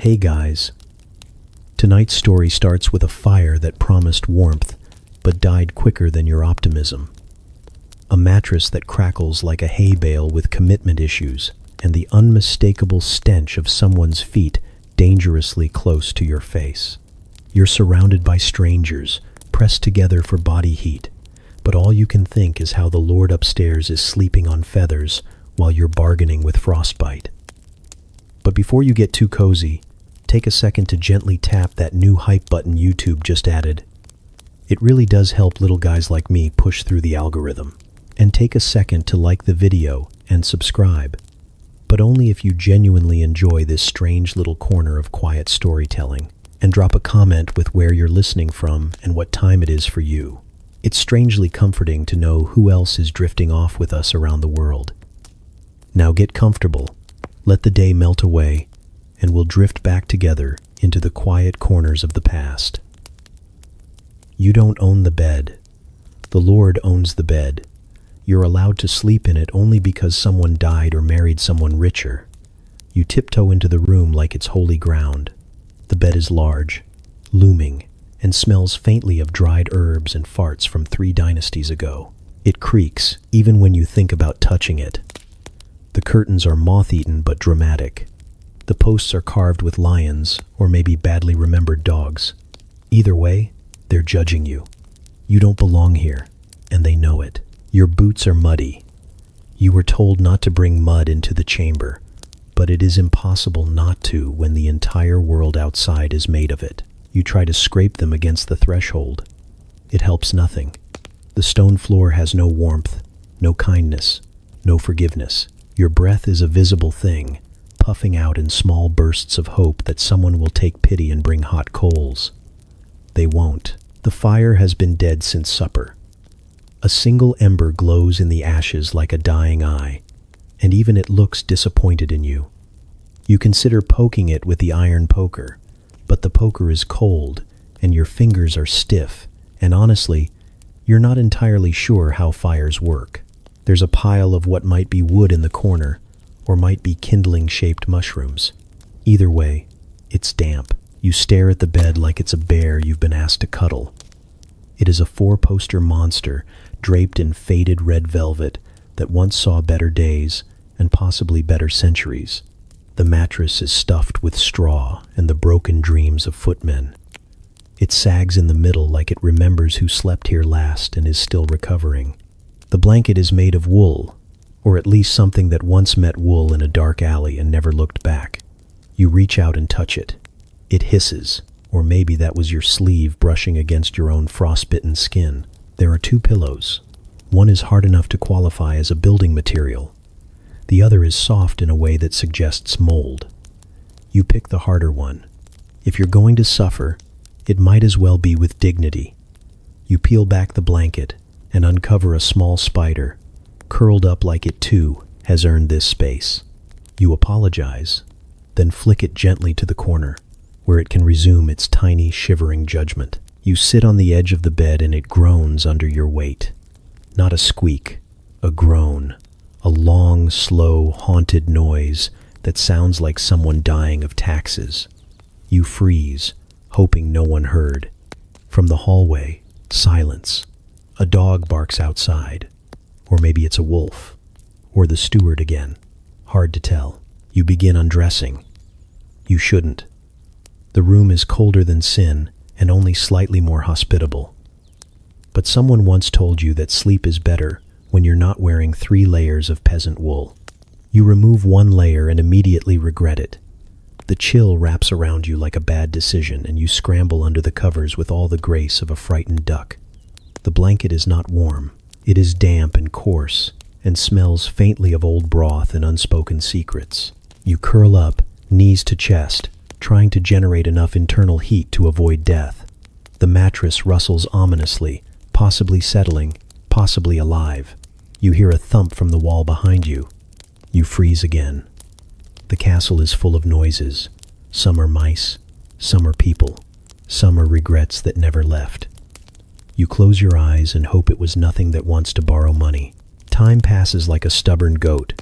Hey guys. Tonight's story starts with a fire that promised warmth, but died quicker than your optimism. A mattress that crackles like a hay bale with commitment issues, and the unmistakable stench of someone's feet dangerously close to your face. You're surrounded by strangers, pressed together for body heat, but all you can think is how the Lord upstairs is sleeping on feathers while you're bargaining with frostbite. But before you get too cozy, take a second to gently tap that new hype button YouTube just added. It really does help little guys like me push through the algorithm. And take a second to like the video and subscribe. But only if you genuinely enjoy this strange little corner of quiet storytelling, and drop a comment with where you're listening from and what time it is for you. It's strangely comforting to know who else is drifting off with us around the world. Now get comfortable, let the day melt away, and we'll drift back together into the quiet corners of the past. You don't own the bed. The Lord owns the bed. You're allowed to sleep in it only because someone died or married someone richer. You tiptoe into the room like it's holy ground. The bed is large, looming, and smells faintly of dried herbs and farts from 3 dynasties ago. It creaks even when you think about touching it. The curtains are moth-eaten but dramatic. The posts are carved with lions or maybe badly remembered dogs. Either way, they're judging you. You don't belong here, and they know it. Your boots are muddy. You were told not to bring mud into the chamber, but it is impossible not to when the entire world outside is made of it. You try to scrape them against the threshold. It helps nothing. The stone floor has no warmth, no kindness, no forgiveness. Your breath is a visible thing, puffing out in small bursts of hope that someone will take pity and bring hot coals. They won't. The fire has been dead since supper. A single ember glows in the ashes like a dying eye, and even it looks disappointed in you. You consider poking it with the iron poker, but the poker is cold, and your fingers are stiff, and honestly, you're not entirely sure how fires work. There's a pile of what might be wood in the corner, or might be kindling-shaped mushrooms. Either way, it's damp. You stare at the bed like it's a bear you've been asked to cuddle. It is a 4-poster monster draped in faded red velvet that once saw better days and possibly better centuries. The mattress is stuffed with straw and the broken dreams of footmen. It sags in the middle like it remembers who slept here last and is still recovering. The blanket is made of wool, or at least something that once met wool in a dark alley and never looked back. You reach out and touch it. It hisses, or maybe that was your sleeve brushing against your own frostbitten skin. There are 2 pillows. One is hard enough to qualify as a building material. The other is soft in a way that suggests mold. You pick the harder one. If you're going to suffer, it might as well be with dignity. You peel back the blanket and uncover a small spider, curled up like it too has earned this space. You apologize, then flick it gently to the corner, where it can resume its tiny, shivering judgment. You sit on the edge of the bed and it groans under your weight. Not a squeak, a groan, a long, slow, haunted noise that sounds like someone dying of taxes. You freeze, hoping no one heard. From the hallway, silence. A dog barks outside. Or maybe it's a wolf. Or the steward again. Hard to tell. You begin undressing. You shouldn't. The room is colder than sin and only slightly more hospitable. But someone once told you that sleep is better when you're not wearing 3 layers of peasant wool. You remove 1 layer and immediately regret it. The chill wraps around you like a bad decision and you scramble under the covers with all the grace of a frightened duck. The blanket is not warm. It is damp and coarse and smells faintly of old broth and unspoken secrets. You curl up, knees to chest, trying to generate enough internal heat to avoid death. The mattress rustles ominously, possibly settling, possibly alive. You hear a thump from the wall behind you. You freeze again. The castle is full of noises. Some are mice, some are people, some are regrets that never left. You close your eyes and hope it was nothing that wants to borrow money. Time passes like a stubborn goat.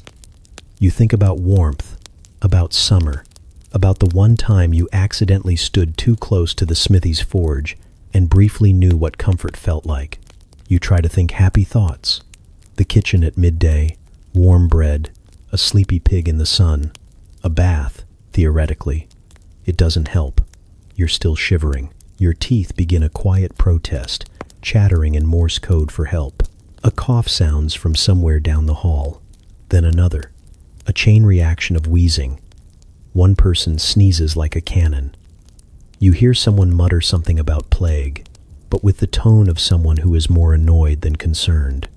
You think about warmth, about summer, about the one time you accidentally stood too close to the smithy's forge and briefly knew what comfort felt like. You try to think happy thoughts. The kitchen at midday, warm bread, a sleepy pig in the sun, a bath, theoretically. It doesn't help. You're still shivering. Your teeth begin a quiet protest, chattering in Morse code for help. A cough sounds from somewhere down the hall. Then another. A chain reaction of wheezing. One person sneezes like a cannon. You hear someone mutter something about plague, but with the tone of someone who is more annoyed than concerned.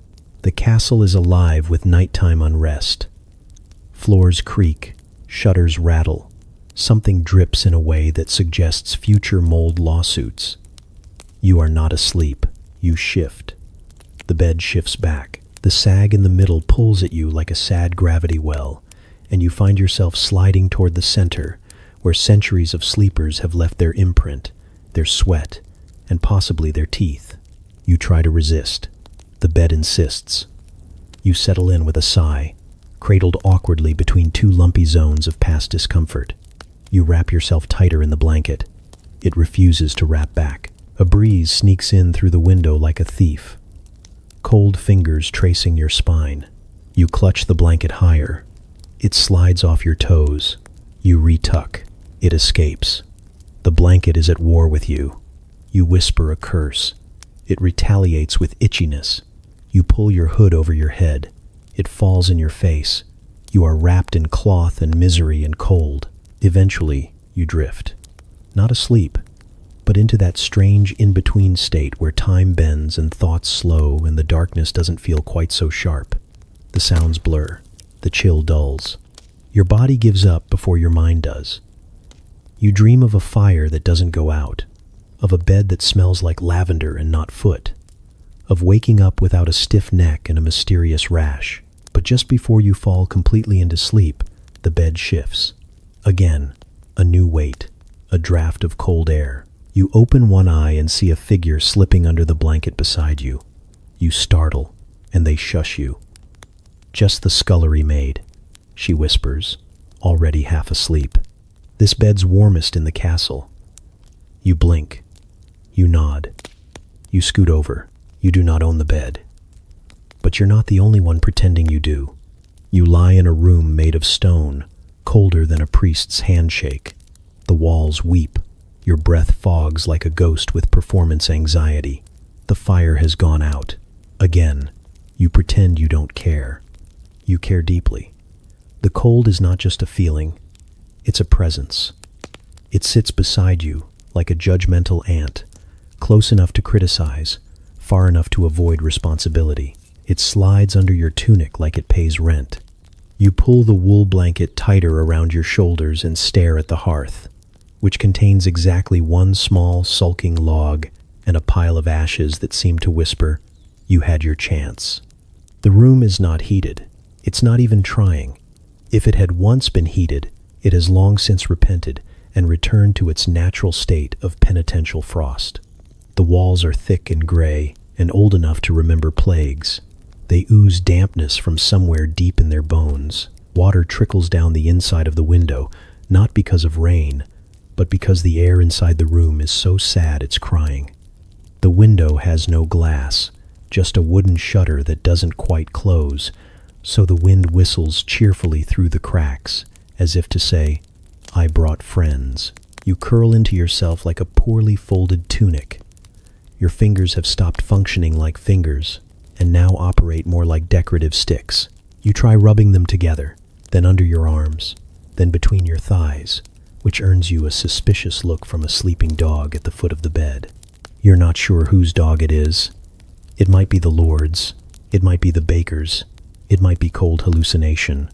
The castle is alive with nighttime unrest. Floors creak, shutters rattle. Something drips in a way that suggests future mold lawsuits. You are not asleep. You shift. The bed shifts back. The sag in the middle pulls at you like a sad gravity well, and you find yourself sliding toward the center, where centuries of sleepers have left their imprint, their sweat, and possibly their teeth. You try to resist. The bed insists. You settle in with a sigh, cradled awkwardly between two lumpy zones of past discomfort. You wrap yourself tighter in the blanket. It refuses to wrap back. A breeze sneaks in through the window like a thief. Cold fingers tracing your spine. You clutch the blanket higher. It slides off your toes. You retuck. It escapes. The blanket is at war with you. You whisper a curse. It retaliates with itchiness. You pull your hood over your head. It falls in your face. You are wrapped in cloth and misery and cold. Eventually, you drift. Not asleep, but into that strange in-between state where time bends and thoughts slow and the darkness doesn't feel quite so sharp. The sounds blur. The chill dulls. Your body gives up before your mind does. You dream of a fire that doesn't go out, of a bed that smells like lavender and not foot, of waking up without a stiff neck and a mysterious rash. But just before you fall completely into sleep, the bed shifts. Again, a new weight, a draft of cold air. You open one eye and see a figure slipping under the blanket beside you. You startle, and they shush you. "Just the scullery maid," she whispers, already half asleep. "This bed's warmest in the castle." You blink. You nod. You scoot over. You do not own the bed. But you're not the only one pretending you do. You lie in a room made of stone, colder than a priest's handshake. The walls weep. Your breath fogs like a ghost with performance anxiety. The fire has gone out. Again, you pretend you don't care. You care deeply. The cold is not just a feeling, it's a presence. It sits beside you like a judgmental ant, close enough to criticize, far enough to avoid responsibility. It slides under your tunic like it pays rent. You pull the wool blanket tighter around your shoulders and stare at the hearth, which contains exactly one small, sulking log and a pile of ashes that seem to whisper, "You had your chance." The room is not heated. It's not even trying. If it had once been heated, it has long since repented and returned to its natural state of penitential frost. The walls are thick and gray and old enough to remember plagues. They ooze dampness from somewhere deep in their bones. Water trickles down the inside of the window, not because of rain, but because the air inside the room is so sad it's crying. The window has no glass, just a wooden shutter that doesn't quite close, so the wind whistles cheerfully through the cracks, as if to say, "I brought friends." You curl into yourself like a poorly folded tunic. Your fingers have stopped functioning like fingers, and now operate more like decorative sticks. You try rubbing them together, then under your arms, then between your thighs, which earns you a suspicious look from a sleeping dog at the foot of the bed. You're not sure whose dog it is. It might be the Lord's, it might be the baker's, it might be cold hallucination.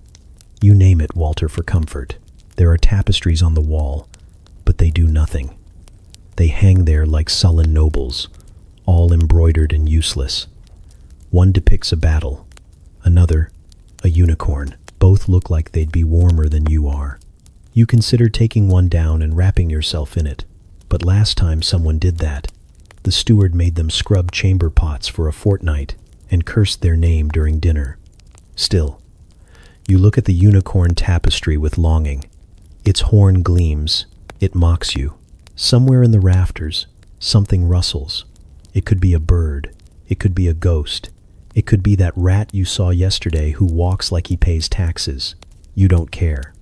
You name it, Walter, for comfort. There are tapestries on the wall, but they do nothing. They hang there like sullen nobles, all embroidered and useless. One depicts a battle, another, a unicorn. Both look like they'd be warmer than you are. You consider taking one down and wrapping yourself in it, but last time someone did that, the steward made them scrub chamber pots for a fortnight and cursed their name during dinner. Still, you look at the unicorn tapestry with longing. Its horn gleams. It mocks you. Somewhere in the rafters, something rustles. It could be a bird. It could be a ghost. It could be that rat you saw yesterday who walks like he pays taxes. You don't care.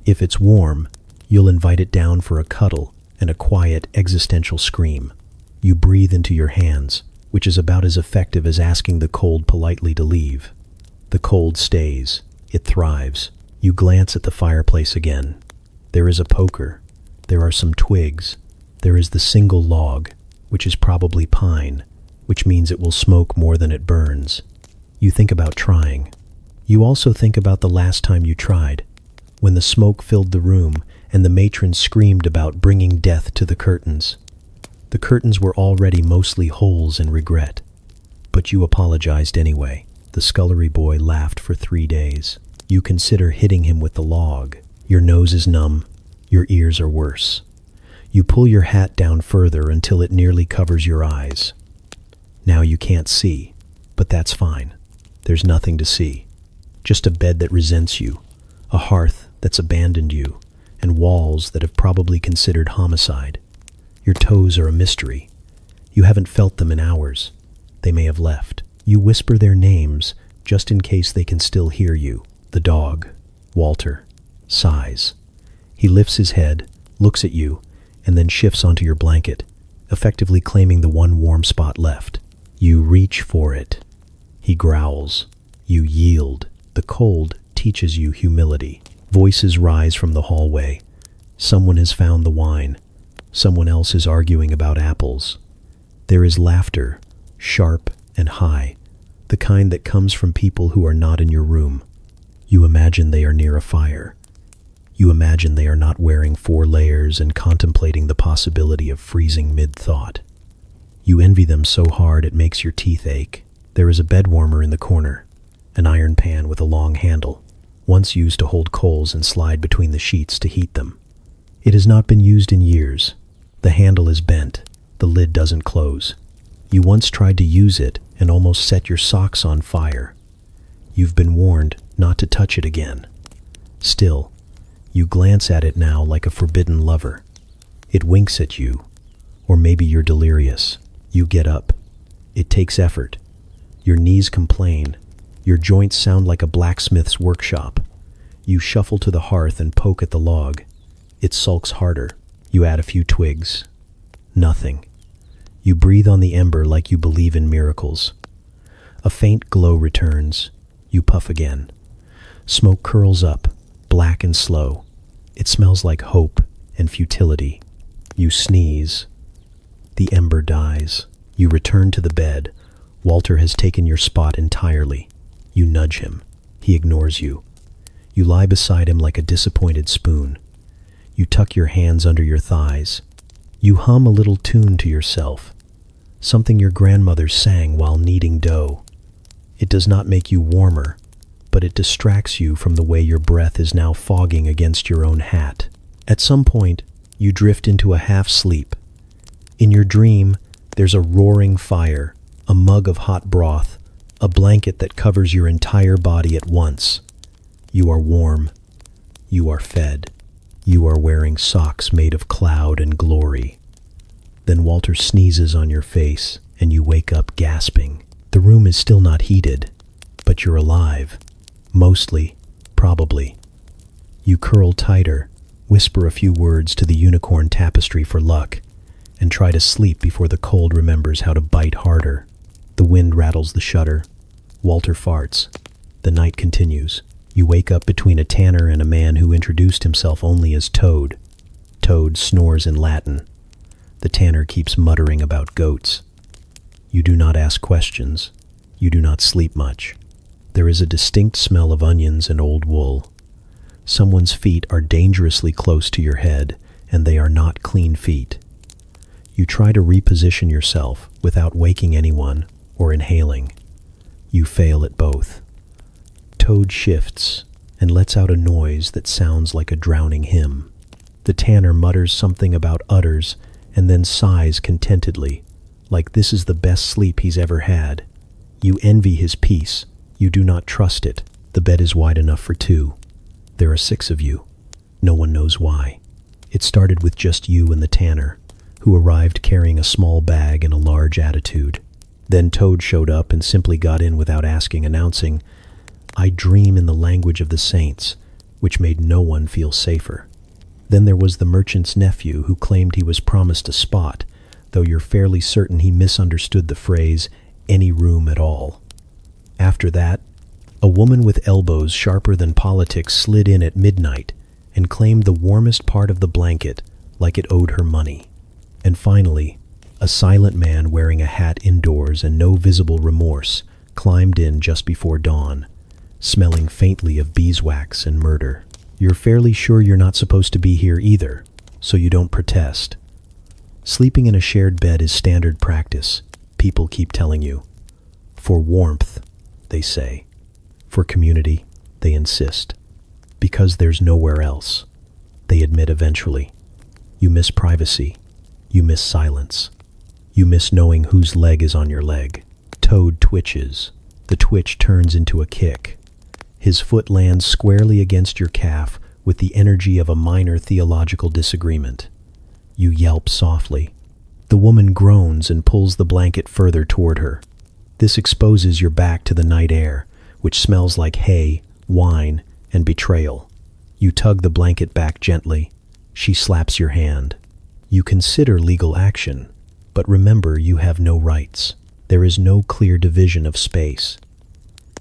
If it's warm, you'll invite it down for a cuddle and a quiet existential scream. You breathe into your hands, which is about as effective as asking the cold politely to leave. The cold stays. It thrives. You glance at the fireplace again. There is a poker. There are some twigs. There is the single log, which is probably pine, which means it will smoke more than it burns. You think about trying. You also think about the last time you tried, when the smoke filled the room and the matron screamed about bringing death to the curtains. The curtains were already mostly holes and regret. But you apologized anyway. The scullery boy laughed for 3 days. You consider hitting him with the log. Your nose is numb. Your ears are worse. You pull your hat down further until it nearly covers your eyes. Now you can't see, but that's fine. There's nothing to see. Just a bed that resents you, a hearth that's abandoned you, and walls that have probably considered homicide. Your toes are a mystery. You haven't felt them in hours. They may have left. You whisper their names just in case they can still hear you. The dog, Walter, sighs. He lifts his head, looks at you, and then shifts onto your blanket, effectively claiming the one warm spot left. You reach for it. He growls. You yield. The cold teaches you humility. Voices rise from the hallway. Someone has found the wine. Someone else is arguing about apples. There is laughter, sharp and high, the kind that comes from people who are not in your room. You imagine they are near a fire. You imagine they are not wearing 4 layers and contemplating the possibility of freezing mid-thought. You envy them so hard it makes your teeth ache. There is a bed warmer in the corner, an iron pan with a long handle, once used to hold coals and slide between the sheets to heat them. It has not been used in years. The handle is bent. The lid doesn't close. You once tried to use it and almost set your socks on fire. You've been warned not to touch it again. Still, you glance at it now like a forbidden lover. It winks at you. Or maybe you're delirious. You get up. It takes effort. Your knees complain. Your joints sound like a blacksmith's workshop. You shuffle to the hearth and poke at the log. It sulks harder. You add a few twigs. Nothing. You breathe on the ember like you believe in miracles. A faint glow returns. You puff again. Smoke curls up, black and slow. It smells like hope and futility. You sneeze. The ember dies. You return to the bed. Walter has taken your spot entirely. You nudge him. He ignores you. You lie beside him like a disappointed spoon. You tuck your hands under your thighs. You hum a little tune to yourself, something your grandmother sang while kneading dough. It does not make you warmer, but it distracts you from the way your breath is now fogging against your own hat. At some point, you drift into a half-sleep. In your dream, there's a roaring fire, a mug of hot broth, a blanket that covers your entire body at once. You are warm. You are fed. You are wearing socks made of cloud and glory. Then Walter sneezes on your face, and you wake up gasping. The room is still not heated, but you're alive. Mostly, probably. You curl tighter, whisper a few words to the unicorn tapestry for luck, and try to sleep before the cold remembers how to bite harder. The wind rattles the shutter. Walter farts. The night continues. You wake up between a tanner and a man who introduced himself only as Toad. Toad snores in Latin. The tanner keeps muttering about goats. You do not ask questions. You do not sleep much. There is a distinct smell of onions and old wool. Someone's feet are dangerously close to your head, and they are not clean feet. You try to reposition yourself without waking anyone or inhaling. You fail at both. Toad shifts and lets out a noise that sounds like a drowning hymn. The tanner mutters something about udders and then sighs contentedly, like this is the best sleep he's ever had. You envy his peace. You do not trust it. The bed is wide enough for 2. There are 6 of you. No one knows why. It started with just you and the tanner, who arrived carrying a small bag and a large attitude. Then Toad showed up and simply got in without asking, announcing, "I dream in the language of the saints," which made no one feel safer. Then there was the merchant's nephew, who claimed he was promised a spot, though you're fairly certain he misunderstood the phrase, "any room at all." After that, a woman with elbows sharper than politics slid in at midnight and claimed the warmest part of the blanket like it owed her money. And finally, a silent man wearing a hat indoors and no visible remorse climbed in just before dawn, smelling faintly of beeswax and murder. You're fairly sure you're not supposed to be here either, so you don't protest. Sleeping in a shared bed is standard practice, people keep telling you. For warmth, they say. For community, they insist. Because there's nowhere else, they admit eventually. You miss privacy. You miss silence. You miss knowing whose leg is on your leg. Toad twitches. The twitch turns into a kick. His foot lands squarely against your calf with the energy of a minor theological disagreement. You yelp softly. The woman groans and pulls the blanket further toward her. This exposes your back to the night air, which smells like hay, wine, and betrayal. You tug the blanket back gently. She slaps your hand. You consider legal action, but remember you have no rights. There is no clear division of space.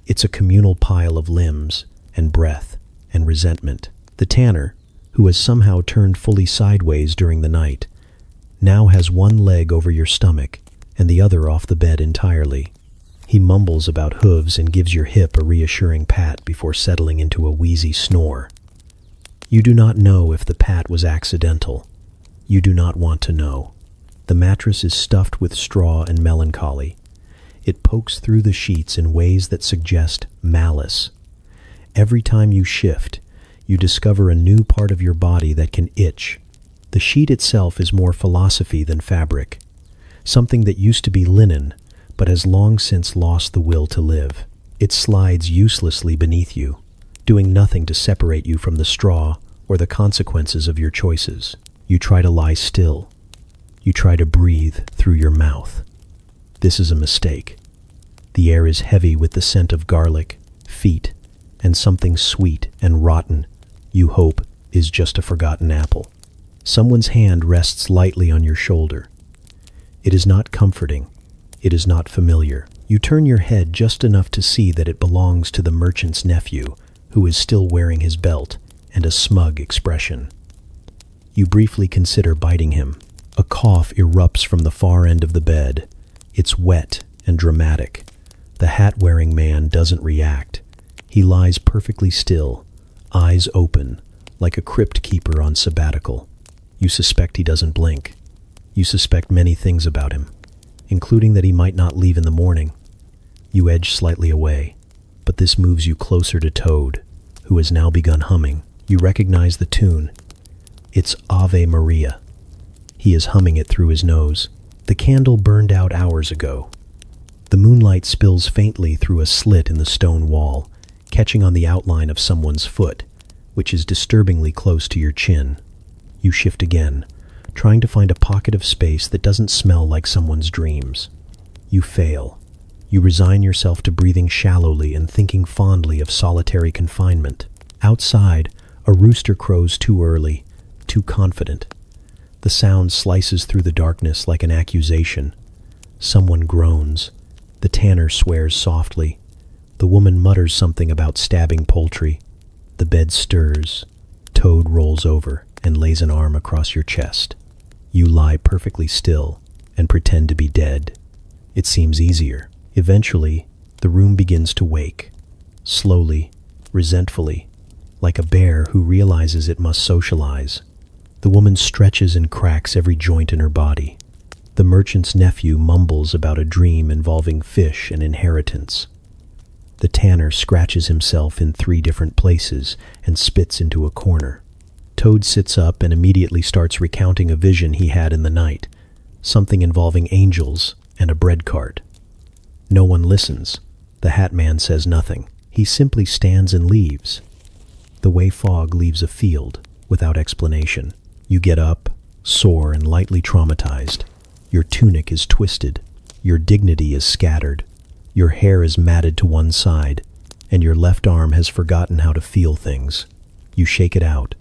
It's a communal pile of limbs and breath and resentment. The tanner, who has somehow turned fully sideways during the night, now has one leg over your stomach and the other off the bed entirely. He mumbles about hooves and gives your hip a reassuring pat before settling into a wheezy snore. You do not know if the pat was accidental. You do not want to know. The mattress is stuffed with straw and melancholy. It pokes through the sheets in ways that suggest malice. Every time you shift, you discover a new part of your body that can itch. The sheet itself is more philosophy than fabric, something that used to be linen, but has long since lost the will to live. It slides uselessly beneath you, doing nothing to separate you from the straw or the consequences of your choices. You try to lie still. You try to breathe through your mouth. This is a mistake. The air is heavy with the scent of garlic, feet, and something sweet and rotten you hope is just a forgotten apple. Someone's hand rests lightly on your shoulder. It is not comforting. It is not familiar. You turn your head just enough to see that it belongs to the merchant's nephew, who is still wearing his belt and a smug expression. You briefly consider biting him. A cough erupts from the far end of the bed. It's wet and dramatic. The hat-wearing man doesn't react. He lies perfectly still, eyes open, like a crypt keeper on sabbatical. You suspect he doesn't blink. You suspect many things about him, including that he might not leave in the morning. You edge slightly away, but this moves you closer to Toad, who has now begun humming. You recognize the tune. It's Ave Maria. He is humming it through his nose. The candle burned out hours ago. The moonlight spills faintly through a slit in the stone wall, catching on the outline of someone's foot, which is disturbingly close to your chin. You shift again, trying to find a pocket of space that doesn't smell like someone's dreams. You fail. You resign yourself to breathing shallowly and thinking fondly of solitary confinement. Outside, a rooster crows too early, too confident. The sound slices through the darkness like an accusation. Someone groans. The tanner swears softly. The woman mutters something about stabbing poultry. The bed stirs. Toad rolls over and lays an arm across your chest. You lie perfectly still and pretend to be dead. It seems easier. Eventually, the room begins to wake. Slowly, resentfully, like a bear who realizes it must socialize. The woman stretches and cracks every joint in her body. The merchant's nephew mumbles about a dream involving fish and inheritance. The tanner scratches himself in 3 different places and spits into a corner. Toad sits up and immediately starts recounting a vision he had in the night, something involving angels and a bread cart. No one listens. The hat man says nothing. He simply stands and leaves, the way fog leaves a field. without explanation. You get up, sore and lightly traumatized. Your tunic is twisted, your dignity is scattered, your hair is matted to one side, and your left arm has forgotten how to feel things. You shake it out.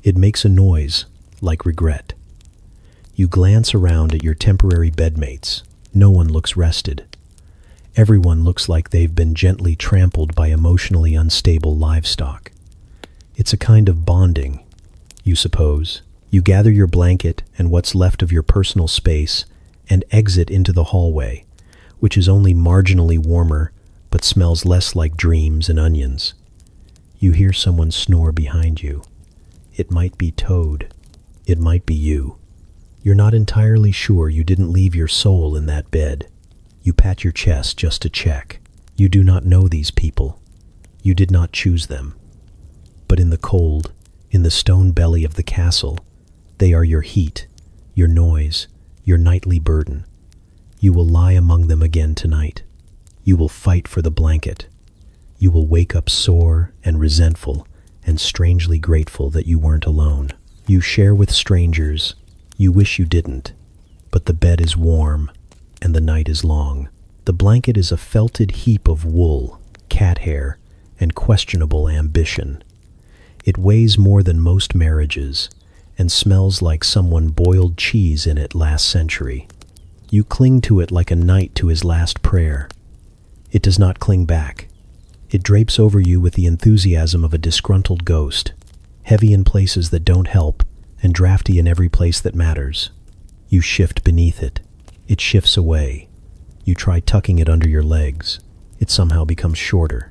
It makes a noise, like regret. You glance around at your temporary bedmates. No one looks rested. Everyone looks like they've been gently trampled by emotionally unstable livestock. It's a kind of bonding, you suppose. You gather your blanket and what's left of your personal space and exit into the hallway, which is only marginally warmer but smells less like dreams and onions. You hear someone snore behind you. It might be Toad. It might be you. You're not entirely sure you didn't leave your soul in that bed. You pat your chest just to check. You do not know these people. You did not choose them. But in the cold, in the stone belly of the castle, they are your heat, your noise, your nightly burden. You will lie among them again tonight. You will fight for the blanket. You will wake up sore and resentful and strangely grateful that you weren't alone. You share with strangers. You wish you didn't. But the bed is warm and the night is long. The blanket is a felted heap of wool, cat hair, and questionable ambition. It weighs more than most marriages and smells like someone boiled cheese in it last century. You cling to it like a knight to his last prayer. It does not cling back. It drapes over you with the enthusiasm of a disgruntled ghost, heavy in places that don't help and drafty in every place that matters. You shift beneath it. It shifts away. You try tucking it under your legs. It somehow becomes shorter.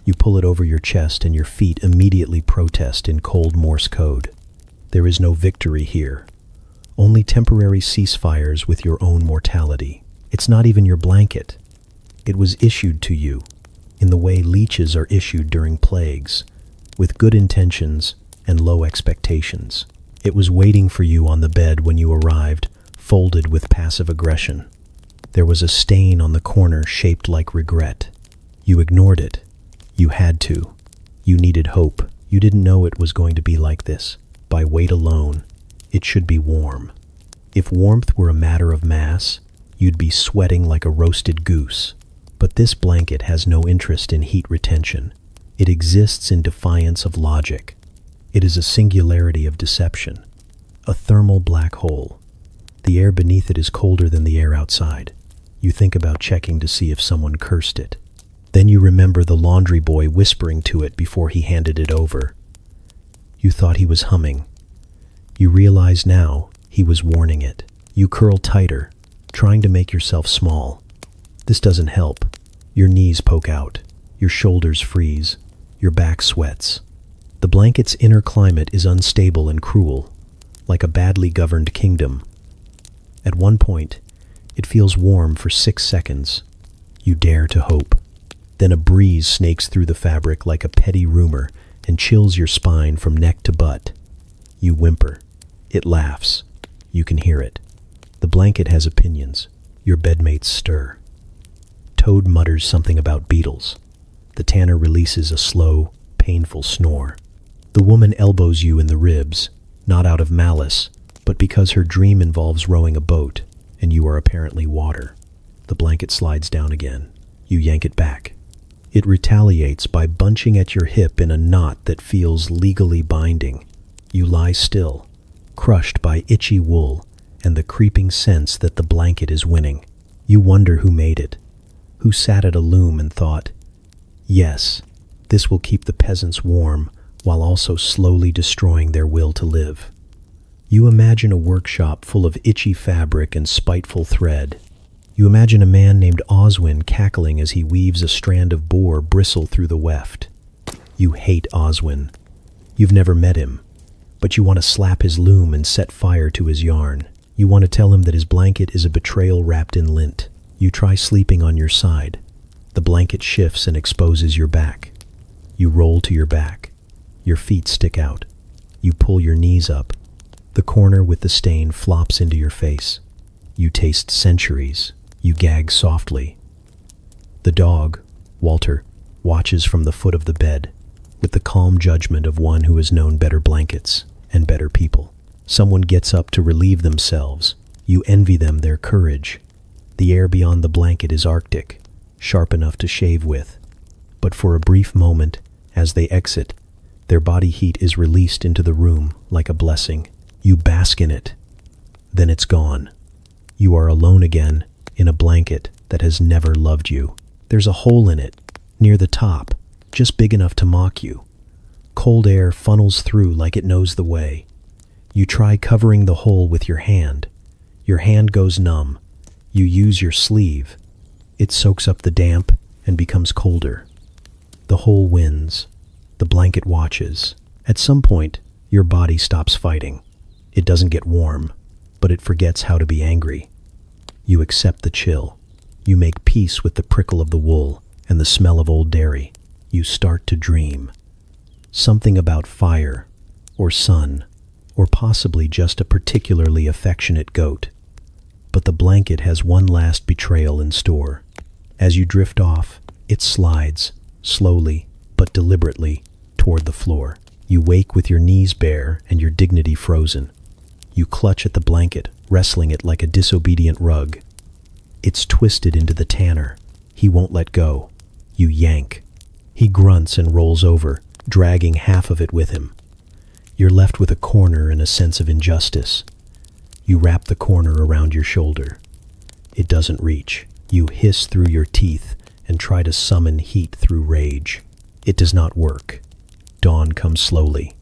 You pull it over your chest and your feet immediately protest in cold Morse code. There is no victory here. Only temporary ceasefires with your own mortality. It's not even your blanket. It was issued to you, in the way leeches are issued during plagues, with good intentions and low expectations. It was waiting for you on the bed when you arrived, folded with passive aggression. There was a stain on the corner shaped like regret. You ignored it. You had to. You needed hope. You didn't know it was going to be like this. By weight alone, it should be warm. If warmth were a matter of mass, you'd be sweating like a roasted goose. But this blanket has no interest in heat retention. It exists in defiance of logic. It is a singularity of deception, a thermal black hole. The air beneath it is colder than the air outside. You think about checking to see if someone cursed it. Then you remember the laundry boy whispering to it before he handed it over. You thought he was humming. You realize now he was warning it. You curl tighter, trying to make yourself small. This doesn't help. Your knees poke out. Your shoulders freeze. Your back sweats. The blanket's inner climate is unstable and cruel, like a badly governed kingdom. At one point, it feels warm for 6 seconds. You dare to hope. Then a breeze snakes through the fabric like a petty rumor and chills your spine from neck to butt. You whimper. It laughs. You can hear it. The blanket has opinions. Your bedmates stir. Toad mutters something about beetles. The tanner releases a slow, painful snore. The woman elbows you in the ribs, not out of malice, but because her dream involves rowing a boat, and you are apparently water. The blanket slides down again. You yank it back. It retaliates by bunching at your hip in a knot that feels legally binding. You lie still, crushed by itchy wool and the creeping sense that the blanket is winning. You wonder who made it, who sat at a loom and thought, yes, this will keep the peasants warm while also slowly destroying their will to live. You imagine a workshop full of itchy fabric and spiteful thread. You imagine a man named Oswin cackling as he weaves a strand of boar bristle through the weft. You hate Oswin. You've never met him, but you want to slap his loom and set fire to his yarn. You want to tell him that his blanket is a betrayal wrapped in lint. You try sleeping on your side. The blanket shifts and exposes your back. You roll to your back. Your feet stick out. You pull your knees up. The corner with the stain flops into your face. You taste centuries. You gag softly. The dog, Walter, watches from the foot of the bed, with the calm judgment of one who has known better blankets. and better people. Someone gets up to relieve themselves. You envy them their courage. The air beyond the blanket is arctic, sharp enough to shave with. But for a brief moment, as they exit, their body heat is released into the room like a blessing. You bask in it. Then it's gone. You are alone again in a blanket that has never loved you. There's a hole in it, near the top, just big enough to mock you. Cold air funnels through like it knows the way. You try covering the hole with your hand. Your hand goes numb. You use your sleeve. It soaks up the damp and becomes colder. The hole wins. The blanket watches. At some point, your body stops fighting. It doesn't get warm, but it forgets how to be angry. You accept the chill. You make peace with the prickle of the wool and the smell of old dairy. You start to dream. Something about fire, or sun, or possibly just a particularly affectionate goat. But the blanket has one last betrayal in store. As you drift off, it slides, slowly but deliberately, toward the floor. You wake with your knees bare and your dignity frozen. You clutch at the blanket, wrestling it like a disobedient rug. It's twisted into the tanner. He won't let go. You yank. He grunts and rolls over, dragging half of it with him. You're left with a corner and a sense of injustice. You wrap the corner around your shoulder. It doesn't reach. You hiss through your teeth and try to summon heat through rage. It does not work. Dawn comes slowly.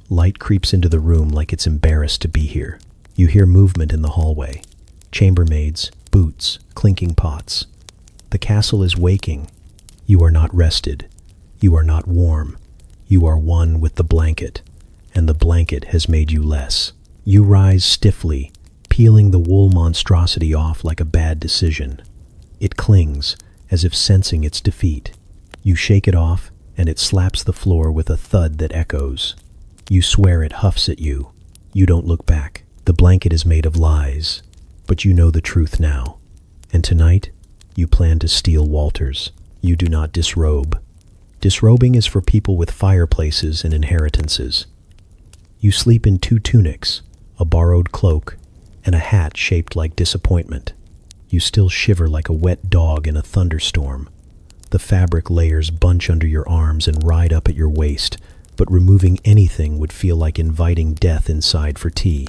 Light creeps into the room like it's embarrassed to be here. You hear movement in the hallway. Chambermaids, boots, clinking pots. The castle is waking. You are not rested. You are not warm. You are one with the blanket, and the blanket has made you less. You rise stiffly, peeling the wool monstrosity off like a bad decision. It clings, as if sensing its defeat. You shake it off, and it slaps the floor with a thud that echoes. You swear it huffs at you. You don't look back. The blanket is made of lies, but you know the truth now. And tonight, you plan to steal Walter's. You do not disrobe. Disrobing is for people with fireplaces and inheritances. You sleep in 2 tunics, a borrowed cloak, and a hat shaped like disappointment. You still shiver like a wet dog in a thunderstorm. The fabric layers bunch under your arms and ride up at your waist, but removing anything would feel like inviting death inside for tea.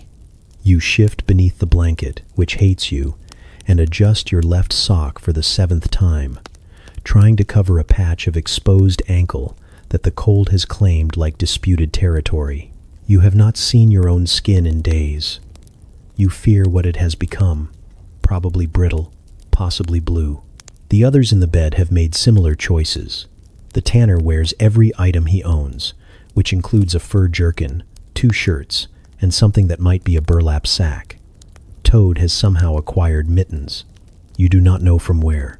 You shift beneath the blanket, which hates you, and adjust your left sock for the 7th time, trying to cover a patch of exposed ankle that the cold has claimed like disputed territory. You have not seen your own skin in days. You fear what it has become, probably brittle, possibly blue. The others in the bed have made similar choices. The tanner wears every item he owns, which includes a fur jerkin, 2 shirts, and something that might be a burlap sack. Toad has somehow acquired mittens. You do not know from where.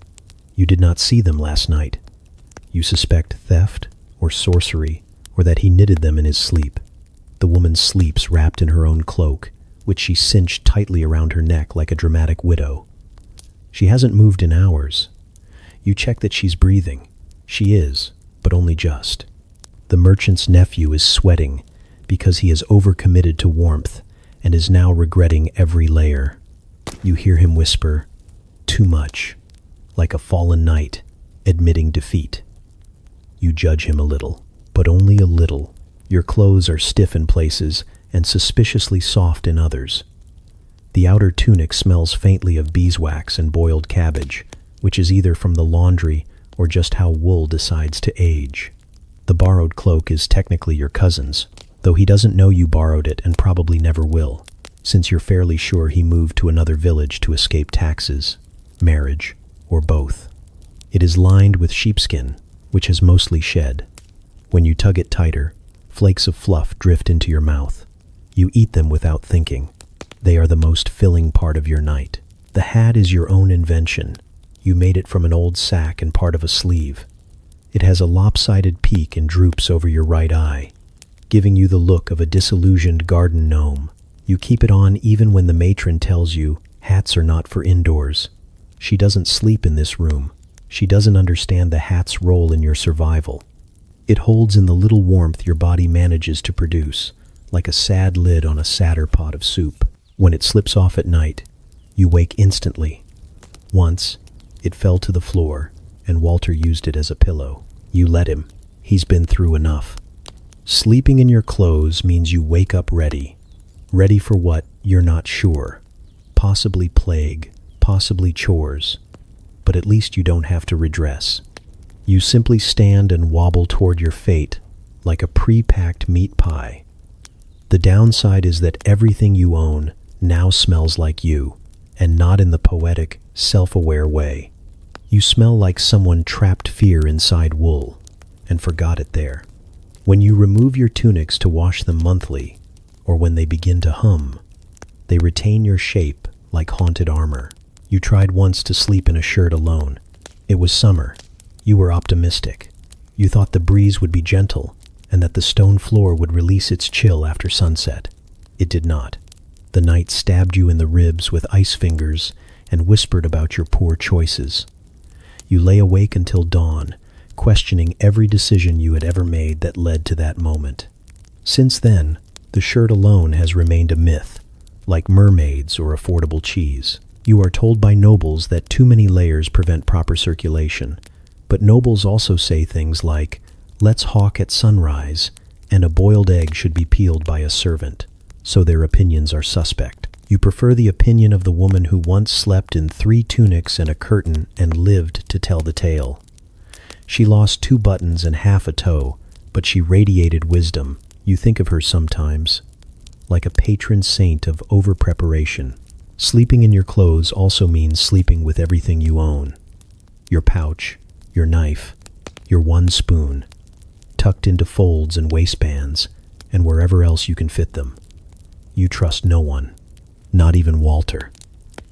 You did not see them last night. You suspect theft or sorcery, or that he knitted them in his sleep. The woman sleeps wrapped in her own cloak, which she cinched tightly around her neck like a dramatic widow. She hasn't moved in hours. You check that she's breathing. She is, but only just. The merchant's nephew is sweating because he is overcommitted to warmth and is now regretting every layer. You hear him whisper, "Too much," like a fallen knight admitting defeat. You judge him a little, but only a little. Your clothes are stiff in places and suspiciously soft in others. The outer tunic smells faintly of beeswax and boiled cabbage, which is either from the laundry or just how wool decides to age. The borrowed cloak is technically your cousin's, though he doesn't know you borrowed it and probably never will, since you're fairly sure he moved to another village to escape taxes, marriage, or both. It is lined with sheepskin, which has mostly shed. When you tug it tighter, flakes of fluff drift into your mouth. You eat them without thinking. They are the most filling part of your night. The hat is your own invention. You made it from an old sack and part of a sleeve. It has a lopsided peak and droops over your right eye, giving you the look of a disillusioned garden gnome. You keep it on even when the matron tells you hats are not for indoors. She doesn't sleep in this room. She doesn't understand the hat's role in your survival. It holds in the little warmth your body manages to produce, like a sad lid on a sadder pot of soup. When it slips off at night, you wake instantly. Once, it fell to the floor, and Walter used it as a pillow. You let him. He's been through enough. Sleeping in your clothes means you wake up ready. Ready for what? You're not sure. Possibly plague, possibly chores. But at least you don't have to redress. You simply stand and wobble toward your fate, like a pre-packed meat pie. The downside is that everything you own now smells like you, and not in the poetic, self-aware way. You smell like someone trapped fear inside wool, and forgot it there. When you remove your tunics to wash them monthly, or when they begin to hum, they retain your shape like haunted armor. You tried once to sleep in a shirt alone. It was summer. You were optimistic. You thought the breeze would be gentle, and that the stone floor would release its chill after sunset. It did not. The night stabbed you in the ribs with ice fingers and whispered about your poor choices. You lay awake until dawn, questioning every decision you had ever made that led to that moment. Since then, the shirt alone has remained a myth, like mermaids or affordable cheese. You are told by nobles that too many layers prevent proper circulation, but nobles also say things like, "Let's hawk at sunrise," and "a boiled egg should be peeled by a servant," so their opinions are suspect. You prefer the opinion of the woman who once slept in 3 tunics and a curtain and lived to tell the tale. She lost 2 buttons and half a toe, but she radiated wisdom. You think of her sometimes, like a patron saint of over-preparation. Sleeping in your clothes also means sleeping with everything you own. Your pouch, your knife, your one spoon, tucked into folds and waistbands, and wherever else you can fit them. You trust no one, not even Walter.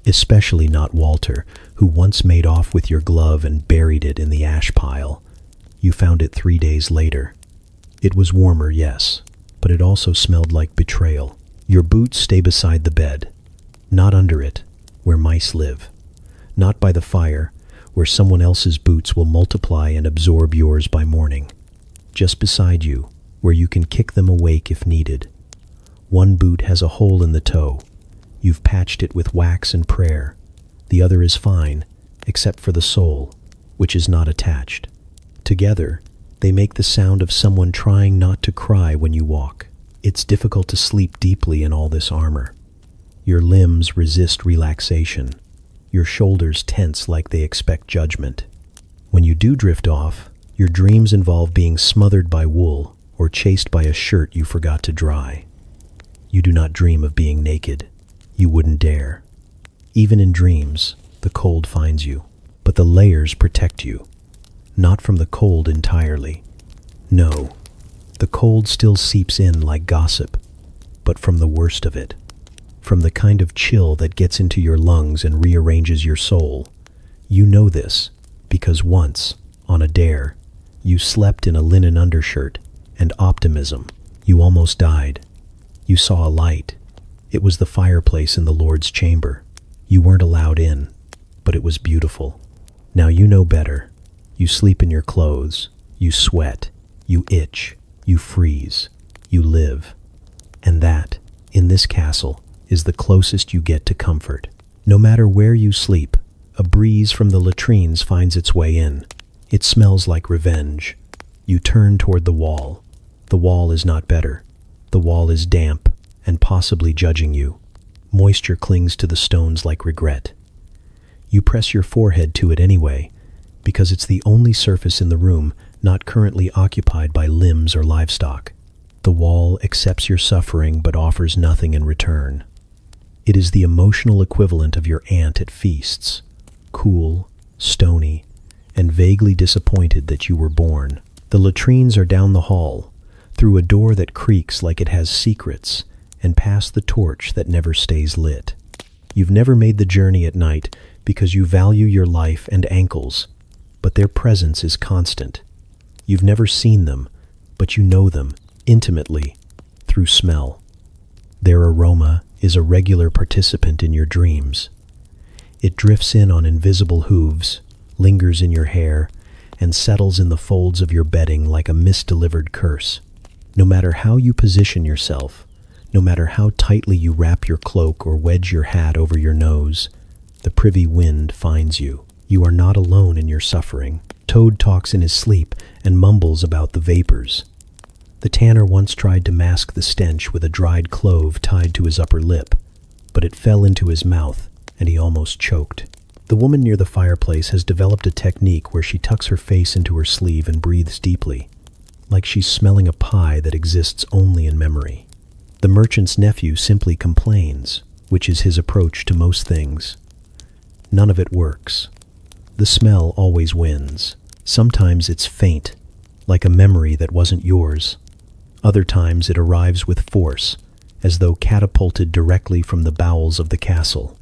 Especially not Walter, who once made off with your glove and buried it in the ash pile. You found it 3 days later. It was warmer, yes, but it also smelled like betrayal. Your boots stay beside the bed, not under it, where mice live. Not by the fire, where someone else's boots will multiply and absorb yours by morning. Just beside you, where you can kick them awake if needed. One boot has a hole in the toe. You've patched it with wax and prayer. The other is fine, except for the sole, which is not attached. Together, they make the sound of someone trying not to cry when you walk. It's difficult to sleep deeply in all this armor. Your limbs resist relaxation. Your shoulders tense like they expect judgment. When you do drift off, your dreams involve being smothered by wool or chased by a shirt you forgot to dry. You do not dream of being naked. You wouldn't dare. Even in dreams, the cold finds you, but the layers protect you. Not from the cold entirely. No, the cold still seeps in like gossip, but from the worst of it. From the kind of chill that gets into your lungs and rearranges your soul. You know this, because once, on a dare, you slept in a linen undershirt, and optimism. You almost died. You saw a light. It was the fireplace in the Lord's chamber. You weren't allowed in, but it was beautiful. Now you know better. You sleep in your clothes. You sweat. You itch. You freeze. You live. And that, in this castle, is the closest you get to comfort. No matter where you sleep, a breeze from the latrines finds its way in. It smells like revenge. You turn toward the wall. The wall is not better. The wall is damp and possibly judging you. Moisture clings to the stones like regret. You press your forehead to it anyway, because it's the only surface in the room not currently occupied by limbs or livestock. The wall accepts your suffering but offers nothing in return. It is the emotional equivalent of your aunt at feasts, cool, stony, and vaguely disappointed that you were born. The latrines are down the hall, through a door that creaks like it has secrets, and past the torch that never stays lit. You've never made the journey at night because you value your life and ankles, but their presence is constant. You've never seen them, but you know them, intimately, through smell. Their aroma is a regular participant in your dreams. It drifts in on invisible hooves, lingers in your hair, and settles in the folds of your bedding like a misdelivered curse. No matter how you position yourself, No matter how tightly you wrap your cloak or wedge your hat over your nose, the privy wind finds you. You are not alone in your suffering. Toad talks in his sleep and mumbles about the vapors. The tanner once tried to mask the stench with a dried clove tied to his upper lip, but it fell into his mouth and he almost choked. The woman near the fireplace has developed a technique where she tucks her face into her sleeve and breathes deeply, like she's smelling a pie that exists only in memory. The merchant's nephew simply complains, which is his approach to most things. None of it works. The smell always wins. Sometimes it's faint, like a memory that wasn't yours. Other times it arrives with force, as though catapulted directly from the bowels of the castle.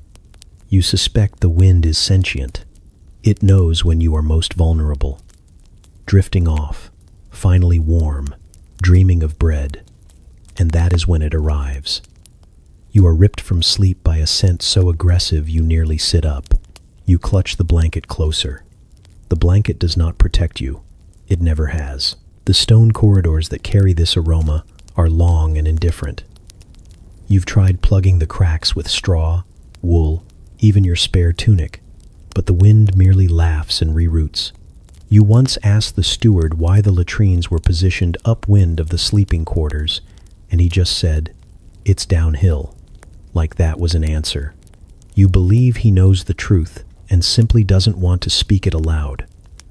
You suspect the wind is sentient. It knows when you are most vulnerable. Drifting off, finally warm, dreaming of bread. And that is when it arrives. You are ripped from sleep by a scent so aggressive you nearly sit up. You clutch the blanket closer. The blanket does not protect you. It never has. The stone corridors that carry this aroma are long and indifferent. You've tried plugging the cracks with straw, wool, even your spare tunic, but the wind merely laughs and reroutes. You once asked the steward why the latrines were positioned upwind of the sleeping quarters, and he just said, "It's downhill," like that was an answer. You believe he knows the truth and simply doesn't want to speak it aloud.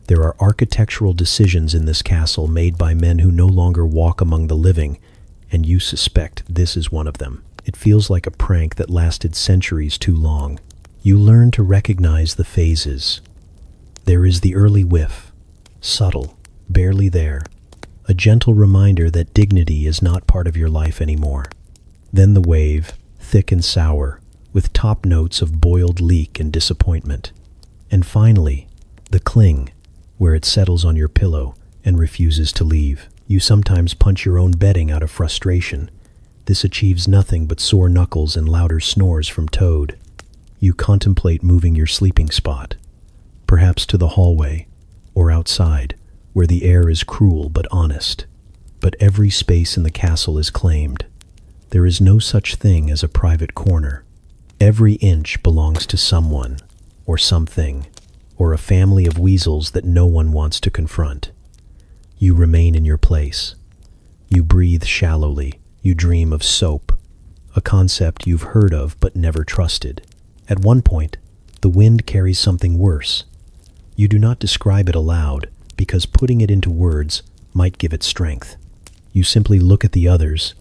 There are architectural decisions in this castle made by men who no longer walk among the living, and you suspect this is one of them. It feels like a prank that lasted centuries too long. You learn to recognize the phases. There is the early whiff, subtle, barely there, a gentle reminder that dignity is not part of your life anymore. Then the wave, thick and sour, with top notes of boiled leek and disappointment. And finally, the cling, where it settles on your pillow and refuses to leave. You sometimes punch your own bedding out of frustration. This achieves nothing but sore knuckles and louder snores from Toad. You contemplate moving your sleeping spot, perhaps to the hallway or outside, where the air is cruel but honest. But every space in the castle is claimed. There is no such thing as a private corner. Every inch belongs to someone, or something, or a family of weasels that no one wants to confront. You remain in your place. You breathe shallowly. You dream of soap, a concept you've heard of but never trusted. At one point, the wind carries something worse. You do not describe it aloud, because putting it into words might give it strength. You simply look at the others,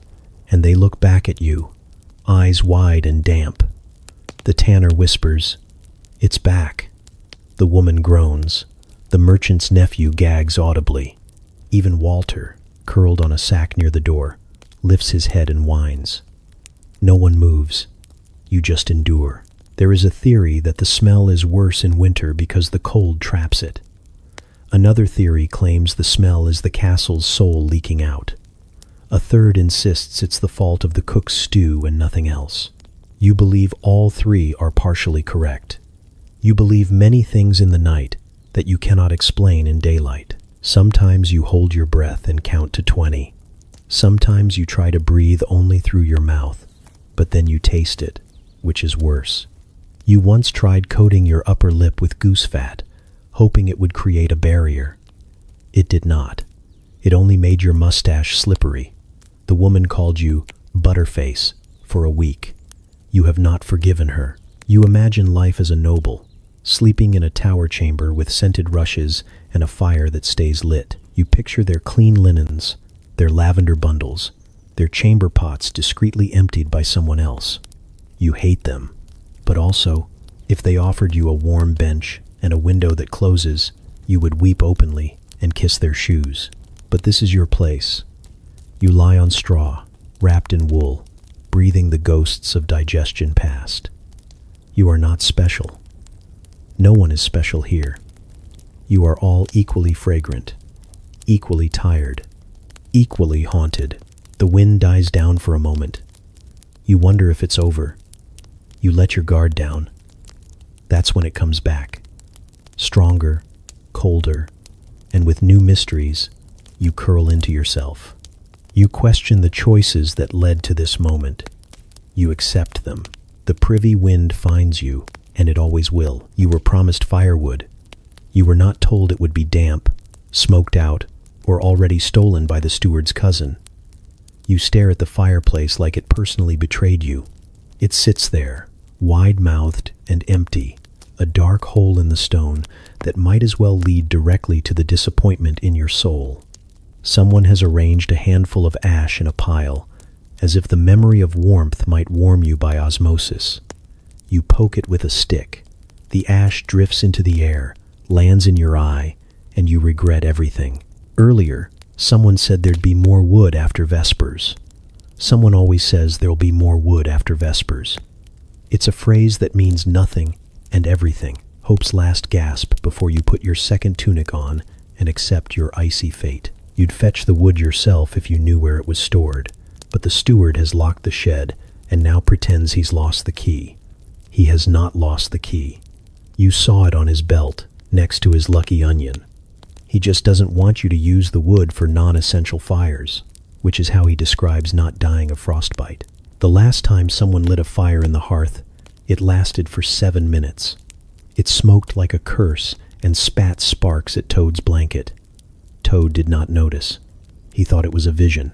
and they look back at you, eyes wide and damp. The tanner whispers, "It's back." The woman groans. The merchant's nephew gags audibly. Even Walter, curled on a sack near the door, lifts his head and whines. No one moves. You just endure. There is a theory that the smell is worse in winter because the cold traps it. Another theory claims the smell is the castle's soul leaking out. A third insists it's the fault of the cook's stew and nothing else. You believe all three are partially correct. You believe many things in the night that you cannot explain in daylight. Sometimes you hold your breath and count to 20. Sometimes you try to breathe only through your mouth, but then you taste it, which is worse. You once tried coating your upper lip with goose fat, hoping it would create a barrier. It did not. It only made your mustache slippery. The woman called you Butterface for a week. You have not forgiven her. You imagine life as a noble, sleeping in a tower chamber with scented rushes and a fire that stays lit. You picture their clean linens, their lavender bundles, their chamber pots discreetly emptied by someone else. You hate them. But also, if they offered you a warm bench and a window that closes, you would weep openly and kiss their shoes. But this is your place. You lie on straw, wrapped in wool, breathing the ghosts of digestion past. You are not special. No one is special here. You are all equally fragrant, equally tired, equally haunted. The wind dies down for a moment. You wonder if it's over. You let your guard down. That's when it comes back. Stronger, colder, and with new mysteries, you curl into yourself. You question the choices that led to this moment. You accept them. The privy wind finds you, and it always will. You were promised firewood. You were not told it would be damp, smoked out, or already stolen by the steward's cousin. You stare at the fireplace like it personally betrayed you. It sits there, wide-mouthed and empty, a dark hole in the stone that might as well lead directly to the disappointment in your soul. Someone has arranged a handful of ash in a pile, as if the memory of warmth might warm you by osmosis. You poke it with a stick. The ash drifts into the air, lands in your eye, and you regret everything. Earlier, someone said there'd be more wood after Vespers. Someone always says there'll be more wood after Vespers. It's a phrase that means nothing and everything. Hope's last gasp before you put your second tunic on and accept your icy fate. You'd fetch the wood yourself if you knew where it was stored, but the steward has locked the shed and now pretends he's lost the key. He has not lost the key. You saw it on his belt, next to his lucky onion. He just doesn't want you to use the wood for non-essential fires, which is how he describes not dying of frostbite. The last time someone lit a fire in the hearth, it lasted for 7 minutes. It smoked like a curse and spat sparks at Toad's blanket. Toad did not notice. He thought it was a vision.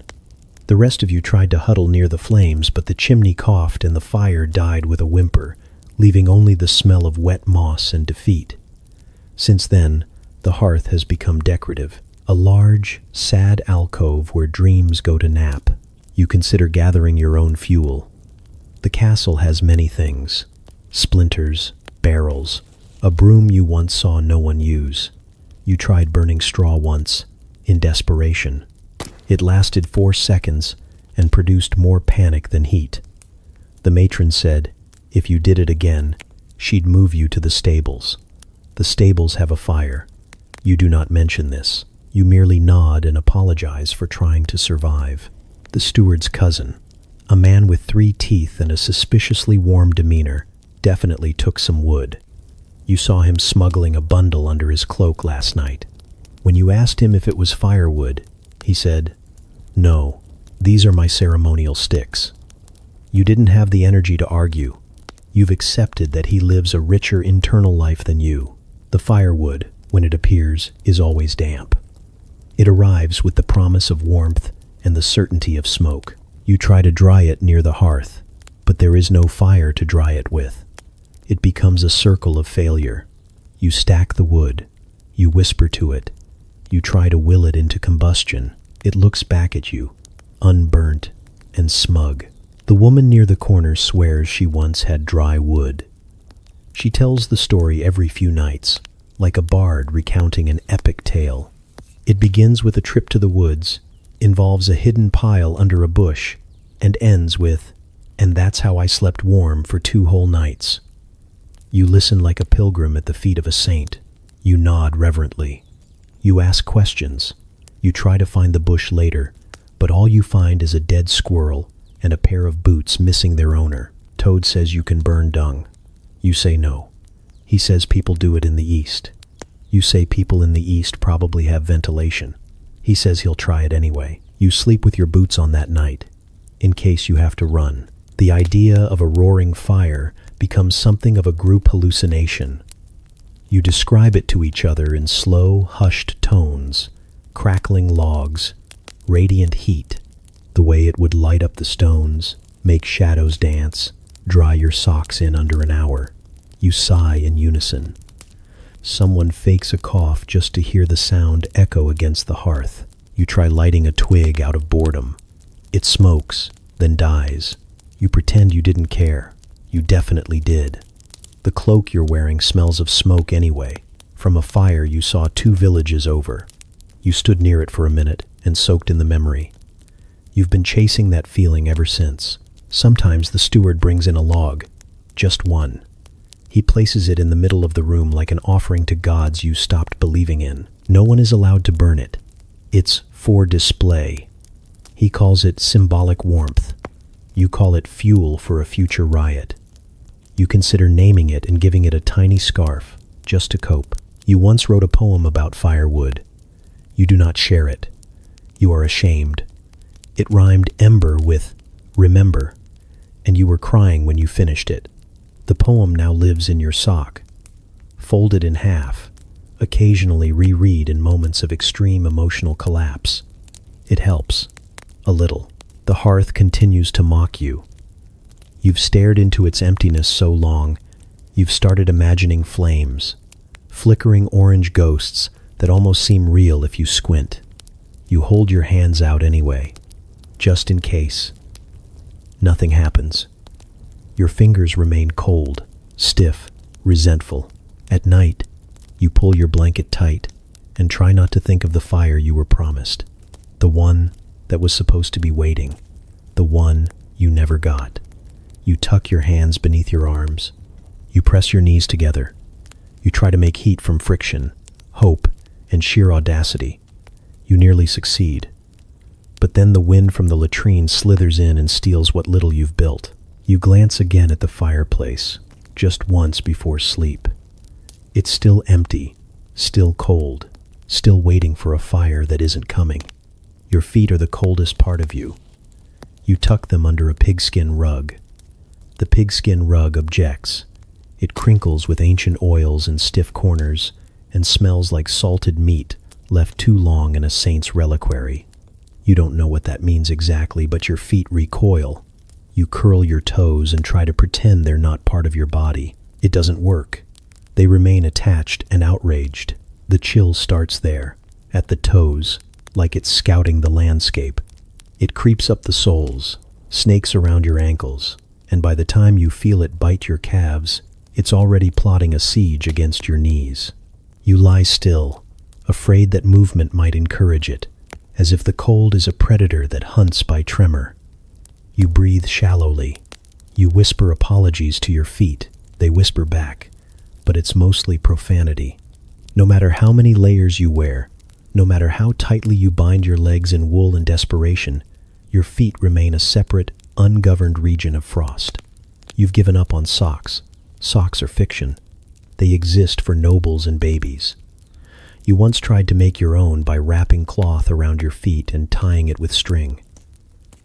The rest of you tried to huddle near the flames, but the chimney coughed and the fire died with a whimper, leaving only the smell of wet moss and defeat. Since then, the hearth has become decorative, a large, sad alcove where dreams go to nap. You consider gathering your own fuel. The castle has many things: splinters, barrels, a broom you once saw no one use. You tried burning straw once, in desperation. It lasted 4 seconds and produced more panic than heat. The matron said, if you did it again, she'd move you to the stables. The stables have a fire. You do not mention this. You merely nod and apologize for trying to survive. The steward's cousin, a man with 3 teeth and a suspiciously warm demeanor, definitely took some wood. You saw him smuggling a bundle under his cloak last night. When you asked him if it was firewood, he said, "No, these are my ceremonial sticks." You didn't have the energy to argue. You've accepted that he lives a richer internal life than you. The firewood, when it appears, is always damp. It arrives with the promise of warmth and the certainty of smoke. You try to dry it near the hearth, but there is no fire to dry it with. It becomes a circle of failure. You stack the wood. You whisper to it. You try to will it into combustion. It looks back at you, unburnt and smug. The woman near the corner swears she once had dry wood. She tells the story every few nights, like a bard recounting an epic tale. It begins with a trip to the woods, involves a hidden pile under a bush, and ends with, "And that's how I slept warm for 2 whole nights." You listen like a pilgrim at the feet of a saint. You nod reverently. You ask questions. You try to find the bush later, but all you find is a dead squirrel and a pair of boots missing their owner. Toad says you can burn dung. You say no. He says people do it in the East. You say people in the East probably have ventilation. He says he'll try it anyway. You sleep with your boots on that night, in case you have to run. The idea of a roaring fire becomes something of a group hallucination. You describe it to each other in slow, hushed tones, crackling logs, radiant heat, the way it would light up the stones, make shadows dance, dry your socks in under an hour. You sigh in unison. Someone fakes a cough just to hear the sound echo against the hearth. You try lighting a twig out of boredom. It smokes, then dies. You pretend you didn't care. You definitely did. The cloak you're wearing smells of smoke anyway, from a fire you saw 2 villages over. You stood near it for a minute and soaked in the memory. You've been chasing that feeling ever since. Sometimes the steward brings in a log, just one. He places it in the middle of the room like an offering to gods you stopped believing in. No one is allowed to burn it. It's for display. He calls it symbolic warmth. You call it fuel for a future riot. You consider naming it and giving it a tiny scarf, just to cope. You once wrote a poem about firewood. You do not share it. You are ashamed. It rhymed ember with remember, and you were crying when you finished it. The poem now lives in your sock, folded in half, occasionally reread in moments of extreme emotional collapse. It helps. A little. The hearth continues to mock you. You've stared into its emptiness so long, you've started imagining flames, flickering orange ghosts that almost seem real if you squint. You hold your hands out anyway, just in case. Nothing happens. Your fingers remain cold, stiff, resentful. At night, you pull your blanket tight and try not to think of the fire you were promised. The one that was supposed to be waiting. The one you never got. You tuck your hands beneath your arms. You press your knees together. You try to make heat from friction, hope, and sheer audacity. You nearly succeed. But then the wind from the latrine slithers in and steals what little you've built. You glance again at the fireplace, just once before sleep. It's still empty, still cold, still waiting for a fire that isn't coming. Your feet are the coldest part of you. You tuck them under a pigskin rug. The pigskin rug objects. It crinkles with ancient oils and stiff corners and smells like salted meat left too long in a saint's reliquary. You don't know what that means exactly, but your feet recoil. You curl your toes and try to pretend they're not part of your body. It doesn't work. They remain attached and outraged. The chill starts there, at the toes, like it's scouting the landscape. It creeps up the soles, snakes around your ankles, and by the time you feel it bite your calves, it's already plotting a siege against your knees. You lie still, afraid that movement might encourage it, as if the cold is a predator that hunts by tremor. You breathe shallowly. You whisper apologies to your feet. They whisper back, but it's mostly profanity. No matter how many layers you wear, no matter how tightly you bind your legs in wool in desperation, your feet remain a separate, ungoverned region of frost. You've given up on socks. Socks are fiction. They exist for nobles and babies. You once tried to make your own by wrapping cloth around your feet and tying it with string.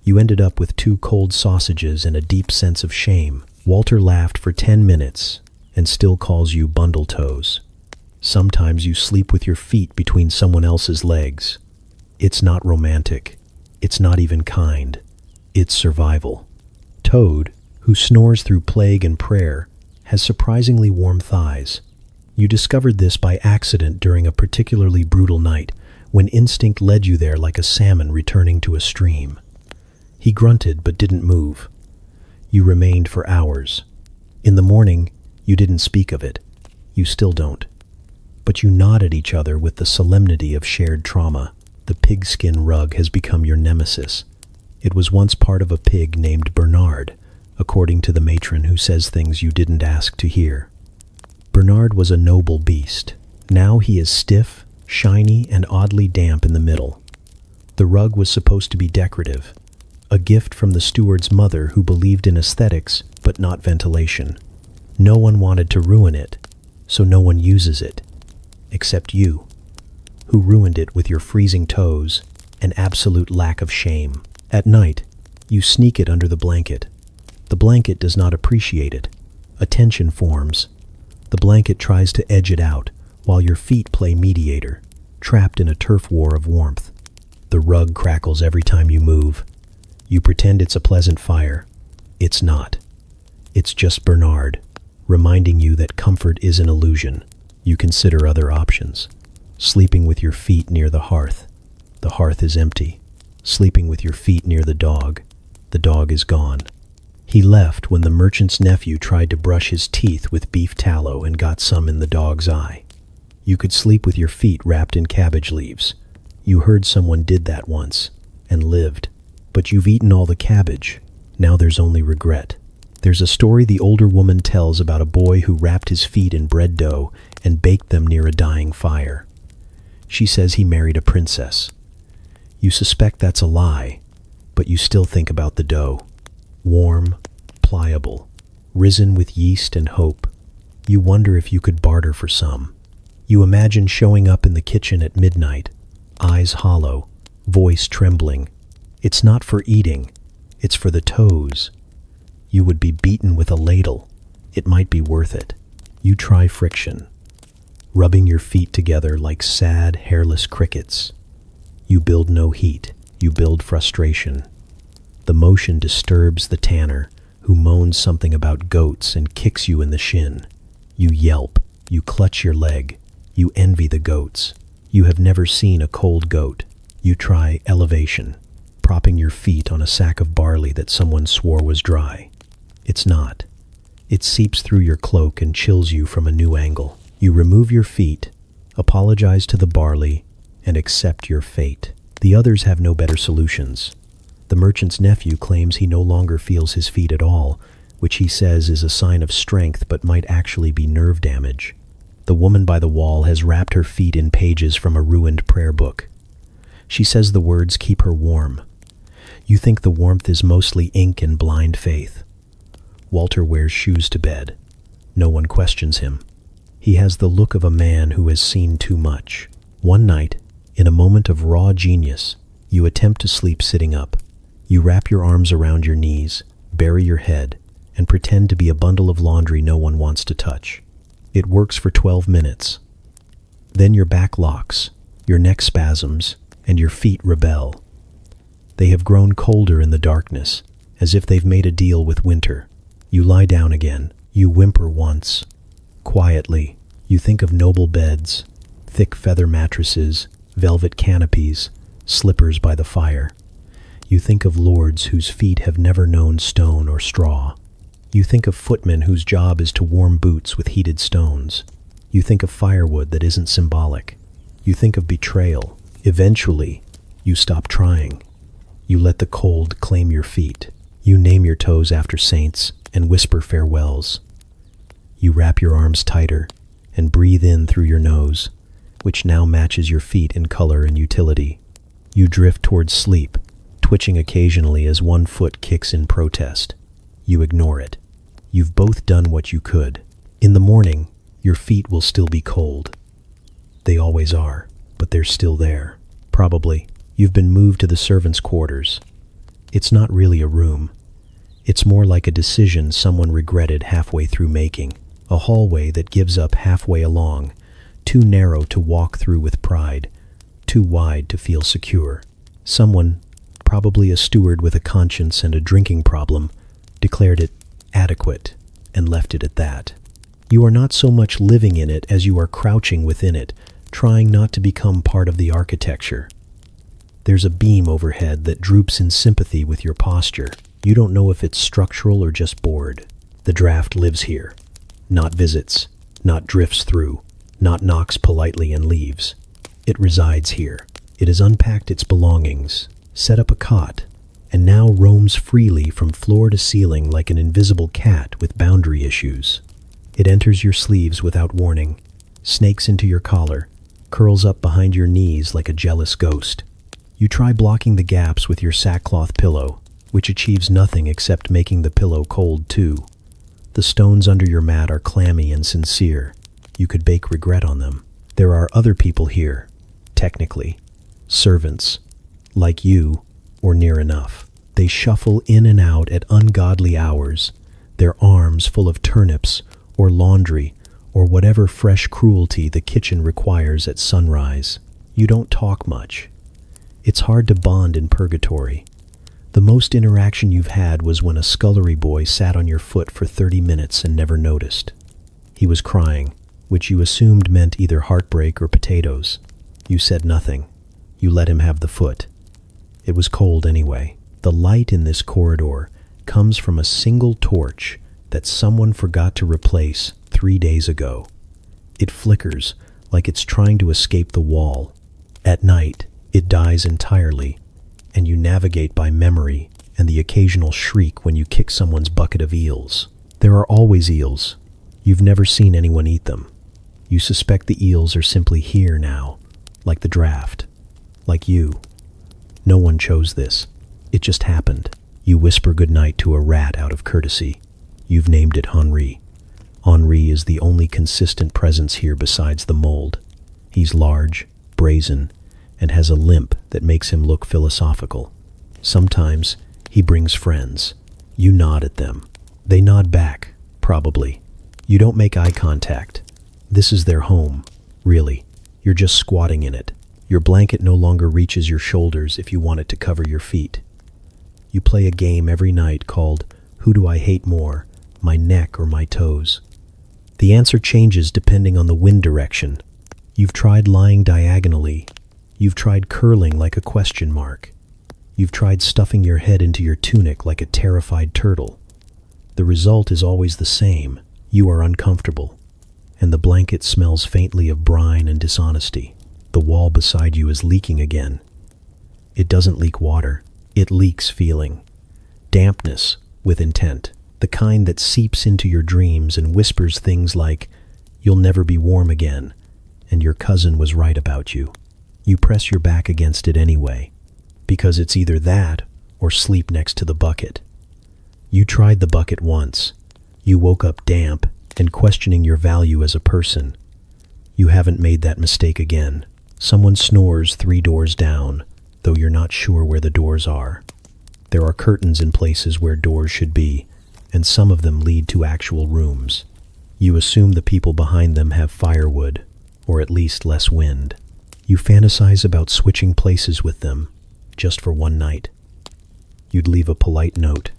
You ended up with 2 cold sausages and a deep sense of shame. Walter laughed for 10 minutes and still calls you bundle toes. Sometimes you sleep with your feet between someone else's legs. It's not romantic. It's not even kind. It's survival. Toad, who snores through plague and prayer, has surprisingly warm thighs. You discovered this by accident during a particularly brutal night, when instinct led you there like a salmon returning to a stream. He grunted but didn't move. You remained for hours. In the morning, you didn't speak of it. You still don't. But you nod at each other with the solemnity of shared trauma. The pigskin rug has become your nemesis. It was once part of a pig named Bernard, according to the matron who says things you didn't ask to hear. Bernard was a noble beast. Now he is stiff, shiny, and oddly damp in the middle. The rug was supposed to be decorative, a gift from the steward's mother who believed in aesthetics but not ventilation. No one wanted to ruin it, so no one uses it, except you, who ruined it with your freezing toes and absolute lack of shame. At night, you sneak it under the blanket. The blanket does not appreciate it. A tension forms. The blanket tries to edge it out, while your feet play mediator, trapped in a turf war of warmth. The rug crackles every time you move. You pretend it's a pleasant fire. It's not. It's just Bernard, reminding you that comfort is an illusion. You consider other options. Sleeping with your feet near the hearth. The hearth is empty. Sleeping with your feet near the dog. The dog is gone. He left when the merchant's nephew tried to brush his teeth with beef tallow and got some in the dog's eye. You could sleep with your feet wrapped in cabbage leaves. You heard someone did that once, and lived. But you've eaten all the cabbage. Now there's only regret. There's a story the older woman tells about a boy who wrapped his feet in bread dough and baked them near a dying fire. She says he married a princess. You suspect that's a lie, but you still think about the dough. Warm, pliable, risen with yeast and hope. You wonder if you could barter for some. You imagine showing up in the kitchen at midnight, eyes hollow, voice trembling. It's not for eating, it's for the toes. You would be beaten with a ladle. It might be worth it. You try friction, rubbing your feet together like sad, hairless crickets. You build no heat, you build frustration. The motion disturbs the tanner, who moans something about goats and kicks you in the shin. You yelp, you clutch your leg, you envy the goats. You have never seen a cold goat. You try elevation, propping your feet on a sack of barley that someone swore was dry. It's not. It seeps through your cloak and chills you from a new angle. You remove your feet, apologize to the barley, and accept your fate. The others have no better solutions. The merchant's nephew claims he no longer feels his feet at all, which he says is a sign of strength but might actually be nerve damage. The woman by the wall has wrapped her feet in pages from a ruined prayer book. She says the words keep her warm. You think the warmth is mostly ink and blind faith. Walter wears shoes to bed. No one questions him. He has the look of a man who has seen too much. One night, in a moment of raw genius, you attempt to sleep sitting up. You wrap your arms around your knees, bury your head, and pretend to be a bundle of laundry no one wants to touch. It works for 12 minutes. Then your back locks, your neck spasms, and your feet rebel. They have grown colder in the darkness, as if they've made a deal with winter. You lie down again. You whimper once. Quietly, you think of noble beds, thick feather mattresses, velvet canopies, slippers by the fire. You think of lords whose feet have never known stone or straw. You think of footmen whose job is to warm boots with heated stones. You think of firewood that isn't symbolic. You think of betrayal. Eventually, you stop trying. You let the cold claim your feet. You name your toes after saints and whisper farewells. You wrap your arms tighter and breathe in through your nose, which now matches your feet in color and utility. You drift towards sleep, twitching occasionally as one foot kicks in protest. You ignore it. You've both done what you could. In the morning, your feet will still be cold. They always are, but they're still there. Probably, you've been moved to the servants' quarters. It's not really a room. It's more like a decision someone regretted halfway through making. A hallway that gives up halfway along, too narrow to walk through with pride, too wide to feel secure. Someone, probably a steward with a conscience and a drinking problem, declared it adequate and left it at that. You are not so much living in it as you are crouching within it, trying not to become part of the architecture. There's a beam overhead that droops in sympathy with your posture. You don't know if it's structural or just bored. The draft lives here. Not visits, not drifts through, not knocks politely and leaves. It resides here. It has unpacked its belongings, set up a cot, and now roams freely from floor to ceiling like an invisible cat with boundary issues. It enters your sleeves without warning, snakes into your collar, curls up behind your knees like a jealous ghost. You try blocking the gaps with your sackcloth pillow, which achieves nothing except making the pillow cold too. The stones under your mat are clammy and sincere. You could bake regret on them. There are other people here, technically. Servants, like you, or near enough. They shuffle in and out at ungodly hours, their arms full of turnips, or laundry, or whatever fresh cruelty the kitchen requires at sunrise. You don't talk much. It's hard to bond in purgatory. The most interaction you've had was when a scullery boy sat on your foot for 30 minutes and never noticed. He was crying, which you assumed meant either heartbreak or potatoes. You said nothing. You let him have the foot. It was cold anyway. The light in this corridor comes from a single torch that someone forgot to replace 3 days ago. It flickers like it's trying to escape the wall. At night, it dies entirely, and you navigate by memory and the occasional shriek when you kick someone's bucket of eels. There are always eels. You've never seen anyone eat them. You suspect the eels are simply here now, like the draft, like you. No one chose this. It just happened. You whisper goodnight to a rat out of courtesy. You've named it Henri. Henri is the only consistent presence here besides the mold. He's large, brazen, and has a limp that makes him look philosophical. Sometimes he brings friends. You nod at them. They nod back, probably. You don't make eye contact. This is their home, really. You're just squatting in it. Your blanket no longer reaches your shoulders if you want it to cover your feet. You play a game every night called Who Do I Hate More, My Neck or My Toes? The answer changes depending on the wind direction. You've tried lying diagonally. You've tried curling like a question mark. You've tried stuffing your head into your tunic like a terrified turtle. The result is always the same. You are uncomfortable, and the blanket smells faintly of brine and dishonesty. The wall beside you is leaking again. It doesn't leak water. It leaks feeling. Dampness with intent. The kind that seeps into your dreams and whispers things like, "You'll never be warm again," and "Your cousin was right about you." You press your back against it anyway, because it's either that or sleep next to the bucket. You tried the bucket once. You woke up damp and questioning your value as a person. You haven't made that mistake again. Someone snores 3 doors down, though you're not sure where the doors are. There are curtains in places where doors should be, and some of them lead to actual rooms. You assume the people behind them have firewood, or at least less wind. You fantasize about switching places with them, just for one night. You'd leave a polite note.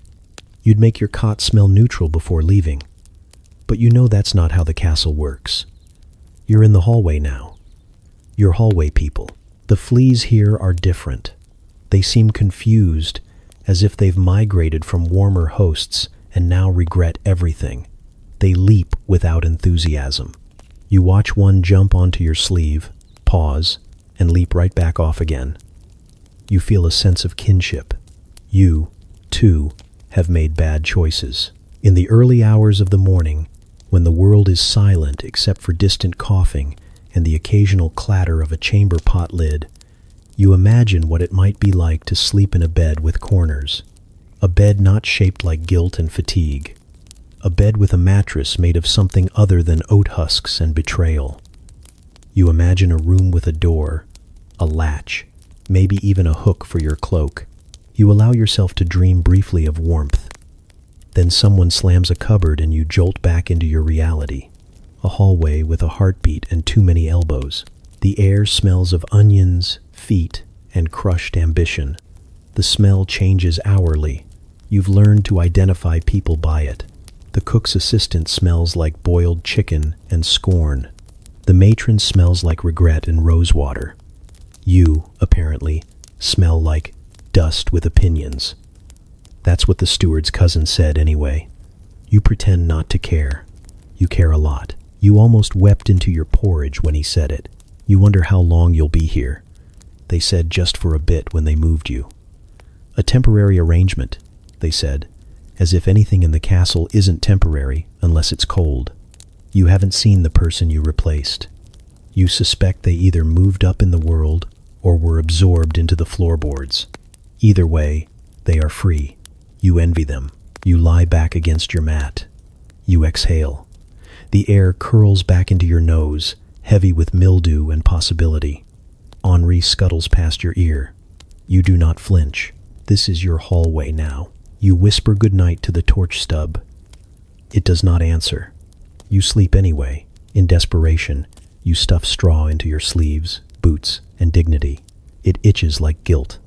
You'd make your cot smell neutral before leaving. But you know that's not how the castle works. You're in the hallway now. You're hallway people. The fleas here are different. They seem confused, as if they've migrated from warmer hosts and now regret everything. They leap without enthusiasm. You watch one jump onto your sleeve, pause, and leap right back off again. You feel a sense of kinship. You, too, have made bad choices. In the early hours of the morning, when the world is silent except for distant coughing and the occasional clatter of a chamber pot lid, you imagine what it might be like to sleep in a bed with corners. A bed not shaped like guilt and fatigue. A bed with a mattress made of something other than oat husks and betrayal. You imagine a room with a door, a latch, maybe even a hook for your cloak. You allow yourself to dream briefly of warmth. Then someone slams a cupboard and you jolt back into your reality. A hallway with a heartbeat and too many elbows. The air smells of onions, feet, and crushed ambition. The smell changes hourly. You've learned to identify people by it. The cook's assistant smells like boiled chicken and scorn. The matron smells like regret and rosewater. You, apparently, smell like dust with opinions. That's what the steward's cousin said anyway. You pretend not to care. You care a lot. You almost wept into your porridge when he said it. You wonder how long you'll be here. They said just for a bit when they moved you. A temporary arrangement, they said, as if anything in the castle isn't temporary unless it's cold. You haven't seen the person you replaced. You suspect they either moved up in the world or were absorbed into the floorboards. Either way, they are free. You envy them. You lie back against your mat. You exhale. The air curls back into your nose, heavy with mildew and possibility. Henri scuttles past your ear. You do not flinch. This is your hallway now. You whisper goodnight to the torch stub. It does not answer. You sleep anyway. In desperation, you stuff straw into your sleeves, boots, and dignity. It itches like guilt,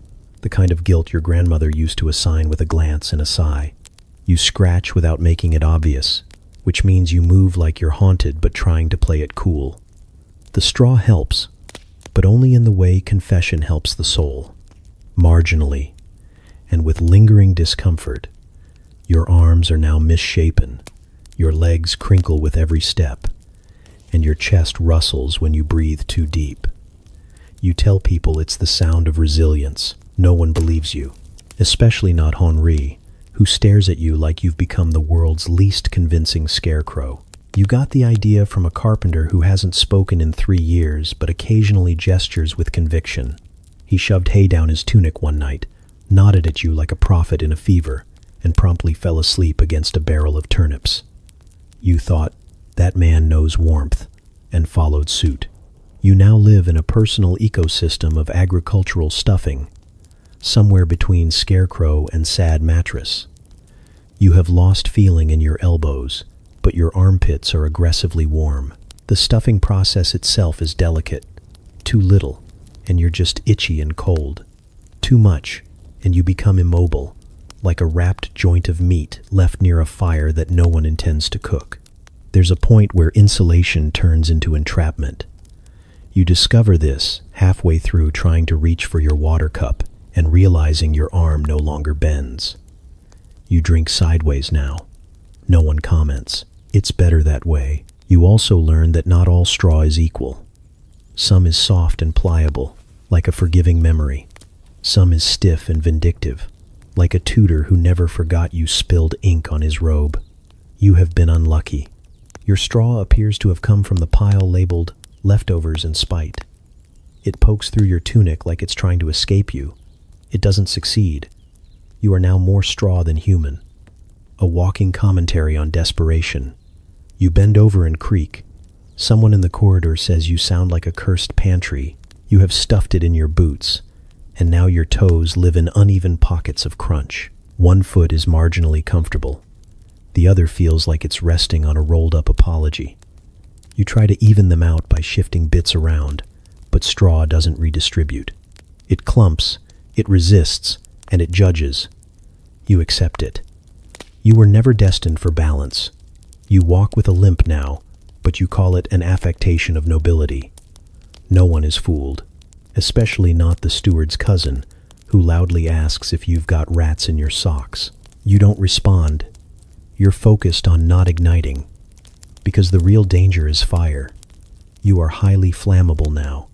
the kind of guilt your grandmother used to assign with a glance and a sigh. You scratch without making it obvious, which means you move like you're haunted but trying to play it cool. The straw helps, but only in the way confession helps the soul. Marginally, and with lingering discomfort. Your arms are now misshapen, your legs crinkle with every step, and your chest rustles when you breathe too deep. You tell people it's the sound of resilience. No one believes you, especially not Henri, who stares at you like you've become the world's least convincing scarecrow. You got the idea from a carpenter who hasn't spoken in 3 years but occasionally gestures with conviction. He shoved hay down his tunic one night, nodded at you like a prophet in a fever, and promptly fell asleep against a barrel of turnips. You thought, that man knows warmth, and followed suit. You now live in a personal ecosystem of agricultural stuffing. somewhere between scarecrow and sad mattress. You have lost feeling in your elbows, but your armpits are aggressively warm. The stuffing process itself is delicate. Too little, and you're just itchy and cold. Too much, and you become immobile, like a wrapped joint of meat left near a fire that no one intends to cook. There's a point where insulation turns into entrapment. You discover this halfway through trying to reach for your water cup and realizing your arm no longer bends. You drink sideways now. No one comments. It's better that way. You also learn that not all straw is equal. Some is soft and pliable, like a forgiving memory. Some is stiff and vindictive, like a tutor who never forgot you spilled ink on his robe. You have been unlucky. Your straw appears to have come from the pile labeled leftovers and spite. It pokes through your tunic like it's trying to escape you. It doesn't succeed. You are now more straw than human. A walking commentary on desperation. You bend over and creak. Someone in the corridor says you sound like a cursed pantry. You have stuffed it in your boots, and now your toes live in uneven pockets of crunch. One foot is marginally comfortable. The other feels like it's resting on a rolled-up apology. You try to even them out by shifting bits around, but straw doesn't redistribute. It clumps, it resists, and it judges. You accept it. You were never destined for balance. You walk with a limp now, but you call it an affectation of nobility. No one is fooled, especially not the steward's cousin, who loudly asks if you've got rats in your socks. You don't respond. You're focused on not igniting, because the real danger is fire. You are highly flammable now,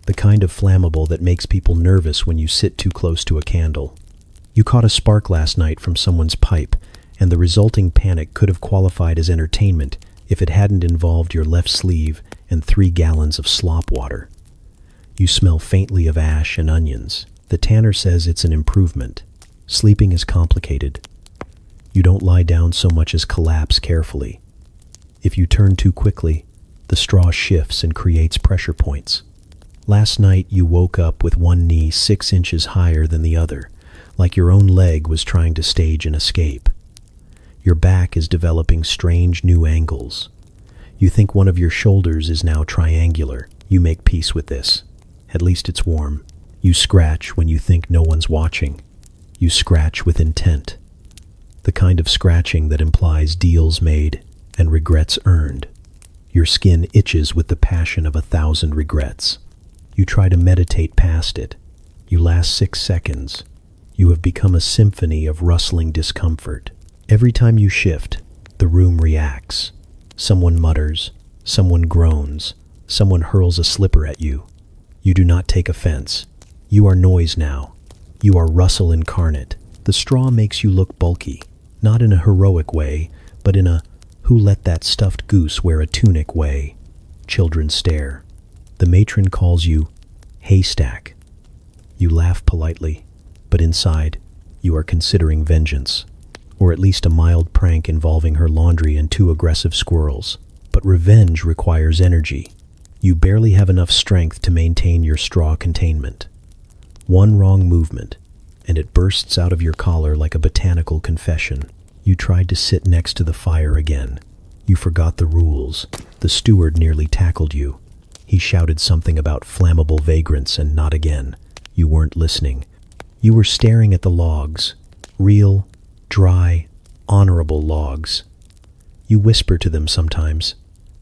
the kind of flammable that makes people nervous when you sit too close to a candle. You caught a spark last night from someone's pipe, and the resulting panic could have qualified as entertainment if it hadn't involved your left sleeve and 3 gallons of slop water. You smell faintly of ash and onions. The tanner says it's an improvement. Sleeping is complicated. You don't lie down so much as collapse carefully. If you turn too quickly, the straw shifts and creates pressure points. Last night you woke up with one knee 6 inches higher than the other, like your own leg was trying to stage an escape. Your back is developing strange new angles. You think one of your shoulders is now triangular. You make peace with this. At least it's warm. You scratch when you think no one's watching. You scratch with intent. The kind of scratching that implies deals made and regrets earned. Your skin itches with the passion of 1,000 regrets. You try to meditate past it. You last 6 seconds. You have become a symphony of rustling discomfort. Every time you shift, the room reacts. Someone mutters, someone groans, someone hurls a slipper at you. You do not take offense. You are noise now. You are rustle incarnate. The straw makes you look bulky, not in a heroic way, but in a who let that stuffed goose wear a tunic way. Children stare. The matron calls you haystack. You laugh politely, but inside, you are considering vengeance. Or at least a mild prank involving her laundry and 2 aggressive squirrels. But revenge requires energy. You barely have enough strength to maintain your straw containment. One wrong movement, and it bursts out of your collar like a botanical confession. You tried to sit next to the fire again. You forgot the rules. The steward nearly tackled you. He shouted something about flammable vagrants and not again. You weren't listening. You were staring at the logs. Real, dry, honorable logs. You whisper to them sometimes.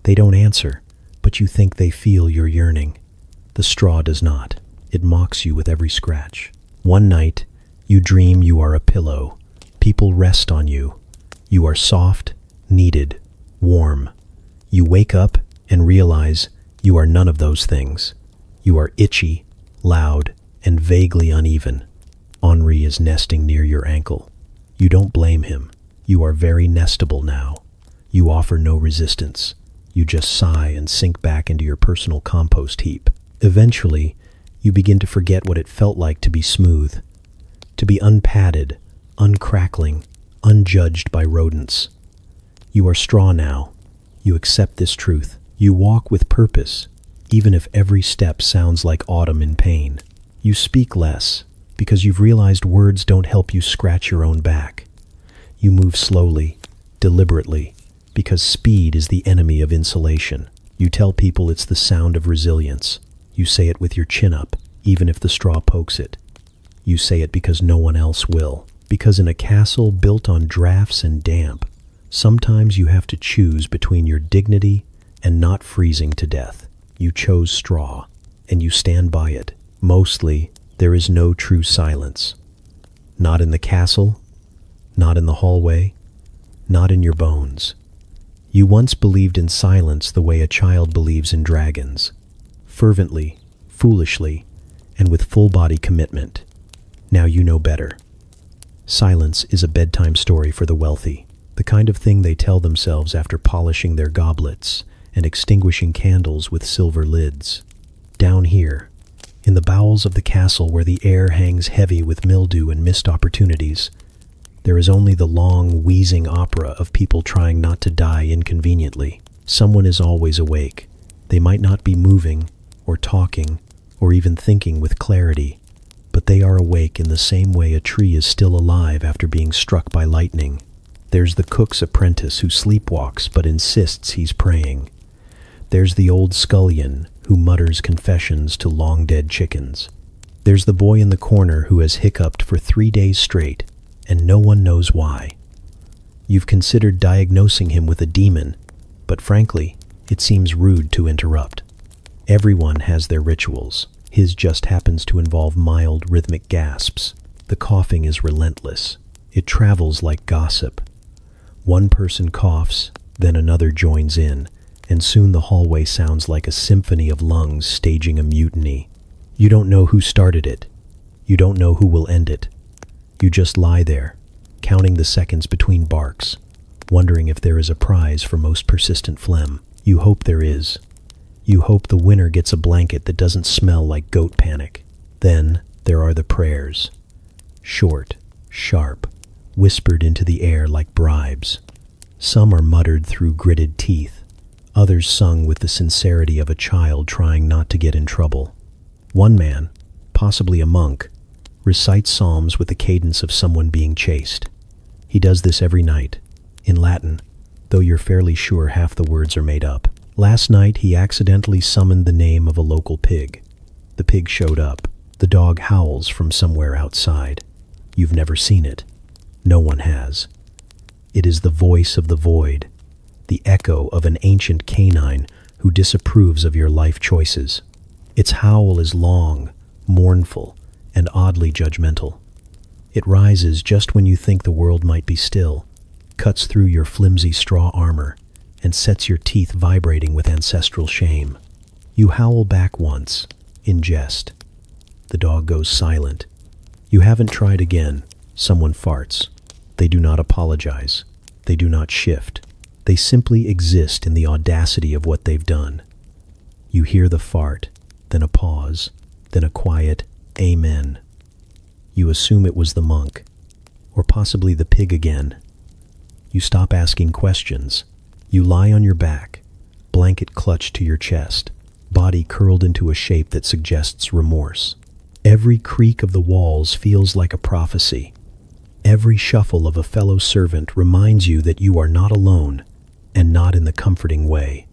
They don't answer, but you think they feel your yearning. The straw does not. It mocks you with every scratch. One night, you dream you are a pillow. People rest on you. You are soft, needed, warm. You wake up and realize you are none of those things. You are itchy, loud, and vaguely uneven. Henri is nesting near your ankle. You don't blame him. You are very nestable now. You offer no resistance. You just sigh and sink back into your personal compost heap. Eventually, you begin to forget what it felt like to be smooth, to be unpadded, uncrackling, unjudged by rodents. You are straw now. You accept this truth. You walk with purpose, even if every step sounds like autumn in pain. You speak less, because you've realized words don't help you scratch your own back. You move slowly, deliberately, because speed is the enemy of insulation. You tell people it's the sound of resilience. You say it with your chin up, even if the straw pokes it. You say it because no one else will. Because in a castle built on drafts and damp, sometimes you have to choose between your dignity and not freezing to death. You chose straw, and you stand by it. Mostly, there is no true silence. Not in the castle, not in the hallway, not in your bones. You once believed in silence the way a child believes in dragons. Fervently, foolishly, and with full-body commitment. Now you know better. Silence is a bedtime story for the wealthy, the kind of thing they tell themselves after polishing their goblets and extinguishing candles with silver lids. Down here, in the bowels of the castle where the air hangs heavy with mildew and missed opportunities, there is only the long, wheezing opera of people trying not to die inconveniently. Someone is always awake. They might not be moving, or talking, or even thinking with clarity, but they are awake in the same way a tree is still alive after being struck by lightning. There's the cook's apprentice who sleepwalks but insists he's praying. There's the old scullion who mutters confessions to long-dead chickens. There's the boy in the corner who has hiccuped for 3 days straight, and no one knows why. You've considered diagnosing him with a demon, but frankly, it seems rude to interrupt. Everyone has their rituals. His just happens to involve mild rhythmic gasps. The coughing is relentless. It travels like gossip. One person coughs, then another joins in, and soon the hallway sounds like a symphony of lungs staging a mutiny. You don't know who started it. You don't know who will end it. You just lie there, counting the seconds between barks, wondering if there is a prize for most persistent phlegm. You hope there is. You hope the winner gets a blanket that doesn't smell like goat panic. Then there are the prayers. Short, sharp, whispered into the air like bribes. Some are muttered through gritted teeth, others sung with the sincerity of a child trying not to get in trouble. One man, possibly a monk, recites psalms with the cadence of someone being chased. He does this every night, in Latin, though you're fairly sure half the words are made up. Last night he accidentally summoned the name of a local pig. The pig showed up. The dog howls from somewhere outside. You've never seen it. No one has. It is the voice of the void, the echo of an ancient canine who disapproves of your life choices. Its howl is long, mournful, and oddly judgmental. It rises just when you think the world might be still, cuts through your flimsy straw armor, and sets your teeth vibrating with ancestral shame. You howl back once, in jest. The dog goes silent. You haven't tried again. Someone farts. They do not apologize. They do not shift. They simply exist in the audacity of what they've done. You hear the fart, then a pause, then a quiet amen. You assume it was the monk, or possibly the pig again. You stop asking questions. You lie on your back, blanket clutched to your chest, body curled into a shape that suggests remorse. Every creak of the walls feels like a prophecy. Every shuffle of a fellow servant reminds you that you are not alone, and not in the comforting way.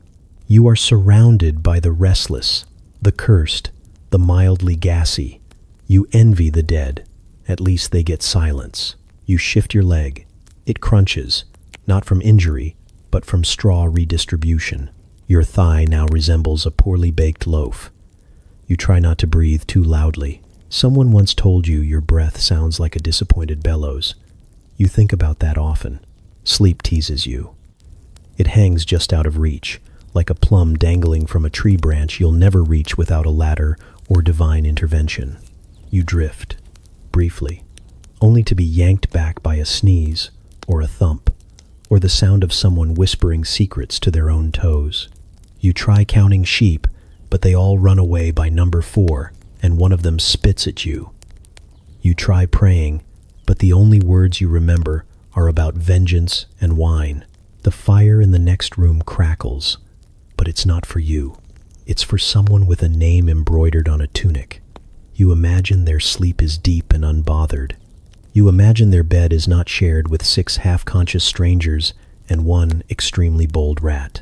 You are surrounded by the restless, the cursed, the mildly gassy. You envy the dead. At least they get silence. You shift your leg. It crunches, not from injury, but from straw redistribution. Your thigh now resembles a poorly baked loaf. You try not to breathe too loudly. Someone once told you your breath sounds like a disappointed bellows. You think about that often. Sleep teases you. It hangs just out of reach, like a plum dangling from a tree branch you'll never reach without a ladder or divine intervention. You drift, briefly, only to be yanked back by a sneeze, or a thump, or the sound of someone whispering secrets to their own toes. You try counting sheep, but they all run away by number 4, and one of them spits at you. You try praying, but the only words you remember are about vengeance and wine. The fire in the next room crackles, but it's not for you. It's for someone with a name embroidered on a tunic. You imagine their sleep is deep and unbothered. You imagine their bed is not shared with 6 half-conscious strangers and 1 extremely bold rat.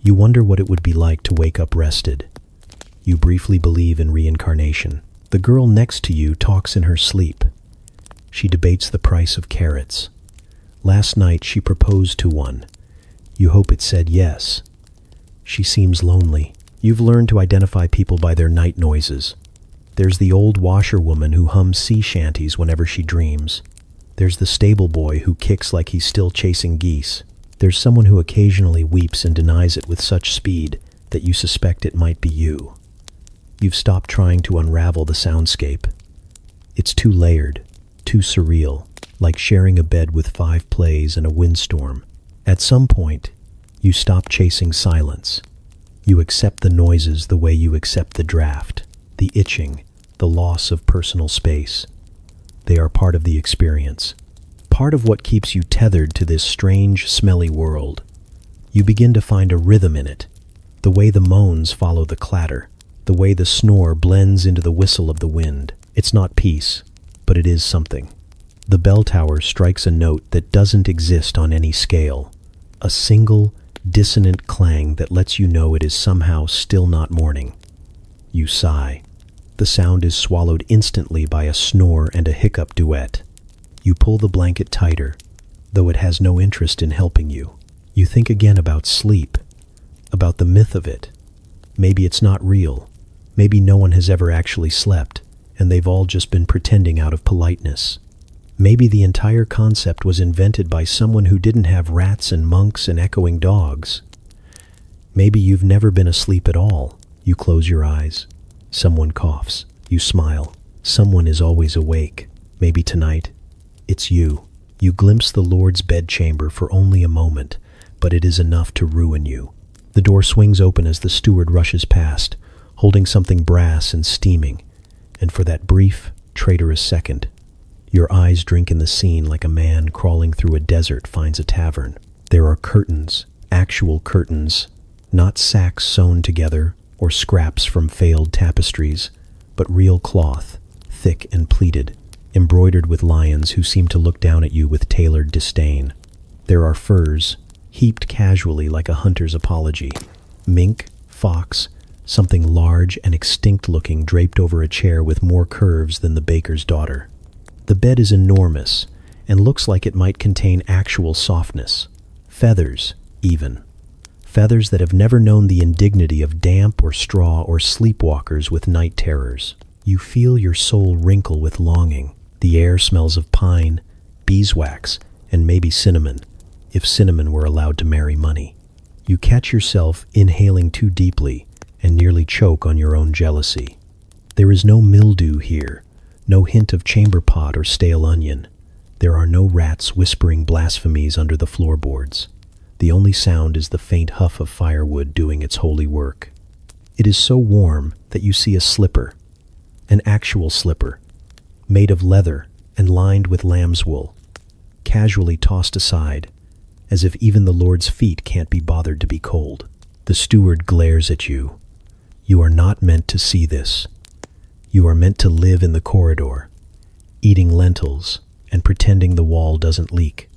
You wonder what it would be like to wake up rested. You briefly believe in reincarnation. The girl next to you talks in her sleep. She debates the price of carrots. Last night she proposed to one. You hope it said yes. She seems lonely. You've learned to identify people by their night noises. There's the old washerwoman who hums sea shanties whenever she dreams. There's the stable boy who kicks like he's still chasing geese. There's someone who occasionally weeps and denies it with such speed that you suspect it might be you. You've stopped trying to unravel the soundscape. It's too layered, too surreal, like sharing a bed with 5 plays and a windstorm. At some point, you stop chasing silence. You accept the noises the way you accept the draft, the itching, the loss of personal space. They are part of the experience, part of what keeps you tethered to this strange, smelly world. You begin to find a rhythm in it, the way the moans follow the clatter, the way the snore blends into the whistle of the wind. It's not peace, but it is something. The bell tower strikes a note that doesn't exist on any scale, a single, dissonant clang that lets you know it is somehow still not morning. You sigh. The sound is swallowed instantly by a snore and a hiccup duet. You pull the blanket tighter, though it has no interest in helping you. You think again about sleep, about the myth of it. Maybe it's not real. Maybe no one has ever actually slept, and they've all just been pretending out of politeness. Maybe the entire concept was invented by someone who didn't have rats and monks and echoing dogs. Maybe you've never been asleep at all. You close your eyes. Someone coughs. You smile. Someone is always awake. Maybe tonight, it's you. You glimpse the Lord's bedchamber for only a moment, but it is enough to ruin you. The door swings open as the steward rushes past, holding something brass and steaming, and for that brief, traitorous second, your eyes drink in the scene like a man crawling through a desert finds a tavern. There are curtains, actual curtains, not sacks sewn together or scraps from failed tapestries, but real cloth, thick and pleated, embroidered with lions who seem to look down at you with tailored disdain. There are furs, heaped casually like a hunter's apology. Mink, fox, something large and extinct-looking draped over a chair with more curves than the baker's daughter. The bed is enormous and looks like it might contain actual softness. Feathers, even. Feathers that have never known the indignity of damp or straw or sleepwalkers with night terrors. You feel your soul wrinkle with longing. The air smells of pine, beeswax, and maybe cinnamon, if cinnamon were allowed to marry money. You catch yourself inhaling too deeply and nearly choke on your own jealousy. There is no mildew here, no hint of chamber pot or stale onion. There are no rats whispering blasphemies under the floorboards. The only sound is the faint huff of firewood doing its holy work. It is so warm that you see a slipper, an actual slipper, made of leather and lined with lamb's wool, casually tossed aside, as if even the Lord's feet can't be bothered to be cold. The steward glares at you. You are not meant to see this. You are meant to live in the corridor, eating lentils and pretending the wall doesn't leak.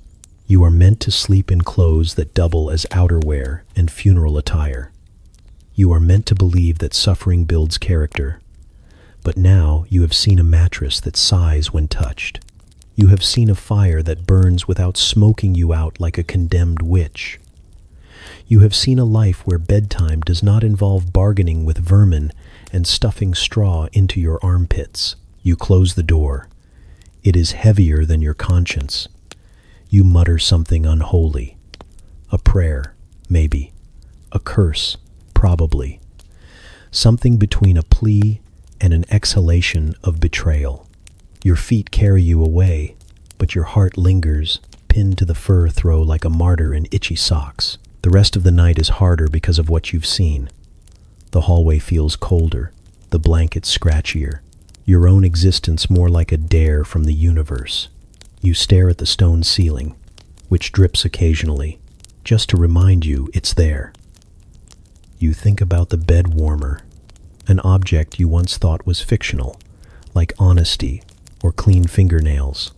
You are meant to sleep in clothes that double as outerwear and funeral attire. You are meant to believe that suffering builds character. But now you have seen a mattress that sighs when touched. You have seen a fire that burns without smoking you out like a condemned witch. You have seen a life where bedtime does not involve bargaining with vermin and stuffing straw into your armpits. You close the door. It is heavier than your conscience. You mutter something unholy. A prayer, maybe. A curse, probably. Something between a plea and an exhalation of betrayal. Your feet carry you away, but your heart lingers, pinned to the fur throw like a martyr in itchy socks. The rest of the night is harder because of what you've seen. The hallway feels colder, the blanket scratchier, your own existence more like a dare from the universe. You stare at the stone ceiling, which drips occasionally, just to remind you it's there. You think about the bed warmer, an object you once thought was fictional, like honesty or clean fingernails.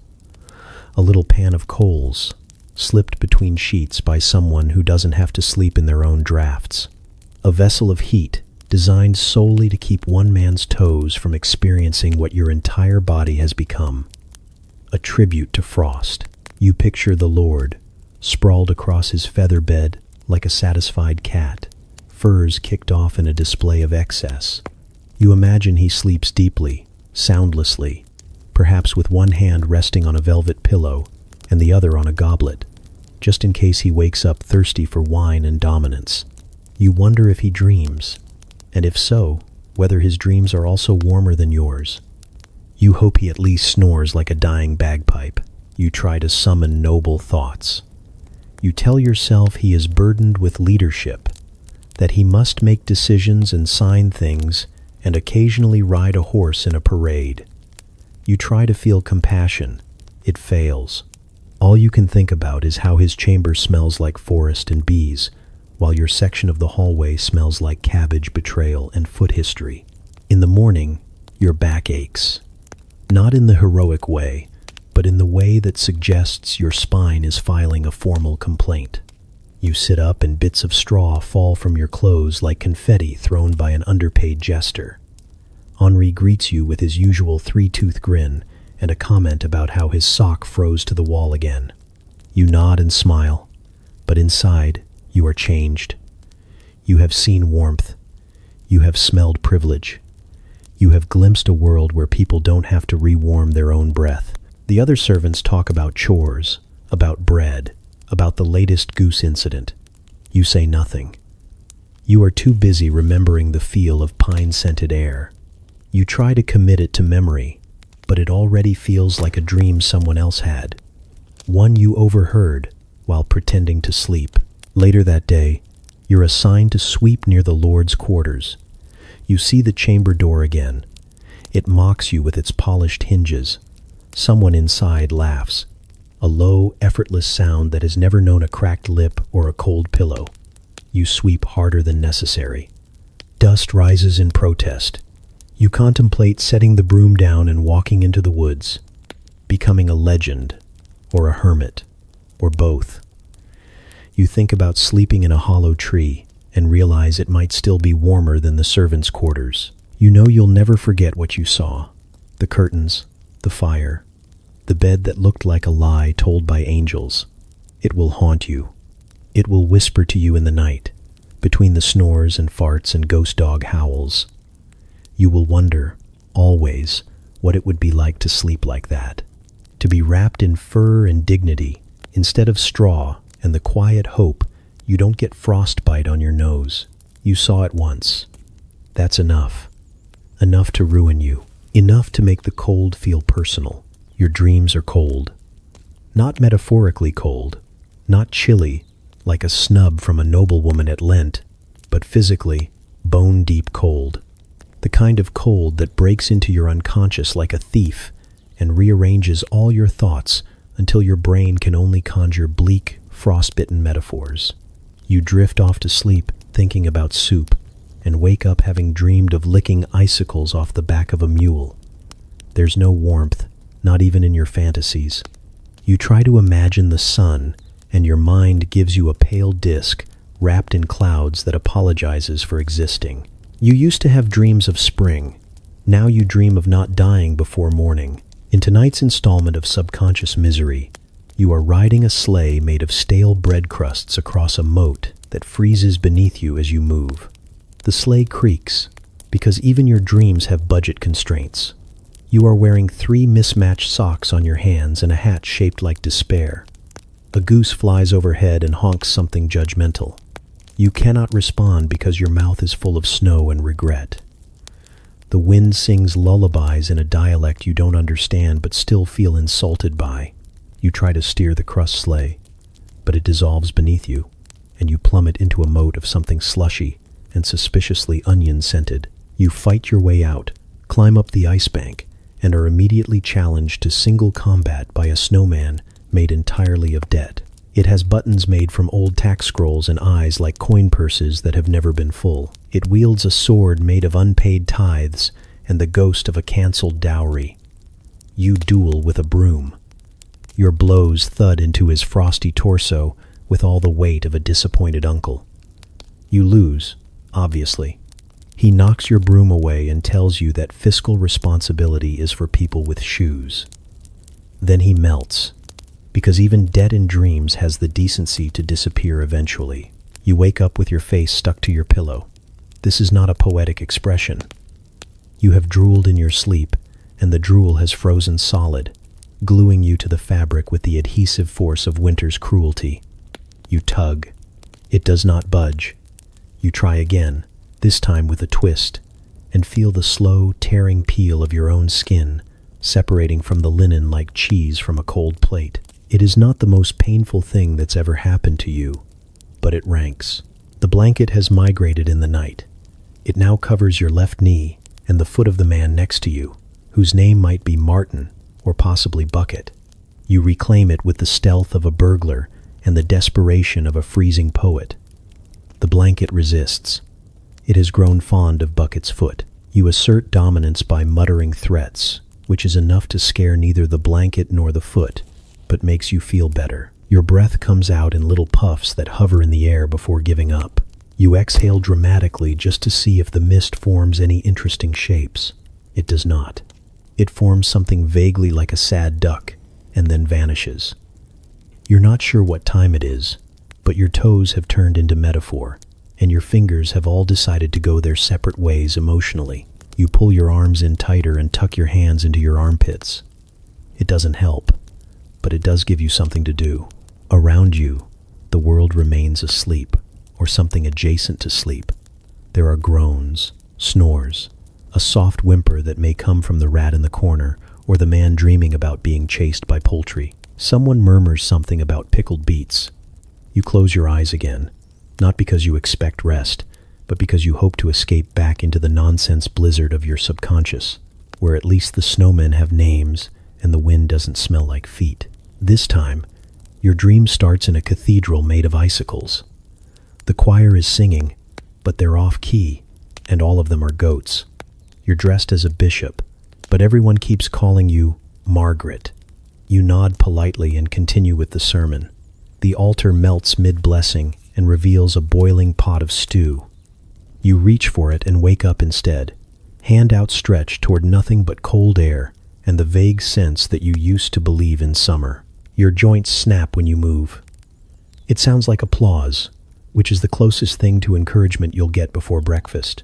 A little pan of coals, slipped between sheets by someone who doesn't have to sleep in their own drafts. A vessel of heat designed solely to keep one man's toes from experiencing what your entire body has become. A tribute to frost. You picture the Lord, sprawled across his feather bed like a satisfied cat, furs kicked off in a display of excess. You imagine he sleeps deeply, soundlessly, perhaps with one hand resting on a velvet pillow and the other on a goblet, just in case he wakes up thirsty for wine and dominance. You wonder if he dreams, and if so, whether his dreams are also warmer than yours. You hope he at least snores like a dying bagpipe. You try to summon noble thoughts. You tell yourself he is burdened with leadership, that he must make decisions and sign things and occasionally ride a horse in a parade. You try to feel compassion. It fails. All you can think about is how his chamber smells like forest and bees, while your section of the hallway smells like cabbage, betrayal, and foot history. In the morning, your back aches. Not in the heroic way, but in the way that suggests your spine is filing a formal complaint. You sit up and bits of straw fall from your clothes like confetti thrown by an underpaid jester. Henri greets you with his usual three-tooth grin and a comment about how his sock froze to the wall again. You nod and smile, but inside, you are changed. You have seen warmth. You have smelled privilege. You have glimpsed a world where people don't have to rewarm their own breath. The other servants talk about chores, about bread, about the latest goose incident. You say nothing. You are too busy remembering the feel of pine-scented air. You try to commit it to memory, but it already feels like a dream someone else had, one you overheard while pretending to sleep. Later that day, you're assigned to sweep near the Lord's quarters. You see the chamber door again. It mocks you with its polished hinges. Someone inside laughs, a low, effortless sound that has never known a cracked lip or a cold pillow. You sweep harder than necessary. Dust rises in protest. You contemplate setting the broom down and walking into the woods, becoming a legend, or a hermit, or both. You think about sleeping in a hollow tree and realize it might still be warmer than the servants' quarters. You know you'll never forget what you saw. The curtains, the fire, the bed that looked like a lie told by angels. It will haunt you. It will whisper to you in the night, between the snores and farts and ghost dog howls. You will wonder, always, what it would be like to sleep like that. To be wrapped in fur and dignity, instead of straw and the quiet hope you don't get frostbite on your nose. You saw it once. That's enough. Enough to ruin you. Enough to make the cold feel personal. Your dreams are cold. Not metaphorically cold. Not chilly, like a snub from a noblewoman at Lent, but physically, bone-deep cold. The kind of cold that breaks into your unconscious like a thief and rearranges all your thoughts until your brain can only conjure bleak, frostbitten metaphors. You drift off to sleep thinking about soup and wake up having dreamed of licking icicles off the back of a mule. There's no warmth, not even in your fantasies. You try to imagine the sun, and your mind gives you a pale disk wrapped in clouds that apologizes for existing. You used to have dreams of spring. Now you dream of not dying before morning. In tonight's installment of Subconscious Misery, you are riding a sleigh made of stale bread crusts across a moat that freezes beneath you as you move. The sleigh creaks, because even your dreams have budget constraints. You are wearing 3 mismatched socks on your hands and a hat shaped like despair. A goose flies overhead and honks something judgmental. You cannot respond because your mouth is full of snow and regret. The wind sings lullabies in a dialect you don't understand but still feel insulted by. You try to steer the crust sleigh, but it dissolves beneath you, and you plummet into a moat of something slushy and suspiciously onion-scented. You fight your way out, climb up the ice bank, and are immediately challenged to single combat by a snowman made entirely of debt. It has buttons made from old tax scrolls and eyes like coin purses that have never been full. It wields a sword made of unpaid tithes and the ghost of a cancelled dowry. You duel with a broom. Your blows thud into his frosty torso with all the weight of a disappointed uncle. You lose, obviously. He knocks your broom away and tells you that fiscal responsibility is for people with shoes. Then he melts, because even debt in dreams has the decency to disappear eventually. You wake up with your face stuck to your pillow. This is not a poetic expression. You have drooled in your sleep, and the drool has frozen solid, gluing you to the fabric with the adhesive force of winter's cruelty. You tug. It does not budge. You try again, this time with a twist, and feel the slow, tearing peel of your own skin, separating from the linen like cheese from a cold plate. It is not the most painful thing that's ever happened to you, but it ranks. The blanket has migrated in the night. It now covers your left knee and the foot of the man next to you, whose name might be Martin or possibly Bucket. You reclaim it with the stealth of a burglar and the desperation of a freezing poet. The blanket resists. It has grown fond of Bucket's foot. You assert dominance by muttering threats, which is enough to scare neither the blanket nor the foot, but makes you feel better. Your breath comes out in little puffs that hover in the air before giving up. You exhale dramatically just to see if the mist forms any interesting shapes. It does not. It forms something vaguely like a sad duck, and then vanishes. You're not sure what time it is, but your toes have turned into metaphor, and your fingers have all decided to go their separate ways emotionally. You pull your arms in tighter and tuck your hands into your armpits. It doesn't help, but it does give you something to do. Around you, the world remains asleep, or something adjacent to sleep. There are groans, snores, a soft whimper that may come from the rat in the corner, or the man dreaming about being chased by poultry. Someone murmurs something about pickled beets. You close your eyes again, not because you expect rest, but because you hope to escape back into the nonsense blizzard of your subconscious, where at least the snowmen have names and the wind doesn't smell like feet. This time, your dream starts in a cathedral made of icicles. The choir is singing, but they're off-key, and all of them are goats. You're dressed as a bishop, but everyone keeps calling you Margaret. You nod politely and continue with the sermon. The altar melts mid-blessing and reveals a boiling pot of stew. You reach for it and wake up instead, hand outstretched toward nothing but cold air and the vague sense that you used to believe in summer. Your joints snap when you move. It sounds like applause, which is the closest thing to encouragement you'll get before breakfast.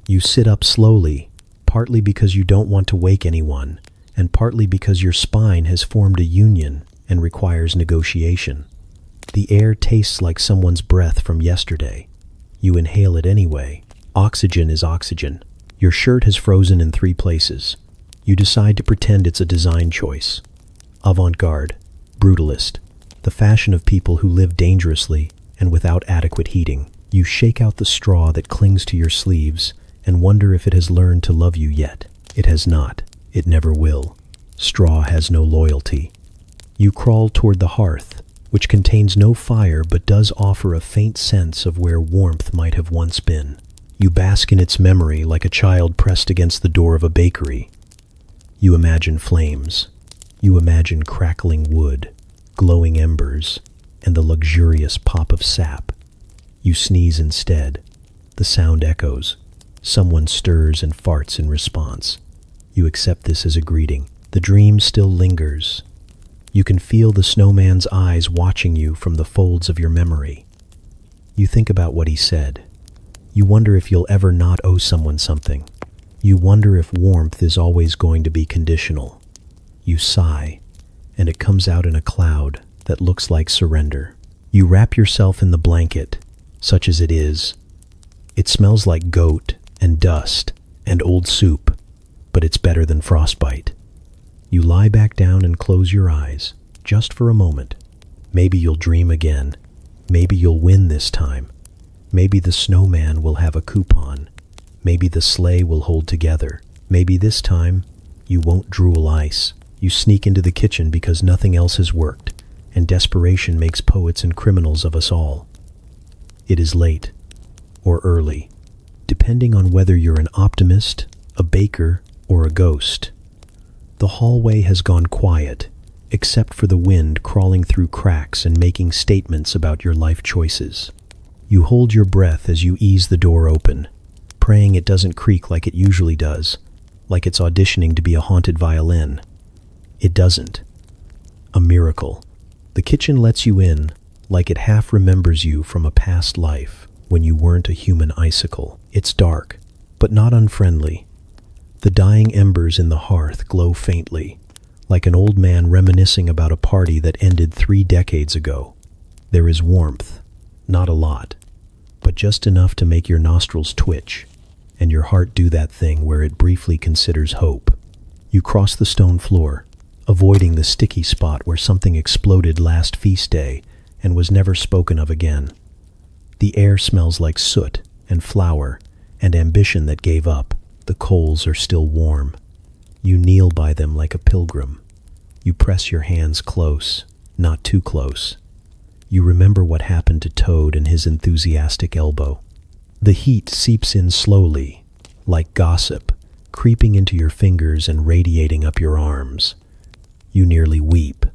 You sit up slowly, partly because you don't want to wake anyone, and partly because your spine has formed a union and requires negotiation. The air tastes like someone's breath from yesterday. You inhale it anyway. Oxygen is oxygen. Your shirt has frozen in 3 places. You decide to pretend it's a design choice. Avant-garde, brutalist, the fashion of people who live dangerously and without adequate heating. You shake out the straw that clings to your sleeves and wonder if it has learned to love you yet. It has not. It never will. Straw has no loyalty. You crawl toward the hearth, which contains no fire but does offer a faint sense of where warmth might have once been. You bask in its memory like a child pressed against the door of a bakery. You imagine flames. You imagine crackling wood, glowing embers, and the luxurious pop of sap. You sneeze instead. The sound echoes. Someone stirs and farts in response. You accept this as a greeting. The dream still lingers. You can feel the snowman's eyes watching you from the folds of your memory. You think about what he said. You wonder if you'll ever not owe someone something. You wonder if warmth is always going to be conditional. You sigh, and it comes out in a cloud that looks like surrender. You wrap yourself in the blanket, such as it is. It smells like goat and dust and old soup, but it's better than frostbite. You lie back down and close your eyes, just for a moment. Maybe you'll dream again. Maybe you'll win this time. Maybe the snowman will have a coupon. Maybe the sleigh will hold together. Maybe this time you won't drool ice. You sneak into the kitchen because nothing else has worked, and desperation makes poets and criminals of us all. It is late, or early, depending on whether you're an optimist a baker, or a ghost. The hallway has gone quiet, except for the wind crawling through cracks and making statements about your life choices. You hold your breath as you ease the door open, praying it doesn't creak like it usually does, like it's auditioning to be a haunted violin. It doesn't. A miracle. The kitchen lets you in, like it half remembers you from a past life when you weren't a human icicle. It's dark, but not unfriendly. The dying embers in the hearth glow faintly, like an old man reminiscing about a party that ended 3 decades ago. There is warmth, not a lot, but just enough to make your nostrils twitch and your heart do that thing where it briefly considers hope. You cross the stone floor, avoiding the sticky spot where something exploded last feast day and was never spoken of again. The air smells like soot and flour and ambition that gave up. The coals are still warm. You kneel by them like a pilgrim. You press your hands close, not too close. You remember what happened to Toad and his enthusiastic elbow. The heat seeps in slowly, like gossip, creeping into your fingers and radiating up your arms. You nearly weep.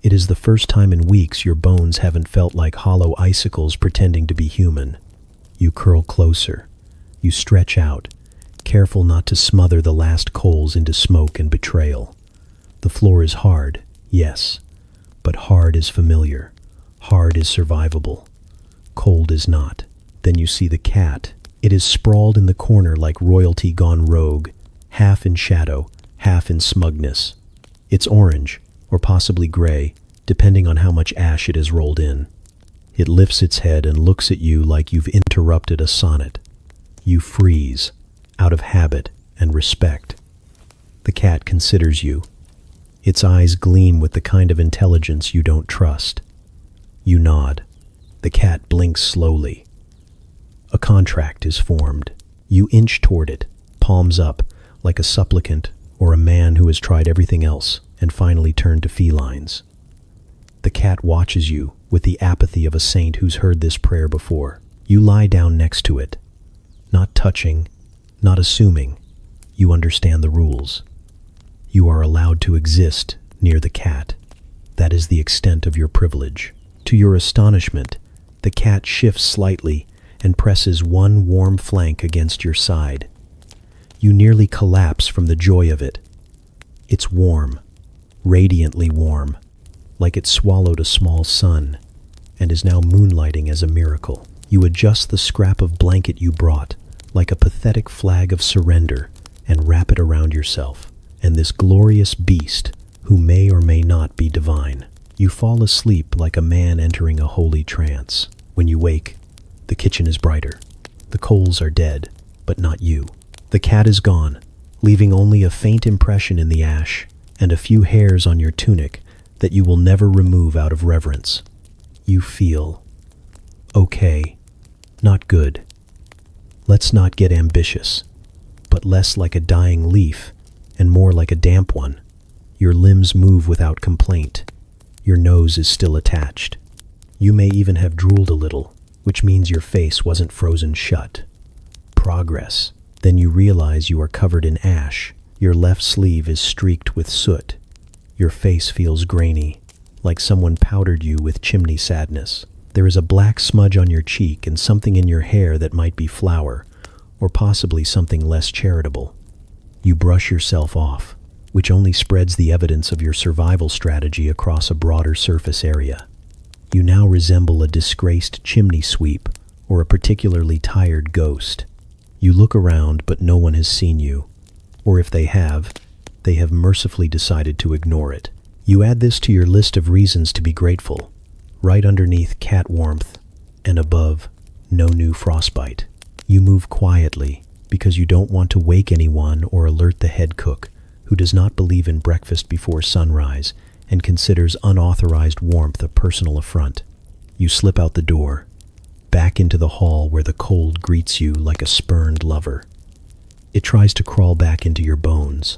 It is the first time in weeks your bones haven't felt like hollow icicles pretending to be human. You curl closer. You stretch out, careful not to smother the last coals into smoke and betrayal. The floor is hard, yes, but hard is familiar. Hard is survivable. Cold is not. Then you see the cat. It is sprawled in the corner like royalty gone rogue, half in shadow, half in smugness. It's orange, or possibly gray, depending on how much ash it has rolled in. It lifts its head and looks at you like you've interrupted a sonnet. You freeze, out of habit and respect. The cat considers you. Its eyes gleam with the kind of intelligence you don't trust. You nod. The cat blinks slowly. A contract is formed. You inch toward it, palms up, like a supplicant or a man who has tried everything else and finally turned to felines. The cat watches you with the apathy of a saint who's heard this prayer before. You lie down next to it, not touching, not assuming. You understand the rules. You are allowed to exist near the cat. That is the extent of your privilege. To your astonishment, the cat shifts slightly and presses one warm flank against your side. You nearly collapse from the joy of it. It's warm, radiantly warm, like it swallowed a small sun and is now moonlighting as a miracle. You adjust the scrap of blanket you brought, like a pathetic flag of surrender, and wrap it around yourself and this glorious beast who may or may not be divine. You fall asleep like a man entering a holy trance. When you wake, the kitchen is brighter. The coals are dead, but not you. The cat is gone, leaving only a faint impression in the ash and a few hairs on your tunic that you will never remove out of reverence. You feel okay, not good. Let's not get ambitious, but less like a dying leaf and more like a damp one. Your limbs move without complaint. Your nose is still attached. You may even have drooled a little, which means your face wasn't frozen shut. Progress. Then you realize you are covered in ash. Your left sleeve is streaked with soot. Your face feels grainy, like someone powdered you with chimney sadness. There is a black smudge on your cheek and something in your hair that might be flour, or possibly something less charitable. You brush yourself off, which only spreads the evidence of your survival strategy across a broader surface area. You now resemble a disgraced chimney sweep or a particularly tired ghost. You look around, but no one has seen you, or if they have mercifully decided to ignore it. You add this to your list of reasons to be grateful, right underneath cat warmth, and above, no new frostbite. You move quietly because you don't want to wake anyone or alert the head cook, who does not believe in breakfast before sunrise and considers unauthorized warmth a personal affront. You slip out the door, back into the hall where the cold greets you like a spurned lover. It tries to crawl back into your bones,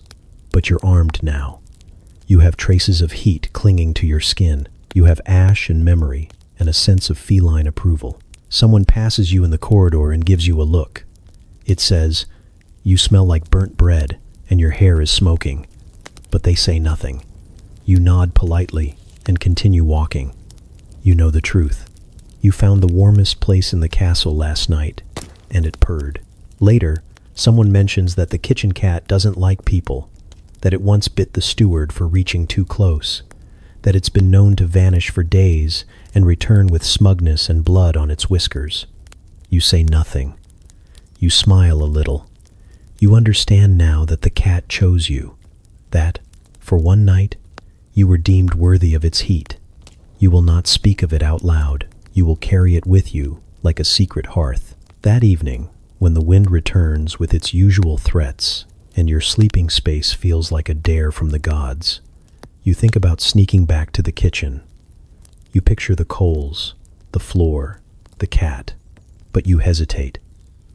but you're armed now. You have traces of heat clinging to your skin. You have ash and memory and a sense of feline approval. Someone passes you in the corridor and gives you a look. It says, You smell like burnt bread, and your hair is smoking. But they say nothing. You nod politely and continue walking. You know the truth. You found the warmest place in the castle last night, and it purred. Later, someone mentions that the kitchen cat doesn't like people, that it once bit the steward for reaching too close, that it's been known to vanish for days and return with smugness and blood on its whiskers. You say nothing. You smile a little. You understand now that the cat chose you, that, for one night, you were deemed worthy of its heat. You will not speak of it out loud. You will carry it with you like a secret hearth. That evening, when the wind returns with its usual threats and your sleeping space feels like a dare from the gods, you think about sneaking back to the kitchen. You picture the coals, the floor, the cat, but you hesitate.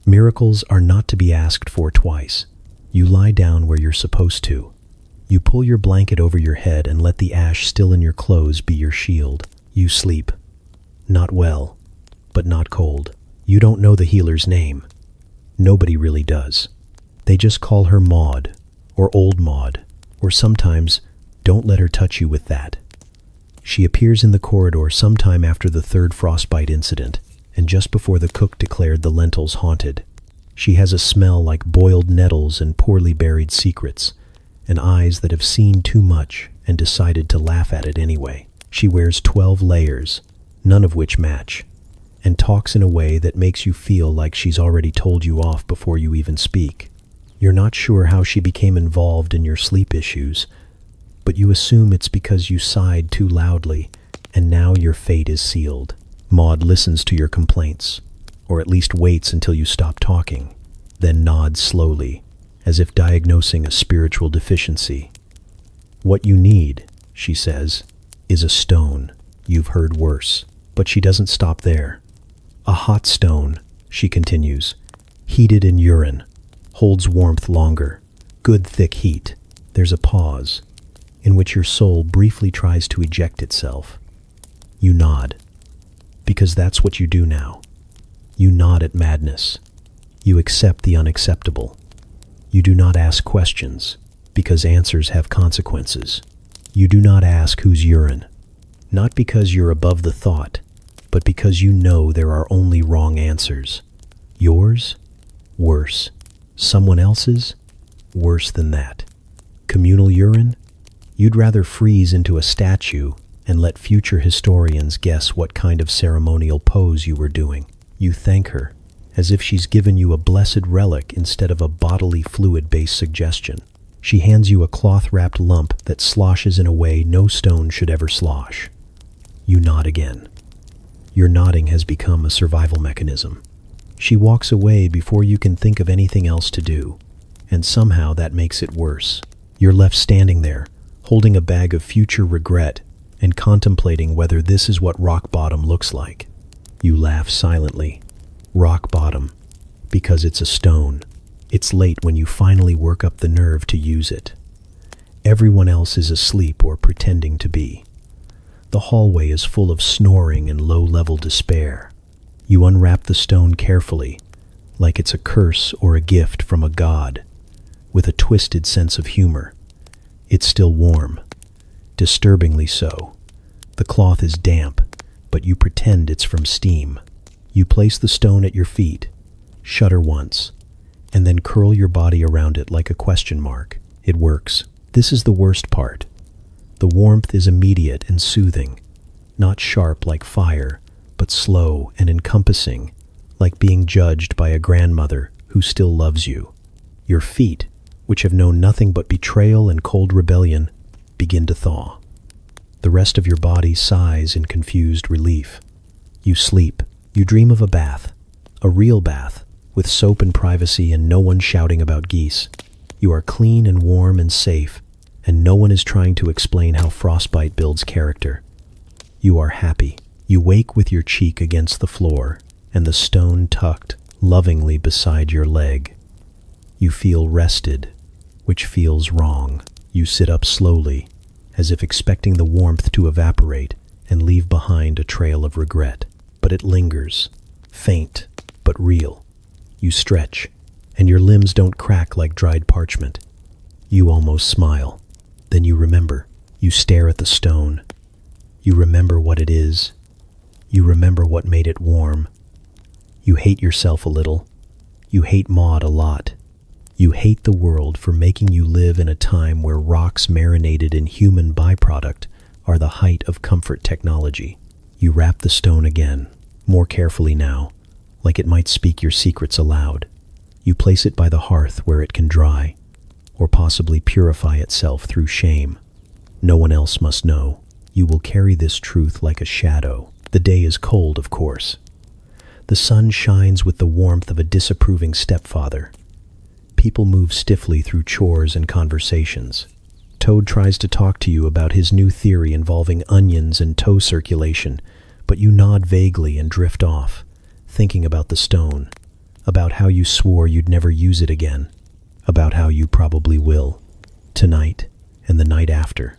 Miracles are not to be asked for twice. You lie down where you're supposed to. You pull your blanket over your head and let the ash still in your clothes be your shield. You sleep. Not well, but not cold. You don't know the healer's name. Nobody really does. They just call her Maud, or Old Maud, or sometimes, don't let her touch you with that. She appears in the corridor sometime after the third frostbite incident, and just before the cook declared the lentils haunted. She has a smell like boiled nettles and poorly buried secrets, and eyes that have seen too much and decided to laugh at it anyway. She wears 12 layers, none of which match, and talks in a way that makes you feel like she's already told you off before you even speak. You're not sure how she became involved in your sleep issues, but you assume it's because you sighed too loudly, and now your fate is sealed. Maud listens to your complaints, or at least waits until you stop talking, then nods slowly, as if diagnosing a spiritual deficiency. What you need, she says, is a stone. You've heard worse. But she doesn't stop there. A hot stone, she continues, heated in urine, holds warmth longer, good thick heat. There's a pause, in which your soul briefly tries to eject itself. You nod, because that's what you do now. You nod at madness. You accept the unacceptable. You do not ask questions, because answers have consequences. You do not ask whose urine, not because you're above the thought, but because you know there are only wrong answers. Yours? Worse. Someone else's? Worse than that. Communal urine? You'd rather freeze into a statue and let future historians guess what kind of ceremonial pose you were doing. You thank her, as if she's given you a blessed relic instead of a bodily fluid-based suggestion. She hands you a cloth-wrapped lump that sloshes in a way no stone should ever slosh. You nod again. Your nodding has become a survival mechanism. She walks away before you can think of anything else to do, and somehow that makes it worse. You're left standing there, holding a bag of future regret and contemplating whether this is what rock bottom looks like. You laugh silently. Rock bottom, because it's a stone. It's late when you finally work up the nerve to use it. Everyone else is asleep or pretending to be. The hallway is full of snoring and low-level despair. You unwrap the stone carefully, like it's a curse or a gift from a god, with a twisted sense of humor. It's still warm, disturbingly so. The cloth is damp, but you pretend it's from steam. You place the stone at your feet, shudder once, and then curl your body around it like a question mark. It works. This is the worst part. The warmth is immediate and soothing, not sharp like fire, but slow and encompassing, like being judged by a grandmother who still loves you. Your feet, which have known nothing but betrayal and cold rebellion, begin to thaw. The rest of your body sighs in confused relief. You sleep. You dream of a bath, a real bath, with soap and privacy and no one shouting about geese. You are clean and warm and safe, and no one is trying to explain how frostbite builds character. You are happy. You wake with your cheek against the floor and the stone tucked lovingly beside your leg. You feel rested, which feels wrong. You sit up slowly, as if expecting the warmth to evaporate and leave behind a trail of regret. But it lingers, faint but real. You stretch, and your limbs don't crack like dried parchment. You almost smile. Then you remember. You stare at the stone. You remember what it is. You remember what made it warm. You hate yourself a little. You hate Maud a lot. You hate the world for making you live in a time where rocks marinated in human byproduct are the height of comfort technology. You wrap the stone again, more carefully now, like it might speak your secrets aloud. You place it by the hearth where it can dry, or possibly purify itself through shame. No one else must know. You will carry this truth like a shadow. The day is cold, of course. The sun shines with the warmth of a disapproving stepfather. People move stiffly through chores and conversations. Toad tries to talk to you about his new theory involving onions and toe circulation, but you nod vaguely and drift off, thinking about the stone, about how you swore you'd never use it again, about how you probably will, tonight and the night after,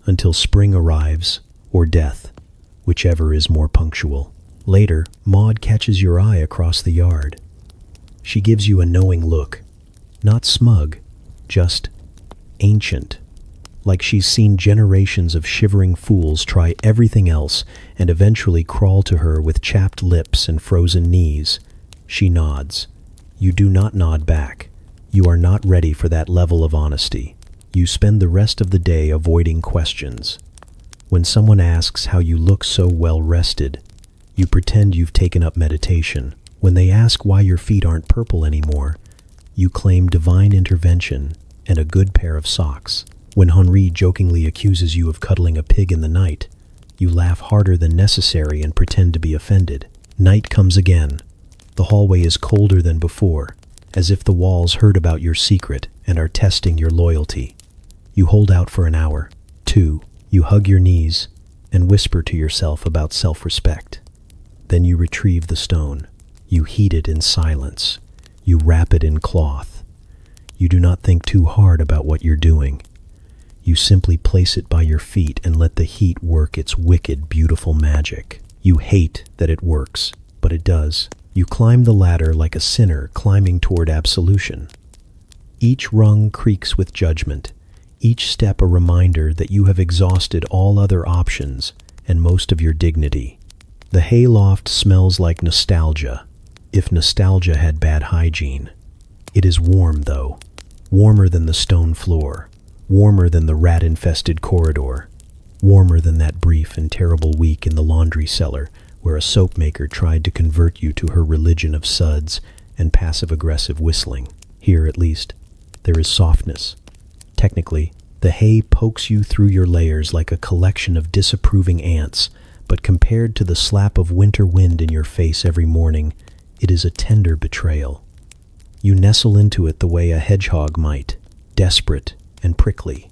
until spring arrives, or death, whichever is more punctual. Later, Maud catches your eye across the yard. She gives you a knowing look, not smug, just ancient, like she's seen generations of shivering fools try everything else and eventually crawl to her with chapped lips and frozen knees. She nods. You do not nod back. You are not ready for that level of honesty. You spend the rest of the day avoiding questions. When someone asks how you look so well rested, you pretend you've taken up meditation. When they ask why your feet aren't purple anymore, you claim divine intervention and a good pair of socks. When Henri jokingly accuses you of cuddling a pig in the night, you laugh harder than necessary and pretend to be offended. Night comes again. The hallway is colder than before, as if the walls heard about your secret and are testing your loyalty. You hold out for an hour, 2. You hug your knees and whisper to yourself about self-respect. Then you retrieve the stone. You heat it in silence. You wrap it in cloth. You do not think too hard about what you're doing. You simply place it by your feet and let the heat work its wicked, beautiful magic. You hate that it works, but it does. You climb the ladder like a sinner climbing toward absolution. Each rung creaks with judgment, each step a reminder that you have exhausted all other options and most of your dignity. The hayloft smells like nostalgia, if nostalgia had bad hygiene. It is warm, though, warmer than the stone floor, warmer than the rat-infested corridor, warmer than that brief and terrible week in the laundry cellar where a soap maker tried to convert you to her religion of suds and passive-aggressive whistling. Here, at least, there is softness. Technically, the hay pokes you through your layers like a collection of disapproving ants, but compared to the slap of winter wind in your face every morning, it is a tender betrayal. You nestle into it the way a hedgehog might, desperate and prickly.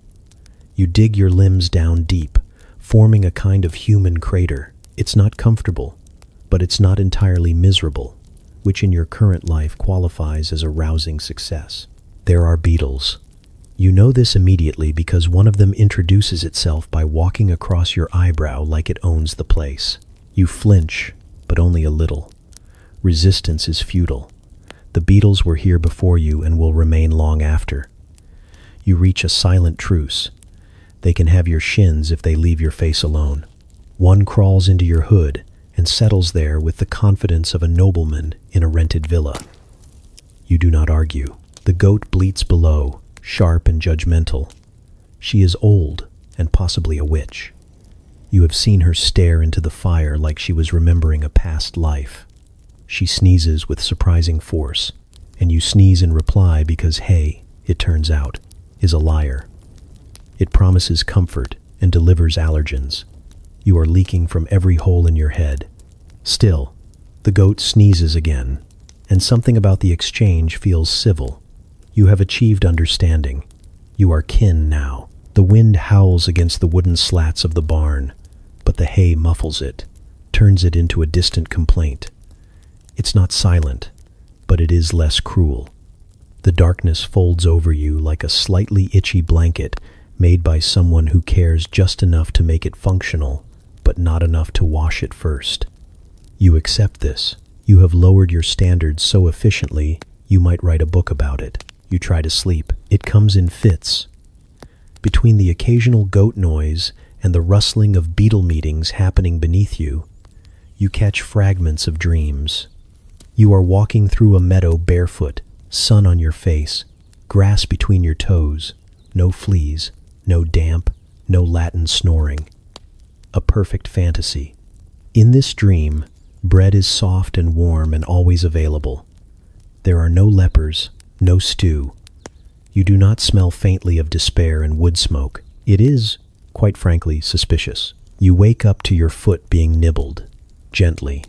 You dig your limbs down deep, forming a kind of human crater. It's not comfortable, but it's not entirely miserable, which in your current life qualifies as a rousing success. There are beetles. You know this immediately because one of them introduces itself by walking across your eyebrow like it owns the place. You flinch, but only a little. Resistance is futile. The beetles were here before you and will remain long after. You reach a silent truce. They can have your shins if they leave your face alone. One crawls into your hood and settles there with the confidence of a nobleman in a rented villa. You do not argue. The goat bleats below, sharp and judgmental. She is old and possibly a witch. You have seen her stare into the fire like she was remembering a past life. She sneezes with surprising force, and you sneeze in reply because hay, it turns out, is a liar. It promises comfort and delivers allergens. You are leaking from every hole in your head. Still, the goat sneezes again, and something about the exchange feels civil. You have achieved understanding. You are kin now. The wind howls against the wooden slats of the barn, but the hay muffles it, turns it into a distant complaint. It's not silent, but it is less cruel. The darkness folds over you like a slightly itchy blanket made by someone who cares just enough to make it functional, but not enough to wash it first. You accept this. You have lowered your standards so efficiently, You might write a book about it. You try to sleep. It comes in fits. Between the occasional goat noise and the rustling of beetle meetings happening beneath you, you catch fragments of dreams. You are walking through a meadow barefoot, sun on your face, grass between your toes, no fleas, no damp, no Latin snoring. A perfect fantasy. In this dream, bread is soft and warm and always available. There are no lepers, no stew. You do not smell faintly of despair and wood smoke. It is, quite frankly, suspicious. You wake up to your foot being nibbled, gently,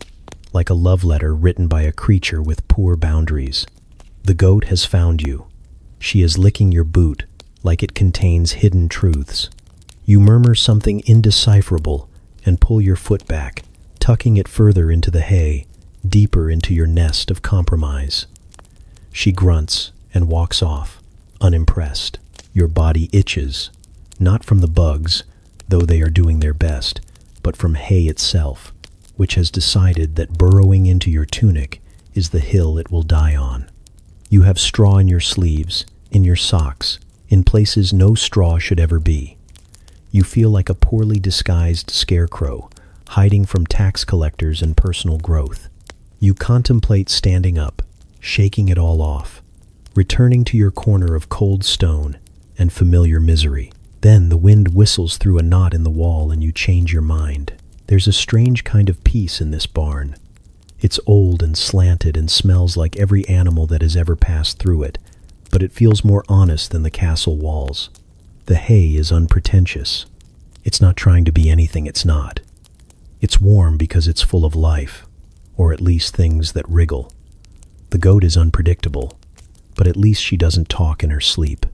like a love letter written by a creature with poor boundaries. The goat has found you. She is licking your boot, like it contains hidden truths. You murmur something indecipherable and pull your foot back, tucking it further into the hay, deeper into your nest of compromise. She grunts and walks off, unimpressed. Your body itches, not from the bugs, though they are doing their best, but from hay itself, which has decided that burrowing into your tunic is the hill it will die on. You have straw in your sleeves, in your socks, in places no straw should ever be. You feel like a poorly disguised scarecrow, hiding from tax collectors and personal growth. You contemplate standing up, shaking it all off, returning to your corner of cold stone and familiar misery. Then the wind whistles through a knot in the wall and you change your mind. There's a strange kind of peace in this barn. It's old and slanted and smells like every animal that has ever passed through it, but it feels more honest than the castle walls. The hay is unpretentious. It's not trying to be anything it's not. It's warm because it's full of life, or at least things that wriggle. The goat is unpredictable, but at least she doesn't talk in her sleep.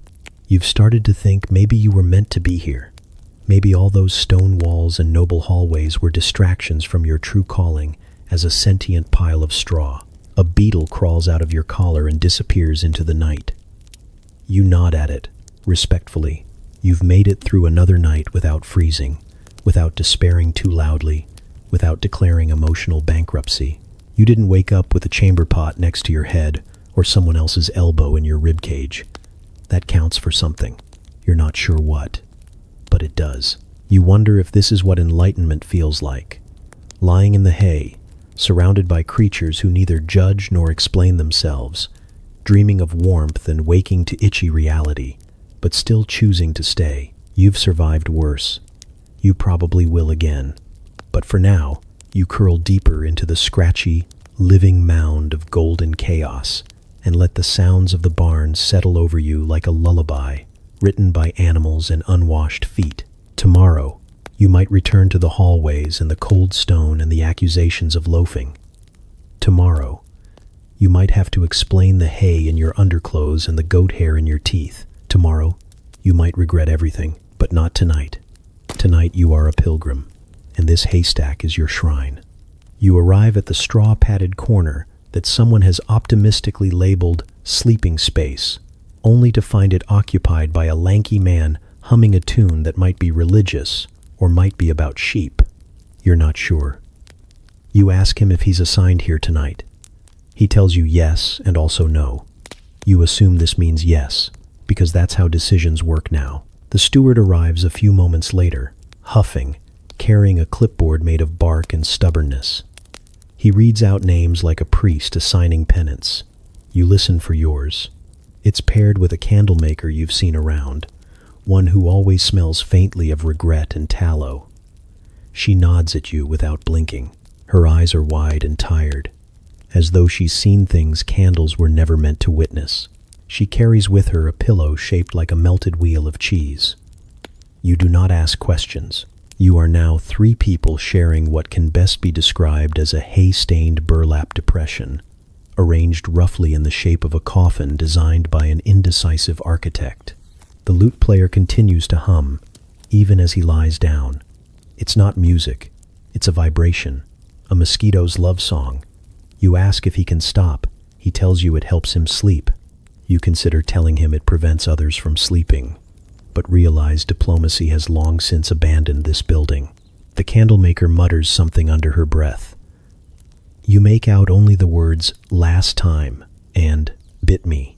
You've started to think maybe you were meant to be here. Maybe all those stone walls and noble hallways were distractions from your true calling as a sentient pile of straw. A beetle crawls out of your collar and disappears into the night. You nod at it, respectfully. You've made it through another night without freezing, without despairing too loudly, without declaring emotional bankruptcy. You didn't wake up with a chamber pot next to your head or someone else's elbow in your ribcage. That counts for something. You're not sure what, but it does. You wonder if this is what enlightenment feels like. Lying in the hay, surrounded by creatures who neither judge nor explain themselves, dreaming of warmth and waking to itchy reality, but still choosing to stay. You've survived worse. You probably will again. But for now, you curl deeper into the scratchy, living mound of golden chaos and let the sounds of the barn settle over you like a lullaby written by animals and unwashed feet. Tomorrow, you might return to the hallways and the cold stone and the accusations of loafing. Tomorrow, you might have to explain the hay in your underclothes and the goat hair in your teeth. Tomorrow, you might regret everything, but not tonight. Tonight you are a pilgrim, and this haystack is your shrine. You arrive at the straw-padded corner that someone has optimistically labeled sleeping space, only to find it occupied by a lanky man humming a tune that might be religious or might be about sheep. You're not sure. You ask him if he's assigned here tonight. He tells you yes and also no. You assume this means yes, because that's how decisions work now. The steward arrives a few moments later, huffing, carrying a clipboard made of bark and stubbornness. He reads out names like a priest assigning penance. You listen for yours. It's paired with a candle maker you've seen around, one who always smells faintly of regret and tallow. She nods at you without blinking. Her eyes are wide and tired, as though she's seen things candles were never meant to witness. She carries with her a pillow shaped like a melted wheel of cheese. You do not ask questions. You are now 3 people sharing what can best be described as a hay-stained burlap depression, arranged roughly in the shape of a coffin designed by an indecisive architect. The lute player continues to hum, even as he lies down. It's not music. It's a vibration, a mosquito's love song. You ask if he can stop. He tells you it helps him sleep. You consider telling him it prevents others from sleeping, but realize diplomacy has long since abandoned this building. The candlemaker mutters something under her breath. You make out only the words "last time" and bit me.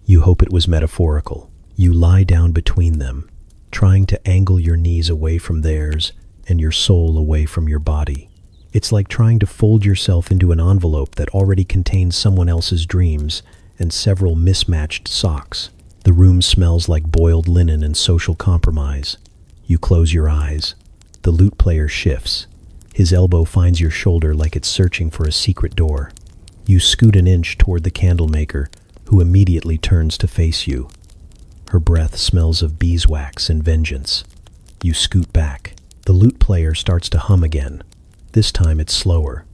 You hope it was metaphorical. You lie down between them, trying to angle your knees away from theirs and your soul away from your body. It's like trying to fold yourself into an envelope that already contains someone else's dreams and several mismatched socks. The room smells like boiled linen and social compromise. You close your eyes. The lute player shifts. His elbow finds your shoulder like it's searching for a secret door. You scoot an inch toward the candlemaker, who immediately turns to face you. Her breath smells of beeswax and vengeance. You scoot back. The lute player starts to hum again. This time it's slower.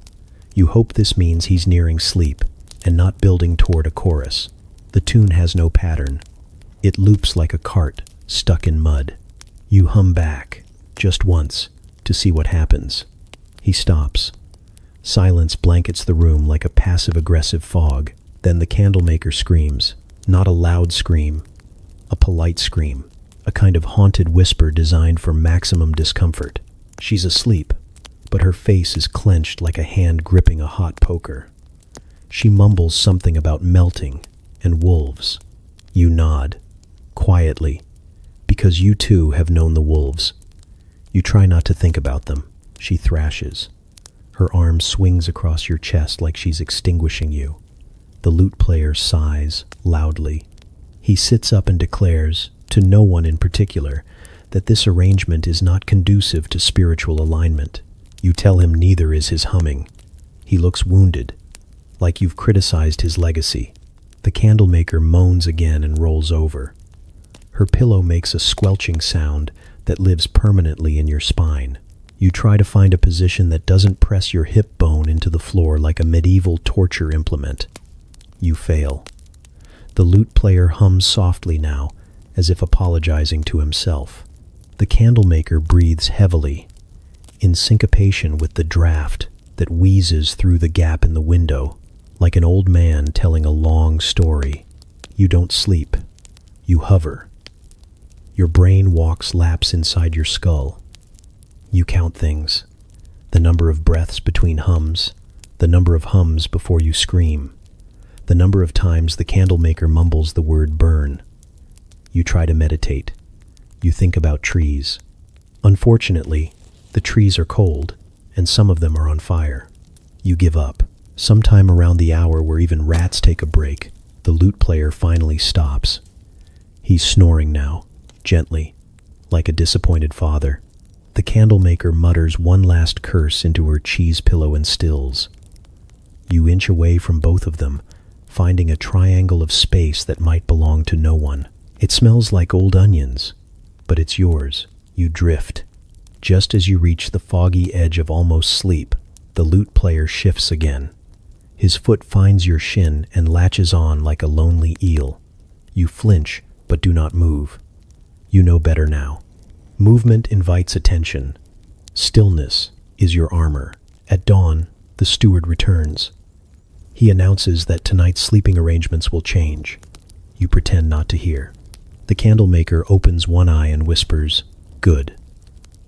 You hope this means he's nearing sleep and not building toward a chorus. The tune has no pattern. It loops like a cart stuck in mud. You hum back, just once, to see what happens. He stops. Silence blankets the room like a passive-aggressive fog. Then the candlemaker screams, not a loud scream, a polite scream, a kind of haunted whisper designed for maximum discomfort. She's asleep, but her face is clenched like a hand gripping a hot poker. She mumbles something about melting and wolves. You nod, quietly, because you too have known the wolves. You try not to think about them. She thrashes. Her arm swings across your chest like she's extinguishing you. The lute player sighs loudly. He sits up and declares, to no one in particular, that this arrangement is not conducive to spiritual alignment. You tell him neither is his humming. He looks wounded, like you've criticized his legacy. The candlemaker moans again and rolls over. Her pillow makes a squelching sound that lives permanently in your spine. You try to find a position that doesn't press your hip bone into the floor like a medieval torture implement. You fail. The lute player hums softly now, as if apologizing to himself. The candlemaker breathes heavily, in syncopation with the draft that wheezes through the gap in the window, like an old man telling a long story. You don't sleep. You hover. Your brain walks laps inside your skull. You count things. The number of breaths between hums, the number of hums before you scream, the number of times the candlemaker mumbles the word burn. You try to meditate. You think about trees. Unfortunately, the trees are cold, and some of them are on fire. You give up. Sometime around the hour where even rats take a break, the lute player finally stops. He's snoring now, gently, like a disappointed father. The candlemaker mutters one last curse into her cheese pillow and stills. You inch away from both of them, finding a triangle of space that might belong to no one. It smells like old onions, but it's yours. You drift. Just as you reach the foggy edge of almost sleep, the lute player shifts again. His foot finds your shin and latches on like a lonely eel. You flinch, but do not move. You know better now. Movement invites attention. Stillness is your armor. At dawn, the steward returns. He announces that tonight's sleeping arrangements will change. You pretend not to hear. The candlemaker opens one eye and whispers, "Good."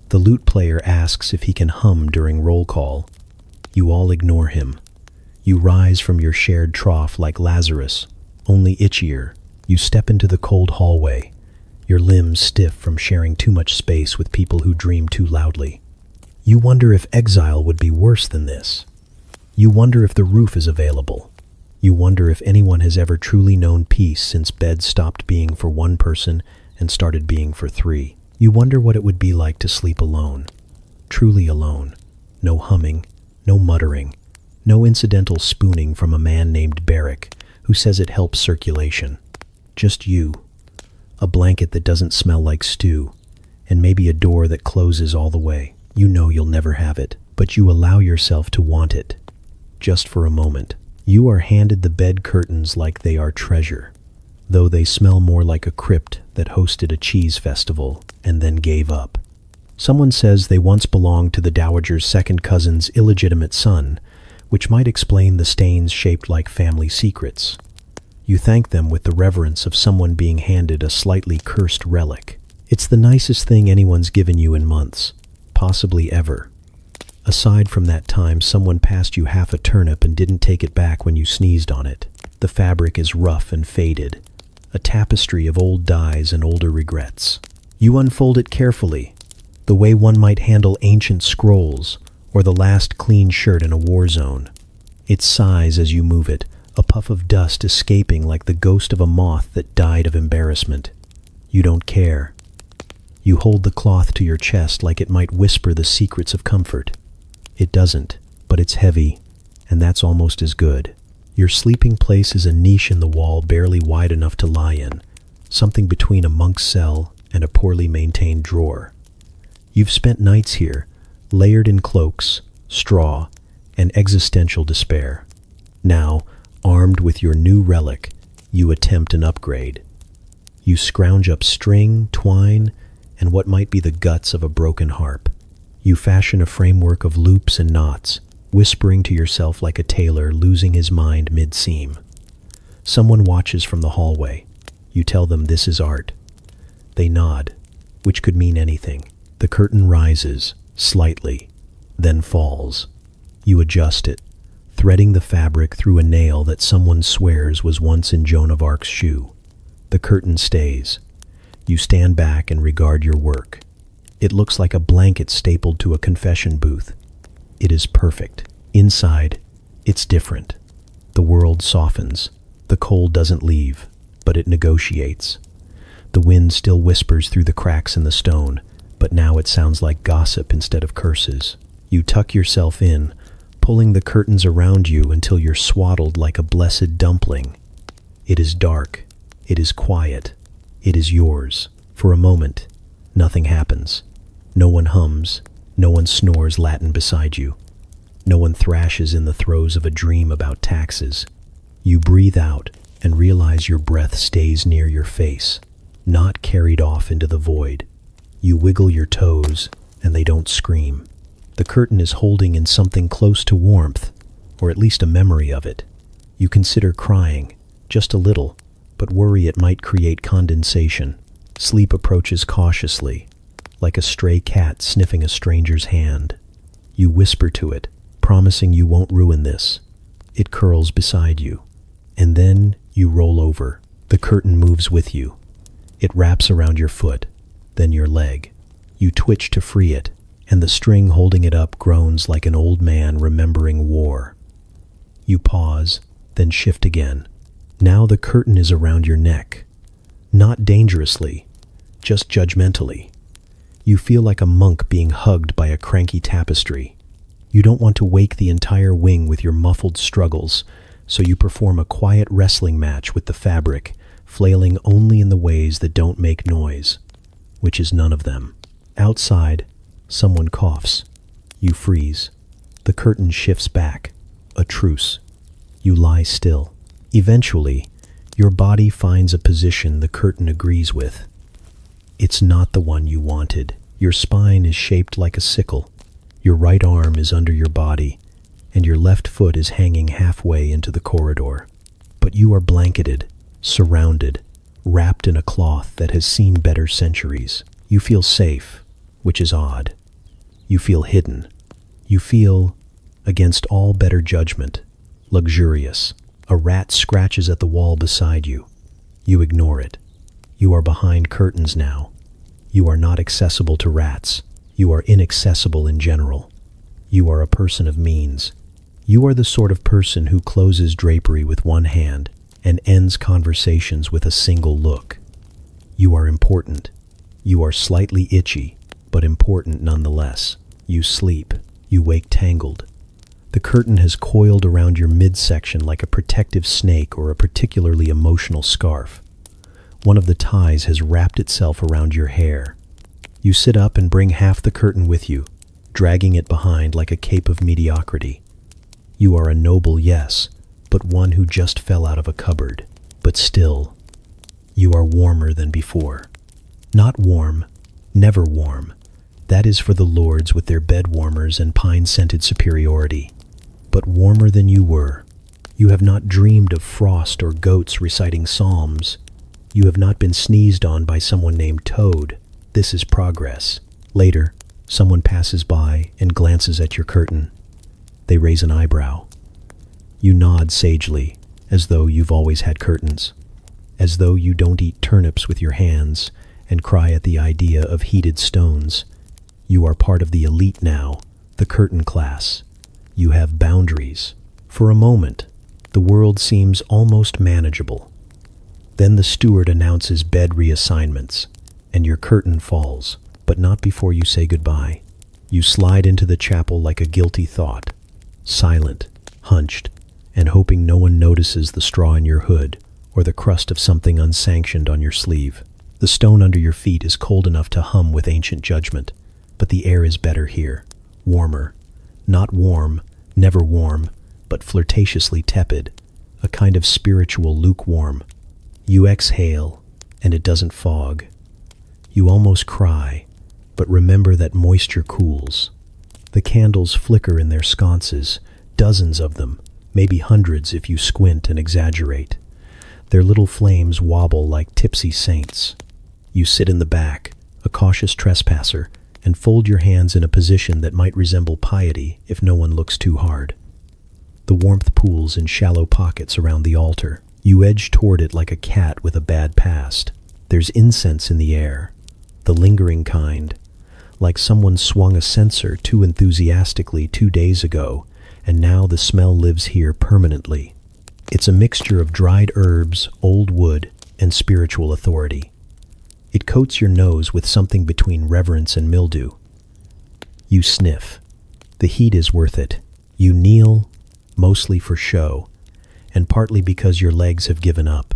The lute player asks if he can hum during roll call. You all ignore him. You rise from your shared trough like Lazarus, only itchier. You step into the cold hallway, your limbs stiff from sharing too much space with people who dream too loudly. You wonder if exile would be worse than this. You wonder if the roof is available. You wonder if anyone has ever truly known peace since bed stopped being for one person and started being for three. You wonder what it would be like to sleep alone, truly alone. No humming, no muttering, no incidental spooning from a man named Barrick who says it helps circulation. Just you, a blanket that doesn't smell like stew, and maybe a door that closes all the way. You know you'll never have it, but you allow yourself to want it. Just for a moment. You are handed the bed curtains like they are treasure, though they smell more like a crypt that hosted a cheese festival and then gave up. Someone says they once belonged to the dowager's second cousin's illegitimate son, which might explain the stains shaped like family secrets. You thank them with the reverence of someone being handed a slightly cursed relic. It's the nicest thing anyone's given you in months, possibly ever. Aside from that time someone passed you half a turnip and didn't take it back when you sneezed on it. The fabric is rough and faded, a tapestry of old dyes and older regrets. You unfold it carefully, the way one might handle ancient scrolls or the last clean shirt in a war zone. It sighs as you move it, a puff of dust escaping like the ghost of a moth that died of embarrassment. You don't care. You hold the cloth to your chest like it might whisper the secrets of comfort. It doesn't, but it's heavy, and that's almost as good. Your sleeping place is a niche in the wall barely wide enough to lie in, something between a monk's cell and a poorly maintained drawer. You've spent nights here, layered in cloaks, straw, and existential despair. Now, armed with your new relic, you attempt an upgrade. You scrounge up string, twine, and what might be the guts of a broken harp. You fashion a framework of loops and knots, whispering to yourself like a tailor losing his mind mid-seam. Someone watches from the hallway. You tell them this is art. They nod, which could mean anything. The curtain rises, slightly, then falls. You adjust it, threading the fabric through a nail that someone swears was once in Joan of Arc's shoe. The curtain stays. You stand back and regard your work. It looks like a blanket stapled to a confession booth. It is perfect. Inside, it's different. The world softens. The cold doesn't leave, but it negotiates. The wind still whispers through the cracks in the stone, but now it sounds like gossip instead of curses. You tuck yourself in, pulling the curtains around you until you're swaddled like a blessed dumpling. It is dark. It is quiet. It is yours. For a moment, nothing happens. No one hums. No one snores Latin beside you. No one thrashes in the throes of a dream about taxes. You breathe out and realize your breath stays near your face, not carried off into the void. You wiggle your toes, and they don't scream. The curtain is holding in something close to warmth, or at least a memory of it. You consider crying, just a little, but worry it might create condensation. Sleep approaches cautiously, like a stray cat sniffing a stranger's hand. You whisper to it, promising you won't ruin this. It curls beside you, and then you roll over. The curtain moves with you. It wraps around your foot, then your leg. You twitch to free it, and the string holding it up groans like an old man remembering war. You pause, then shift again. Now the curtain is around your neck. Not dangerously, just judgmentally. You feel like a monk being hugged by a cranky tapestry. You don't want to wake the entire wing with your muffled struggles, so you perform a quiet wrestling match with the fabric, flailing only in the ways that don't make noise, which is none of them. Outside, someone coughs. You freeze. The curtain shifts back. A truce. You lie still. Eventually, your body finds a position the curtain agrees with. It's not the one you wanted. Your spine is shaped like a sickle. Your right arm is under your body, and your left foot is hanging halfway into the corridor. But you are blanketed, surrounded, wrapped in a cloth that has seen better centuries. You feel safe, which is odd. You feel hidden. You feel, against all better judgment, luxurious. A rat scratches at the wall beside you. You ignore it. You are behind curtains now. You are not accessible to rats. You are inaccessible in general. You are a person of means. You are the sort of person who closes drapery with one hand and ends conversations with a single look. You are important. You are slightly itchy, but important nonetheless. You sleep. You wake tangled. The curtain has coiled around your midsection like a protective snake or a particularly emotional scarf. One of the ties has wrapped itself around your hair. You sit up and bring half the curtain with you, dragging it behind like a cape of mediocrity. You are a noble, yes, but one who just fell out of a cupboard. But still, you are warmer than before. Not warm, never warm. That is for the lords with their bed warmers and pine-scented superiority. But warmer than you were. You have not dreamed of frost or goats reciting psalms. You have not been sneezed on by someone named Toad. This is progress. Later, Someone passes by and glances at your curtain. They raise an eyebrow. You nod sagely, as though you've always had curtains, as though you don't eat turnips with your hands and cry at the idea of heated stones. You are part of the elite now, the curtain class. You have boundaries. For a moment, the world seems almost manageable. Then the steward announces bed reassignments, and your curtain falls, but not before you say goodbye. You slide into the chapel like a guilty thought, silent, hunched, and hoping no one notices the straw in your hood or the crust of something unsanctioned on your sleeve. The stone under your feet is cold enough to hum with ancient judgment, but the air is better here, warmer. Not warm, never warm, but flirtatiously tepid, a kind of spiritual lukewarm. You exhale, and it doesn't fog. You almost cry, but remember that moisture cools. The candles flicker in their sconces, dozens of them, maybe hundreds if you squint and exaggerate. Their little flames wobble like tipsy saints. You sit in the back, a cautious trespasser, and fold your hands in a position that might resemble piety if no one looks too hard. The warmth pools in shallow pockets around the altar. You edge toward it like a cat with a bad past. There's incense in the air, the lingering kind, like someone swung a censer too enthusiastically 2 days ago, and now the smell lives here permanently. It's a mixture of dried herbs, old wood, and spiritual authority. It coats your nose with something between reverence and mildew. You sniff. The heat is worth it. You kneel, mostly for show, and partly because your legs have given up.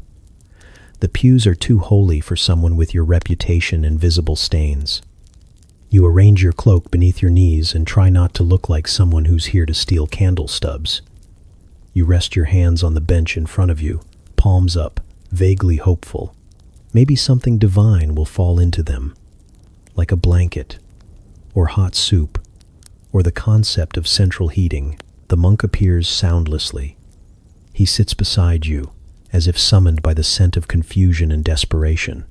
The pews are too holy for someone with your reputation and visible stains. You arrange your cloak beneath your knees and try not to look like someone who's here to steal candle stubs. You rest your hands on the bench in front of you, palms up, vaguely hopeful. Maybe something divine will fall into them, like a blanket, or hot soup, or the concept of central heating. The monk appears soundlessly. He sits beside you, as if summoned by the scent of confusion and desperation.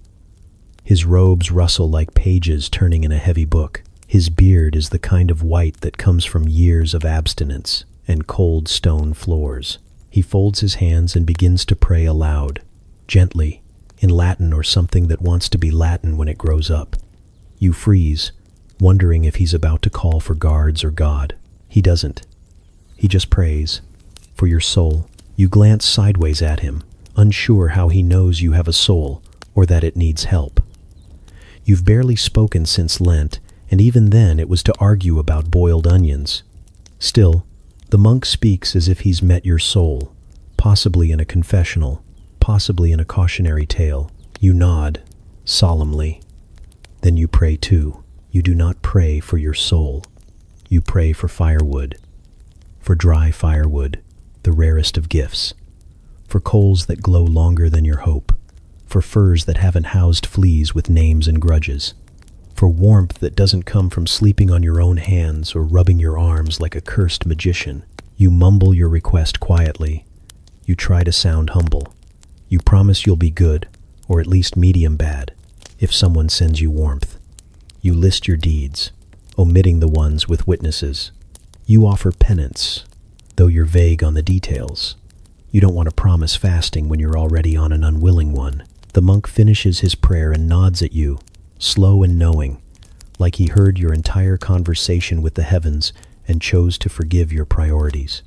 His robes rustle like pages turning in a heavy book. His beard is the kind of white that comes from years of abstinence and cold stone floors. He folds his hands and begins to pray aloud, gently, in Latin or something that wants to be Latin when it grows up. You freeze, wondering if he's about to call for guards or God. He doesn't. He just prays. For your soul. You glance sideways at him, unsure how he knows you have a soul or that it needs help. You've barely spoken since Lent, and even then it was to argue about boiled onions. Still, the monk speaks as if he's met your soul, possibly in a confessional, possibly in a cautionary tale. You nod, solemnly. Then you pray too. You do not pray for your soul. You pray for firewood, for dry firewood, the rarest of gifts, for coals that glow longer than your hope, for furs that haven't housed fleas with names and grudges, for warmth that doesn't come from sleeping on your own hands or rubbing your arms like a cursed magician. You mumble your request quietly. You try to sound humble. You promise you'll be good, or at least medium bad, if someone sends you warmth. You list your deeds, omitting the ones with witnesses. You offer penance, though you're vague on the details. You don't want to promise fasting when you're already on an unwilling one. The monk finishes his prayer and nods at you, slow and knowing, like he heard your entire conversation with the heavens and chose to forgive your priorities.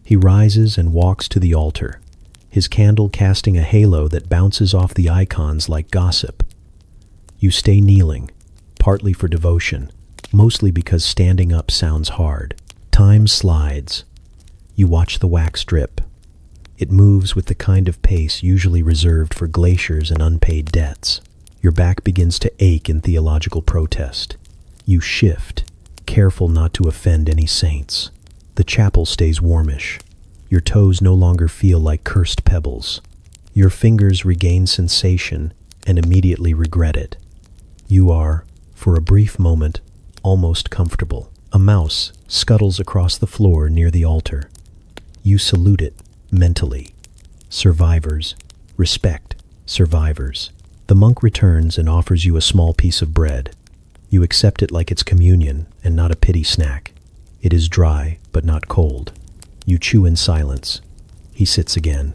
He rises and walks to the altar, his candle casting a halo that bounces off the icons like gossip. You stay kneeling, partly for devotion, mostly because standing up sounds hard. Time slides. You watch the wax drip. It moves with the kind of pace usually reserved for glaciers and unpaid debts. Your back begins to ache in theological protest. You shift, careful not to offend any saints. The chapel stays warmish. Your toes no longer feel like cursed pebbles. Your fingers regain sensation and immediately regret it. You are, for a brief moment, almost comfortable. A mouse scuttles across the floor near the altar. You salute it, mentally. Survivors. Respect. Survivors. The monk returns and offers you a small piece of bread. You accept it like it's communion and not a pity snack. It is dry, but not cold. You chew in silence. He sits again.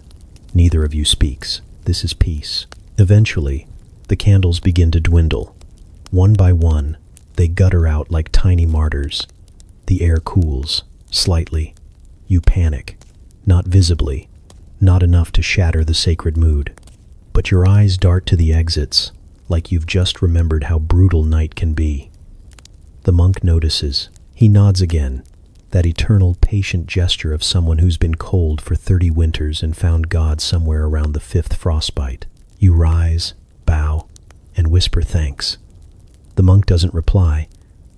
Neither of you speaks. This is peace. Eventually, the candles begin to dwindle. One by one, they gutter out like tiny martyrs. The air cools, slightly. You panic. Not visibly. Not enough to shatter the sacred mood. But your eyes dart to the exits, like you've just remembered how brutal night can be. The monk notices. He nods again, that eternal patient gesture of someone who's been cold for 30 winters and found God somewhere around the 5th frostbite. You rise, bow, and whisper thanks. The monk doesn't reply,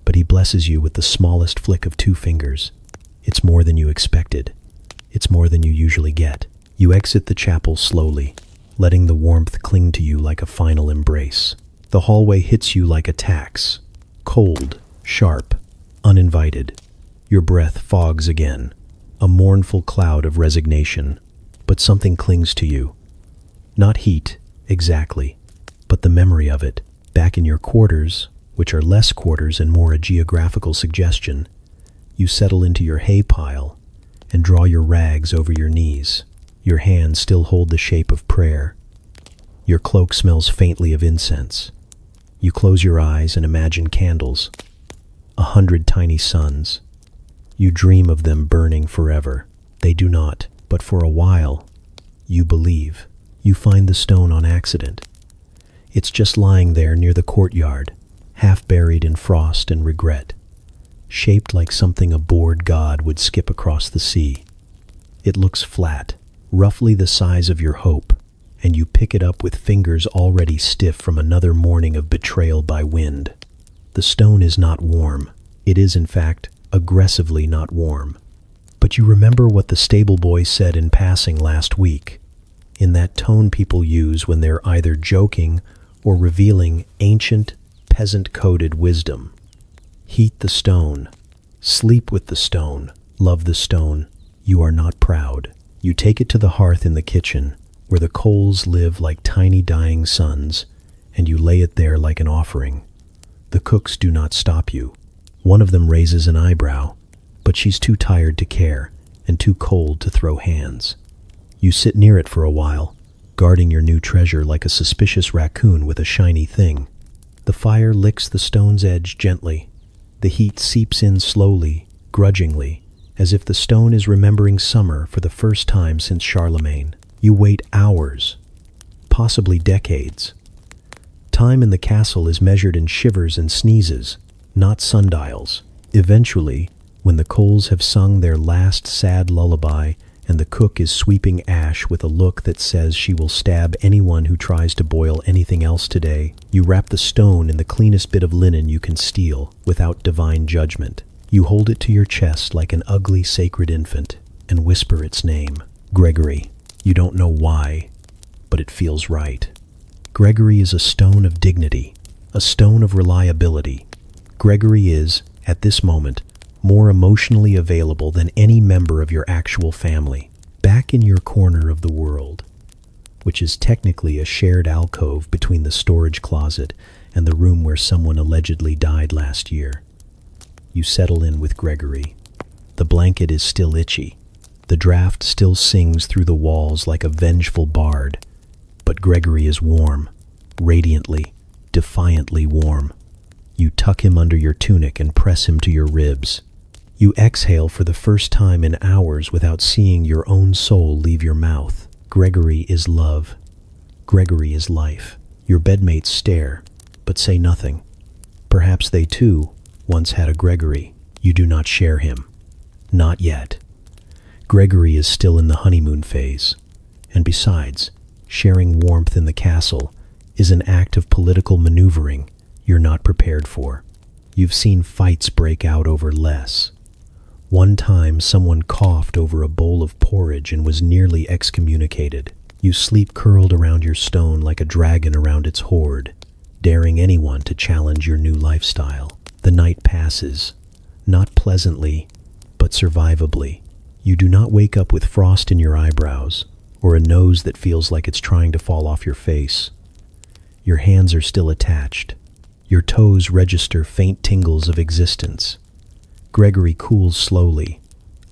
but he blesses you with the smallest flick of 2 fingers. It's more than you expected. It's more than you usually get. You exit the chapel slowly, letting the warmth cling to you like a final embrace. The hallway hits you like a tax. Cold, sharp, uninvited. Your breath fogs again, a mournful cloud of resignation. But something clings to you. Not heat, exactly, but the memory of it. Back in your quarters, which are less quarters and more a geographical suggestion, you settle into your hay pile and draw your rags over your knees. Your hands still hold the shape of prayer. Your cloak smells faintly of incense. You close your eyes and imagine candles, 100 tiny suns. You dream of them burning forever. They do not, but for a while, you believe. You find the stone on accident. It's just lying there near the courtyard, half buried in frost and regret, shaped like something a bored god would skip across the sea. It looks flat, roughly the size of your hope, and you pick it up with fingers already stiff from another morning of betrayal by wind. The stone is not warm. It is, in fact, aggressively not warm. But you remember what the stable boy said in passing last week, in that tone people use when they're either joking or revealing ancient, peasant-coded wisdom. Heat the stone. Sleep with the stone. Love the stone. You are not proud. You take it to the hearth in the kitchen, where the coals live like tiny dying suns, and you lay it there like an offering. The cooks do not stop you. One of them raises an eyebrow, but she's too tired to care and too cold to throw hands. You sit near it for a while, guarding your new treasure like a suspicious raccoon with a shiny thing. The fire licks the stone's edge gently. The heat seeps in slowly, grudgingly, as if the stone is remembering summer for the first time since Charlemagne. You wait hours, possibly decades. Time in the castle is measured in shivers and sneezes, not sundials. Eventually, when the coals have sung their last sad lullaby and the cook is sweeping ash with a look that says she will stab anyone who tries to boil anything else today, you wrap the stone in the cleanest bit of linen you can steal without divine judgment. You hold it to your chest like an ugly sacred infant and whisper its name, Gregory. You don't know why, but it feels right. Gregory is a stone of dignity, a stone of reliability. Gregory is, at this moment, more emotionally available than any member of your actual family. Back in your corner of the world, which is technically a shared alcove between the storage closet and the room where someone allegedly died last year, you settle in with Gregory. The blanket is still itchy. The draft still sings through the walls like a vengeful bard, but Gregory is warm, radiantly, defiantly warm. You tuck him under your tunic and press him to your ribs. You exhale for the first time in hours without seeing your own soul leave your mouth. Gregory is love. Gregory is life. Your bedmates stare, but say nothing. Perhaps they too once had a Gregory. You do not share him. Not yet. Gregory is still in the honeymoon phase. And besides, sharing warmth in the castle is an act of political maneuvering you're not prepared for. You've seen fights break out over less. One time someone coughed over a bowl of porridge and was nearly excommunicated. You sleep curled around your stone like a dragon around its hoard, daring anyone to challenge your new lifestyle. The night passes, not pleasantly, but survivably. You do not wake up with frost in your eyebrows or a nose that feels like it's trying to fall off your face. Your hands are still attached. Your toes register faint tingles of existence. Gregory cools slowly,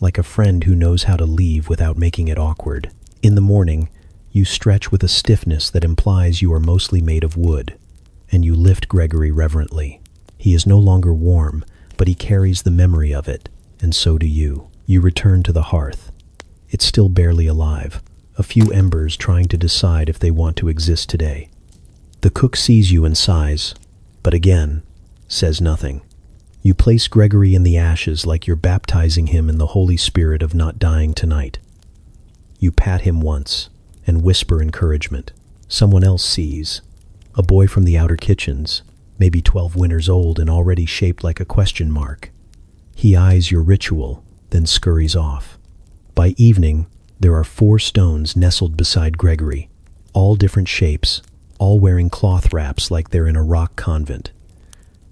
like a friend who knows how to leave without making it awkward. In the morning, you stretch with a stiffness that implies you are mostly made of wood, and you lift Gregory reverently. He is no longer warm, but he carries the memory of it, and so do you. You return to the hearth. It's still barely alive, a few embers trying to decide if they want to exist today. The cook sees you and sighs, but again, says nothing. You place Gregory in the ashes like you're baptizing him in the Holy Spirit of not dying tonight. You pat him once and whisper encouragement. Someone else sees. A boy from the outer kitchens, maybe 12 winters old and already shaped like a question mark. He eyes your ritual, then scurries off. By evening, there are 4 stones nestled beside Gregory, all different shapes, all wearing cloth wraps like they're in a rock convent.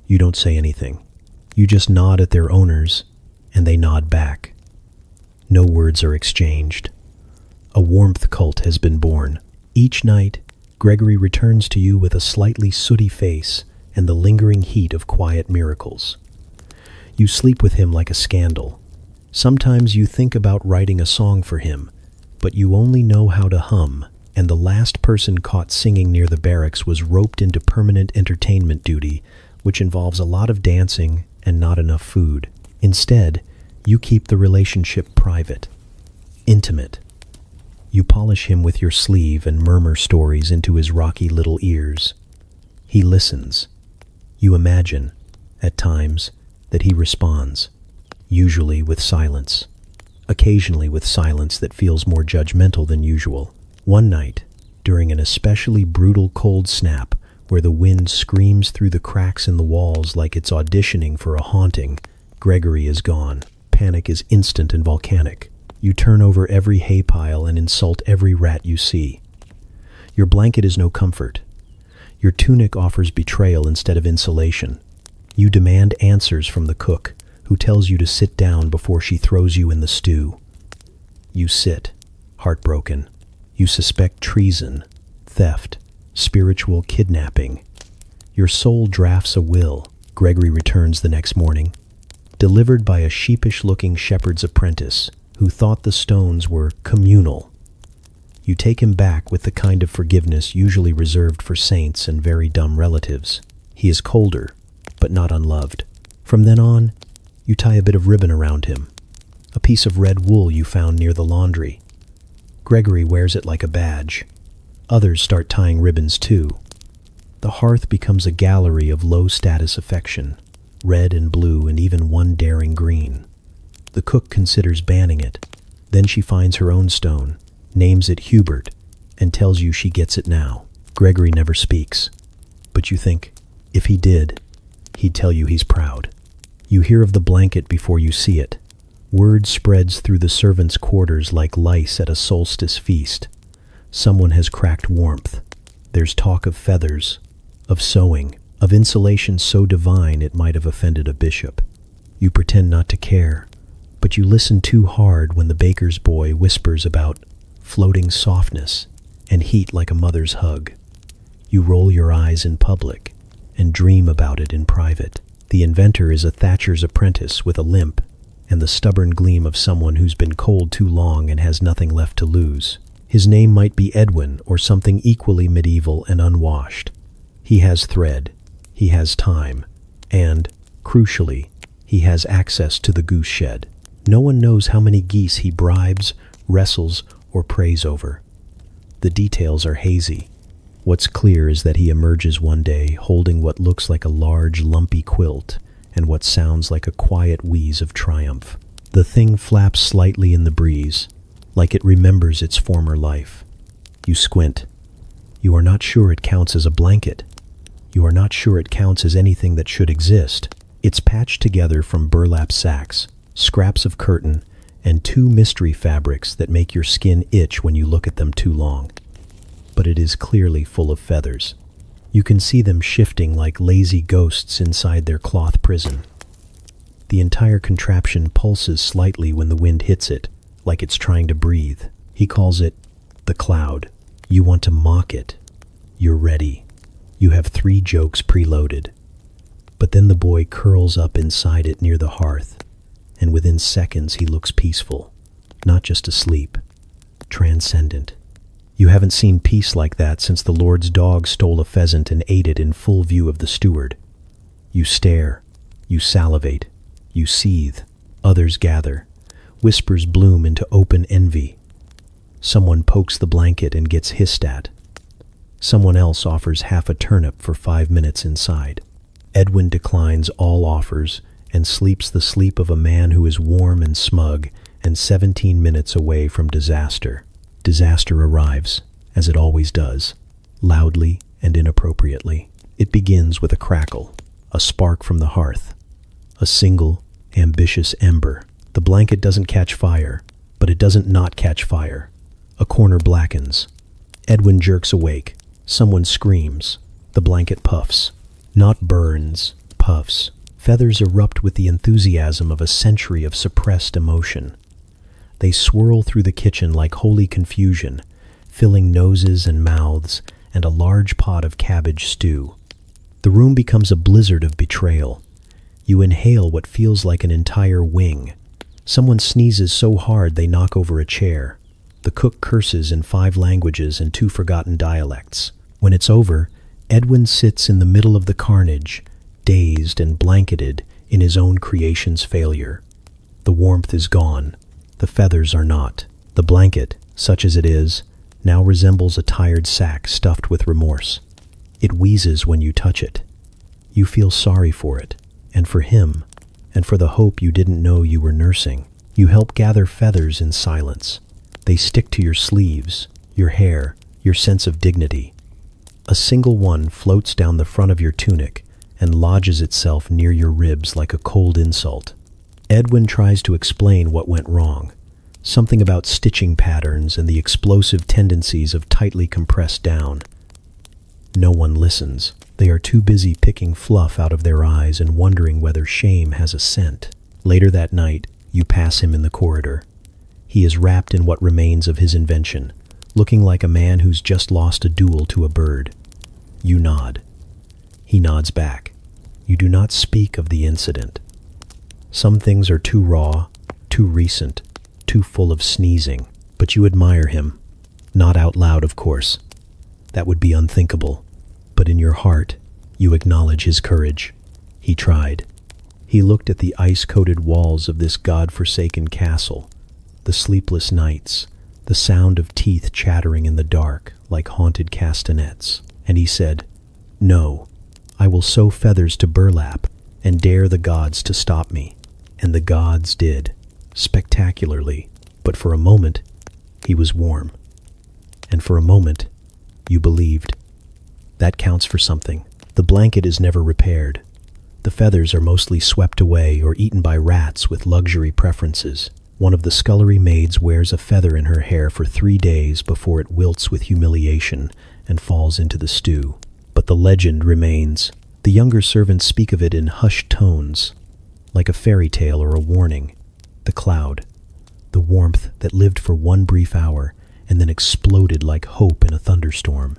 You don't say anything. You just nod at their owners, and they nod back. No words are exchanged. A warmth cult has been born. Each night, Gregory returns to you with a slightly sooty face and the lingering heat of quiet miracles. You sleep with him like a scandal. Sometimes you think about writing a song for him, but you only know how to hum, and the last person caught singing near the barracks was roped into permanent entertainment duty, which involves a lot of dancing and not enough food. Instead, you keep the relationship private, intimate. You polish him with your sleeve and murmur stories into his rocky little ears. He listens. You imagine, at times, that he responds, usually with silence, occasionally with silence that feels more judgmental than usual. One night, during an especially brutal cold snap, where the wind screams through the cracks in the walls like it's auditioning for a haunting, Gregory is gone. Panic is instant and volcanic. You turn over every hay pile and insult every rat you see. Your blanket is no comfort. Your tunic offers betrayal instead of insulation. You demand answers from the cook, who tells you to sit down before she throws you in the stew. You sit, heartbroken. You suspect treason, theft, spiritual kidnapping. Your soul drafts a will. Gregory returns the next morning, delivered by a sheepish-looking shepherd's apprentice who thought the stones were communal. You take him back with the kind of forgiveness usually reserved for saints and very dumb relatives. He is colder, but not unloved. From then on, you tie a bit of ribbon around him, a piece of red wool you found near the laundry. Gregory wears it like a badge. Others start tying ribbons too. The hearth becomes a gallery of low-status affection, red and blue and even one daring green. The cook considers banning it. Then she finds her own stone, names it Hubert, and tells you she gets it now. Gregory never speaks, but you think, if he did, he'd tell you he's proud. You hear of the blanket before you see it. Word spreads through the servants' quarters like lice at a solstice feast. Someone has cracked warmth. There's talk of feathers, of sewing, of insulation so divine it might have offended a bishop. You pretend not to care, but you listen too hard when the baker's boy whispers about floating softness and heat like a mother's hug. You roll your eyes in public and dream about it in private. The inventor is a thatcher's apprentice with a limp and the stubborn gleam of someone who's been cold too long and has nothing left to lose. His name might be Edwin or something equally medieval and unwashed. He has thread, he has time, and, crucially, he has access to the goose shed. No one knows how many geese he bribes, wrestles, or prays over. The details are hazy. What's clear is that he emerges one day holding what looks like a large, lumpy quilt and what sounds like a quiet wheeze of triumph. The thing flaps slightly in the breeze, like it remembers its former life. You squint. You are not sure it counts as a blanket. You are not sure it counts as anything that should exist. It's patched together from burlap sacks, scraps of curtain, and 2 mystery fabrics that make your skin itch when you look at them too long. But it is clearly full of feathers. You can see them shifting like lazy ghosts inside their cloth prison. The entire contraption pulses slightly when the wind hits it, like it's trying to breathe. He calls it the cloud. You want to mock it. You're ready. You have 3 jokes preloaded. But then the boy curls up inside it near the hearth, and within seconds he looks peaceful, not just asleep, transcendent. You haven't seen peace like that since the Lord's dog stole a pheasant and ate it in full view of the steward. You stare, you salivate, you seethe, others gather, whispers bloom into open envy. Someone pokes the blanket and gets hissed at. Someone else offers half a turnip for 5 minutes inside. Edwin declines all offers and sleeps the sleep of a man who is warm and smug and 17 minutes away from disaster. Disaster arrives, as it always does, loudly and inappropriately. It begins with a crackle, a spark from the hearth, a single, ambitious ember. The blanket doesn't catch fire, but it doesn't not catch fire. A corner blackens. Edwin jerks awake. Someone screams. The blanket puffs. Not burns, puffs. Feathers erupt with the enthusiasm of a century of suppressed emotion. They swirl through the kitchen like holy confusion, filling noses and mouths and a large pot of cabbage stew. The room becomes a blizzard of betrayal. You inhale what feels like an entire wing. Someone sneezes so hard they knock over a chair. The cook curses in 5 languages and 2 forgotten dialects. When it's over, Edwin sits in the middle of the carnage, dazed and blanketed in his own creation's failure. The warmth is gone. The feathers are not. The blanket, such as it is, now resembles a tired sack stuffed with remorse. It wheezes when you touch it. You feel sorry for it, and for him, and for the hope you didn't know you were nursing. You help gather feathers in silence. They stick to your sleeves, your hair, your sense of dignity. A single one floats down the front of your tunic and lodges itself near your ribs like a cold insult. Edwin tries to explain what went wrong, something about stitching patterns and the explosive tendencies of tightly compressed down. No one listens. They are too busy picking fluff out of their eyes and wondering whether shame has a scent. Later that night, you pass him in the corridor. He is wrapped in what remains of his invention, looking like a man who's just lost a duel to a bird. You nod. He nods back. You do not speak of the incident. Some things are too raw, too recent, too full of sneezing, but you admire him. Not out loud, of course. That would be unthinkable. But in your heart, you acknowledge his courage. He tried. He looked at the ice-coated walls of this god-forsaken castle, the sleepless nights, the sound of teeth chattering in the dark like haunted castanets, and he said, "No, I will sew feathers to burlap and dare the gods to stop me." And the gods did, spectacularly, but for a moment, he was warm. And for a moment, you believed. That counts for something. The blanket is never repaired. The feathers are mostly swept away or eaten by rats with luxury preferences. One of the scullery maids wears a feather in her hair for 3 days before it wilts with humiliation and falls into the stew. But the legend remains. The younger servants speak of it in hushed tones, like a fairy tale or a warning. The cloud, the warmth that lived for 1 brief hour and then exploded like hope in a thunderstorm.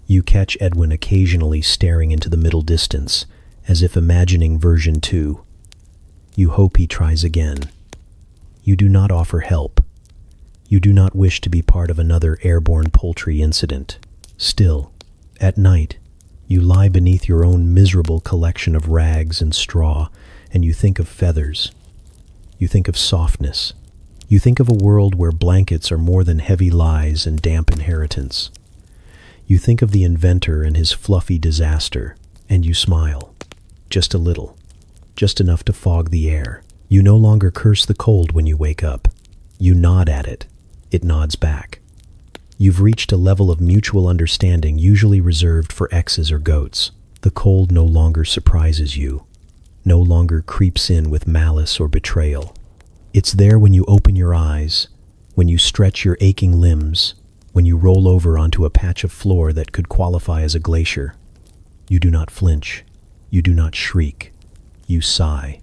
You catch Edwin occasionally staring into the middle distance, as if imagining version 2. You hope he tries again. You do not offer help. You do not wish to be part of another airborne poultry incident. Still, at night, you lie beneath your own miserable collection of rags and straw, and you think of feathers. You think of softness. You think of a world where blankets are more than heavy lies and damp inheritance. You think of the inventor and his fluffy disaster, and you smile. Just a little. Just enough to fog the air. You no longer curse the cold when you wake up. You nod at it. It nods back. You've reached a level of mutual understanding usually reserved for exes or goats. The cold no longer surprises you, no longer creeps in with malice or betrayal. It's there when you open your eyes, when you stretch your aching limbs, when you roll over onto a patch of floor that could qualify as a glacier. You do not flinch. You do not shriek. You sigh.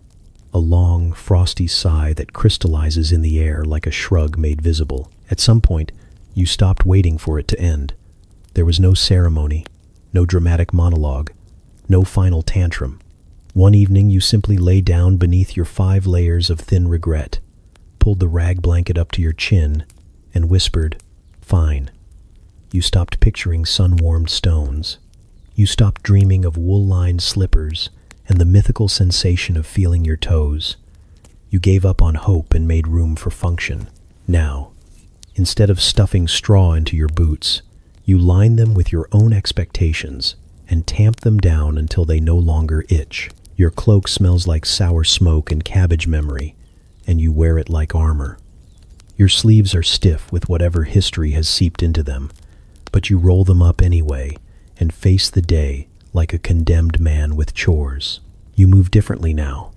A long, frosty sigh that crystallizes in the air like a shrug made visible. At some point, you stopped waiting for it to end. There was no ceremony, no dramatic monologue, no final tantrum. One evening you simply lay down beneath your 5 layers of thin regret, pulled the rag blanket up to your chin, and whispered, "Fine." You stopped picturing sun-warmed stones. You stopped dreaming of wool-lined slippers and the mythical sensation of feeling your toes. You gave up on hope and made room for function. Now, instead of stuffing straw into your boots, you line them with your own expectations and tamp them down until they no longer itch. Your cloak smells like sour smoke and cabbage memory, and you wear it like armor. Your sleeves are stiff with whatever history has seeped into them, but you roll them up anyway and face the day like a condemned man with chores. You move differently now,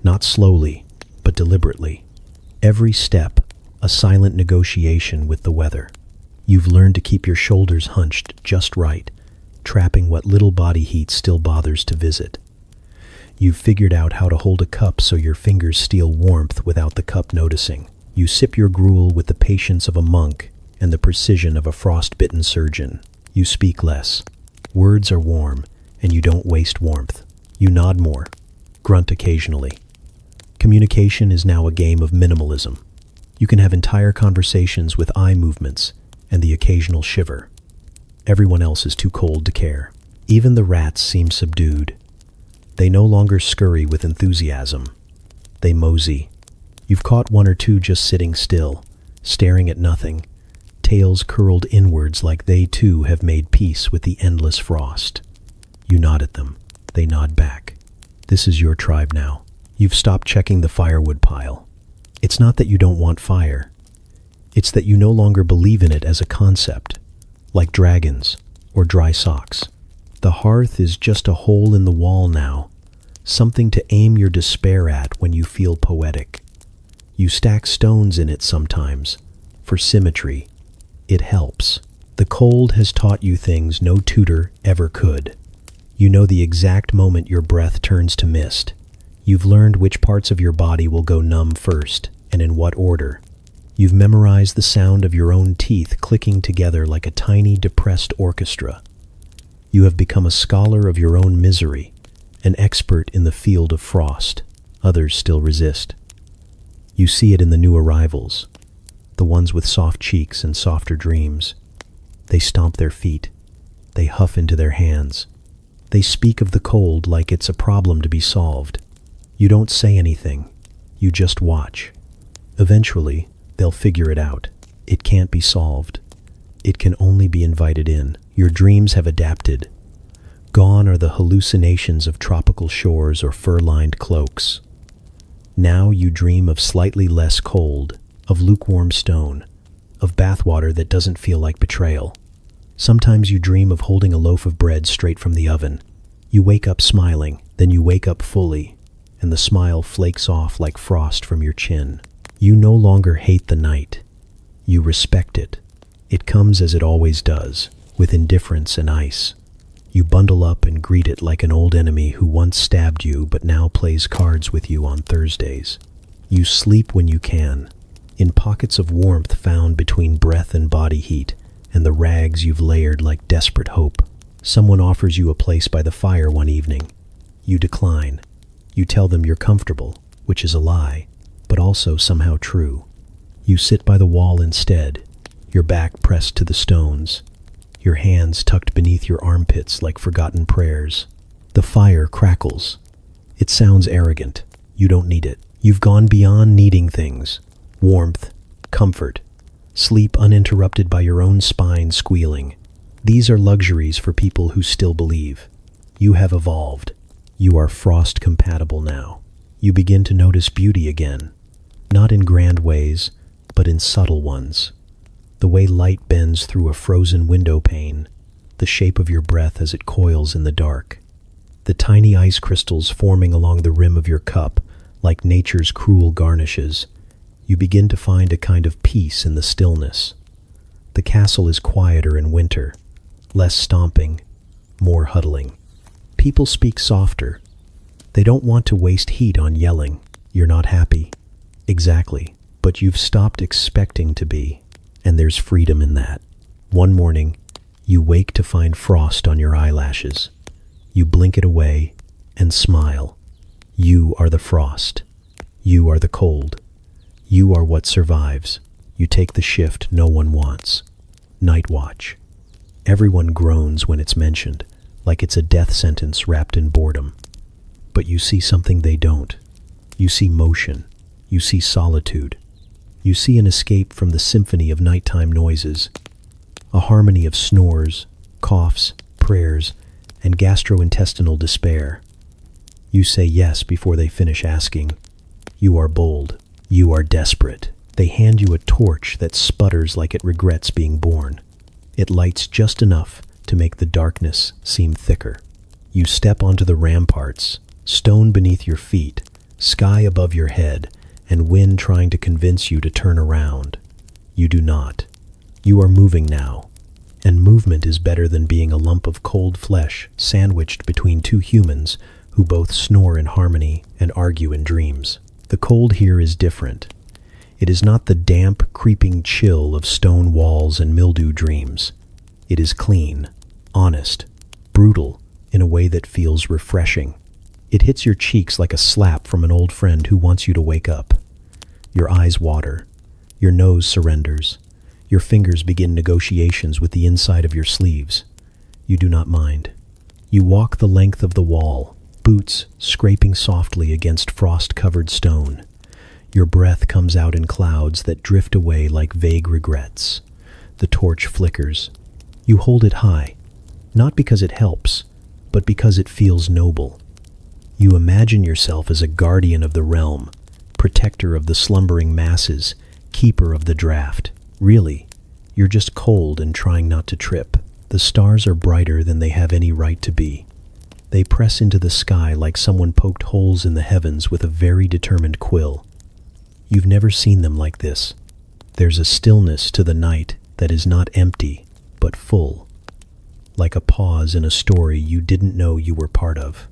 not slowly, but deliberately. Every step, a silent negotiation with the weather. You've learned to keep your shoulders hunched just right, trapping what little body heat still bothers to visit. You've figured out how to hold a cup so your fingers steal warmth without the cup noticing. You sip your gruel with the patience of a monk and the precision of a frost-bitten surgeon. You speak less. Words are warm, and you don't waste warmth. You nod more, grunt occasionally. Communication is now a game of minimalism. You can have entire conversations with eye movements and the occasional shiver. Everyone else is too cold to care. Even the rats seem subdued. They no longer scurry with enthusiasm. They mosey. You've caught one or two just sitting still, staring at nothing, tails curled inwards like they too have made peace with the endless frost. You nod at them. They nod back. This is your tribe now. You've stopped checking the firewood pile. It's not that you don't want fire. It's that you no longer believe in it as a concept, like dragons or dry socks. The hearth is just a hole in the wall now, something to aim your despair at when you feel poetic. You stack stones in it sometimes, for symmetry. It helps. The cold has taught you things no tutor ever could. You know the exact moment your breath turns to mist. You've learned which parts of your body will go numb first, and in what order. You've memorized the sound of your own teeth clicking together like a tiny, depressed orchestra. You have become a scholar of your own misery, an expert in the field of frost. Others still resist. You see it in the new arrivals, the ones with soft cheeks and softer dreams. They stomp their feet. They huff into their hands. They speak of the cold like it's a problem to be solved. You don't say anything. You just watch. Eventually, they'll figure it out. It can't be solved. It can only be invited in. Your dreams have adapted. Gone are the hallucinations of tropical shores or fur-lined cloaks. Now you dream of slightly less cold, of lukewarm stone, of bathwater that doesn't feel like betrayal. Sometimes you dream of holding a loaf of bread straight from the oven. You wake up smiling, then you wake up fully, and the smile flakes off like frost from your chin. You no longer hate the night. You respect it. It comes as it always does, with indifference and ice. You bundle up and greet it like an old enemy who once stabbed you but now plays cards with you on Thursdays. You sleep when you can, in pockets of warmth found between breath and body heat, and the rags you've layered like desperate hope. Someone offers you a place by the fire one evening. You decline. You tell them you're comfortable, which is a lie, but also somehow true. You sit by the wall instead, your back pressed to the stones, your hands tucked beneath your armpits like forgotten prayers. The fire crackles. It sounds arrogant. You don't need it. You've gone beyond needing things. Warmth, comfort, sleep uninterrupted by your own spine squealing. These are luxuries for people who still believe. You have evolved. You are frost compatible now. You begin to notice beauty again, not in grand ways, but in subtle ones. The way light bends through a frozen window pane, the shape of your breath as it coils in the dark, the tiny ice crystals forming along the rim of your cup like nature's cruel garnishes. You begin to find a kind of peace in the stillness. The castle is quieter in winter, less stomping, more huddling. People speak softer. They don't want to waste heat on yelling. You're not happy. Exactly. But you've stopped expecting to be, and there's freedom in that. One morning, you wake to find frost on your eyelashes. You blink it away and smile. You are the frost. You are the cold. You are what survives. You take the shift no one wants. Night watch. Everyone groans when it's mentioned, like it's a death sentence wrapped in boredom. But you see something they don't. You see motion. You see solitude. You see an escape from the symphony of nighttime noises, a harmony of snores, coughs, prayers, and gastrointestinal despair. You say yes before they finish asking. You are bold. You are desperate. They hand you a torch that sputters like it regrets being born. It lights just enough to make the darkness seem thicker. You step onto the ramparts, stone beneath your feet, sky above your head, and wind trying to convince you to turn around. You do not. You are moving now, and movement is better than being a lump of cold flesh sandwiched between two humans who both snore in harmony and argue in dreams. The cold here is different. It is not the damp, creeping chill of stone walls and mildew dreams. It is clean, honest, brutal, in a way that feels refreshing. It hits your cheeks like a slap from an old friend who wants you to wake up. Your eyes water. Your nose surrenders. Your fingers begin negotiations with the inside of your sleeves. You do not mind. You walk the length of the wall, boots scraping softly against frost-covered stone. Your breath comes out in clouds that drift away like vague regrets. The torch flickers. You hold it high, not because it helps, but because it feels noble. You imagine yourself as a guardian of the realm, protector of the slumbering masses, keeper of the draft. Really, you're just cold and trying not to trip. The stars are brighter than they have any right to be. They press into the sky like someone poked holes in the heavens with a very determined quill. You've never seen them like this. There's a stillness to the night that is not empty, but full, like a pause in a story you didn't know you were part of.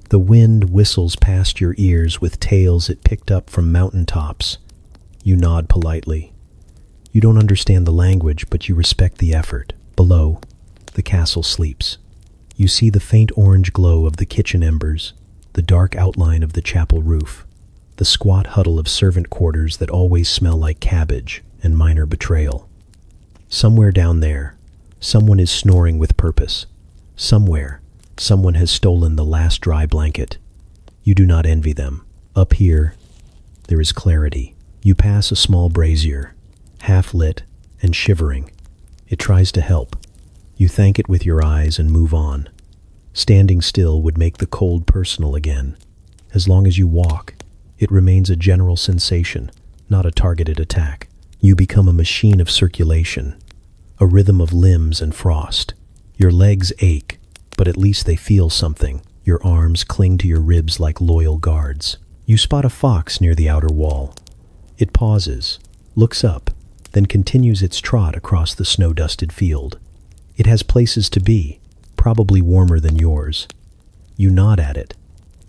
The wind whistles past your ears with tales it picked up from mountaintops. You nod politely. You don't understand the language, but you respect the effort. Below, the castle sleeps. You see the faint orange glow of the kitchen embers, the dark outline of the chapel roof, the squat huddle of servant quarters that always smell like cabbage and minor betrayal. Somewhere down there, someone is snoring with purpose. Somewhere, someone has stolen the last dry blanket. You do not envy them. Up here, there is clarity. You pass a small brazier, half lit and shivering. It tries to help. You thank it with your eyes and move on. Standing still would make the cold personal again. As long as you walk, it remains a general sensation, not a targeted attack. You become a machine of circulation, a rhythm of limbs and frost. Your legs ache, but at least they feel something. Your arms cling to your ribs like loyal guards. You spot a fox near the outer wall. It pauses, looks up, then continues its trot across the snow-dusted field. It has places to be, probably warmer than yours. You nod at it.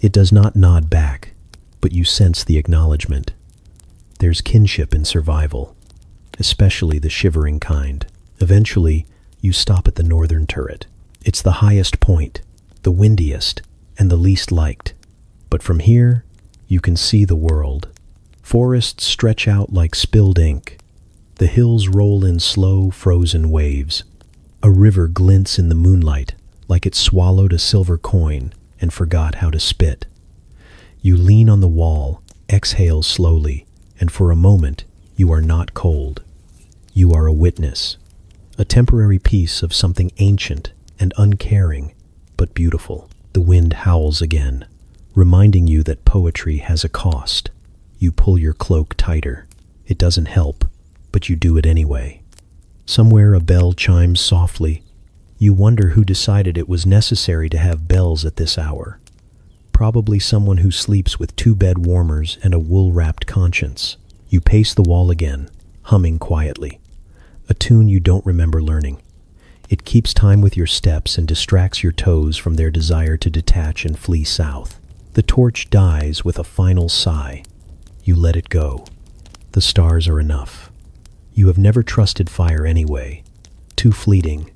It does not nod back, but you sense the acknowledgement. There's kinship in survival, especially the shivering kind. Eventually, you stop at the northern turret. It's the highest point, the windiest, and the least liked. But from here, you can see the world. Forests stretch out like spilled ink. The hills roll in slow, frozen waves. A river glints in the moonlight like it swallowed a silver coin and forgot how to spit. You lean on the wall, exhale slowly, and for a moment, you are not cold. You are a witness, a temporary piece of something ancient and uncaring, but beautiful. The wind howls again, reminding you that poetry has a cost. You pull your cloak tighter. It doesn't help, but you do it anyway. Somewhere a bell chimes softly. You wonder who decided it was necessary to have bells at this hour. Probably someone who sleeps with 2 bed warmers and a wool-wrapped conscience. You pace the wall again, humming quietly, a tune you don't remember learning. It keeps time with your steps and distracts your toes from their desire to detach and flee south. The torch dies with a final sigh. You let it go. The stars are enough. You have never trusted fire anyway. Too fleeting,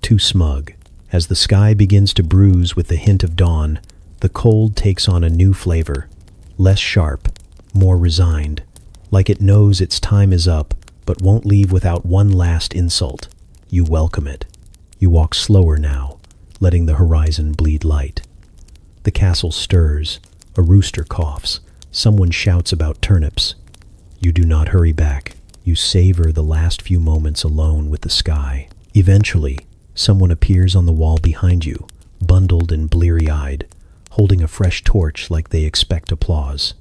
too smug. As the sky begins to bruise with the hint of dawn, The cold takes on a new flavor, less sharp, more resigned, like it knows its time is up, but won't leave without one last insult. You welcome it. You walk slower now, letting the horizon bleed light. The castle stirs, a rooster coughs, someone shouts about turnips. You do not hurry back. You savor the last few moments alone with the sky. Eventually, someone appears on the wall behind you, bundled and bleary-eyed, holding a fresh torch like they expect applause.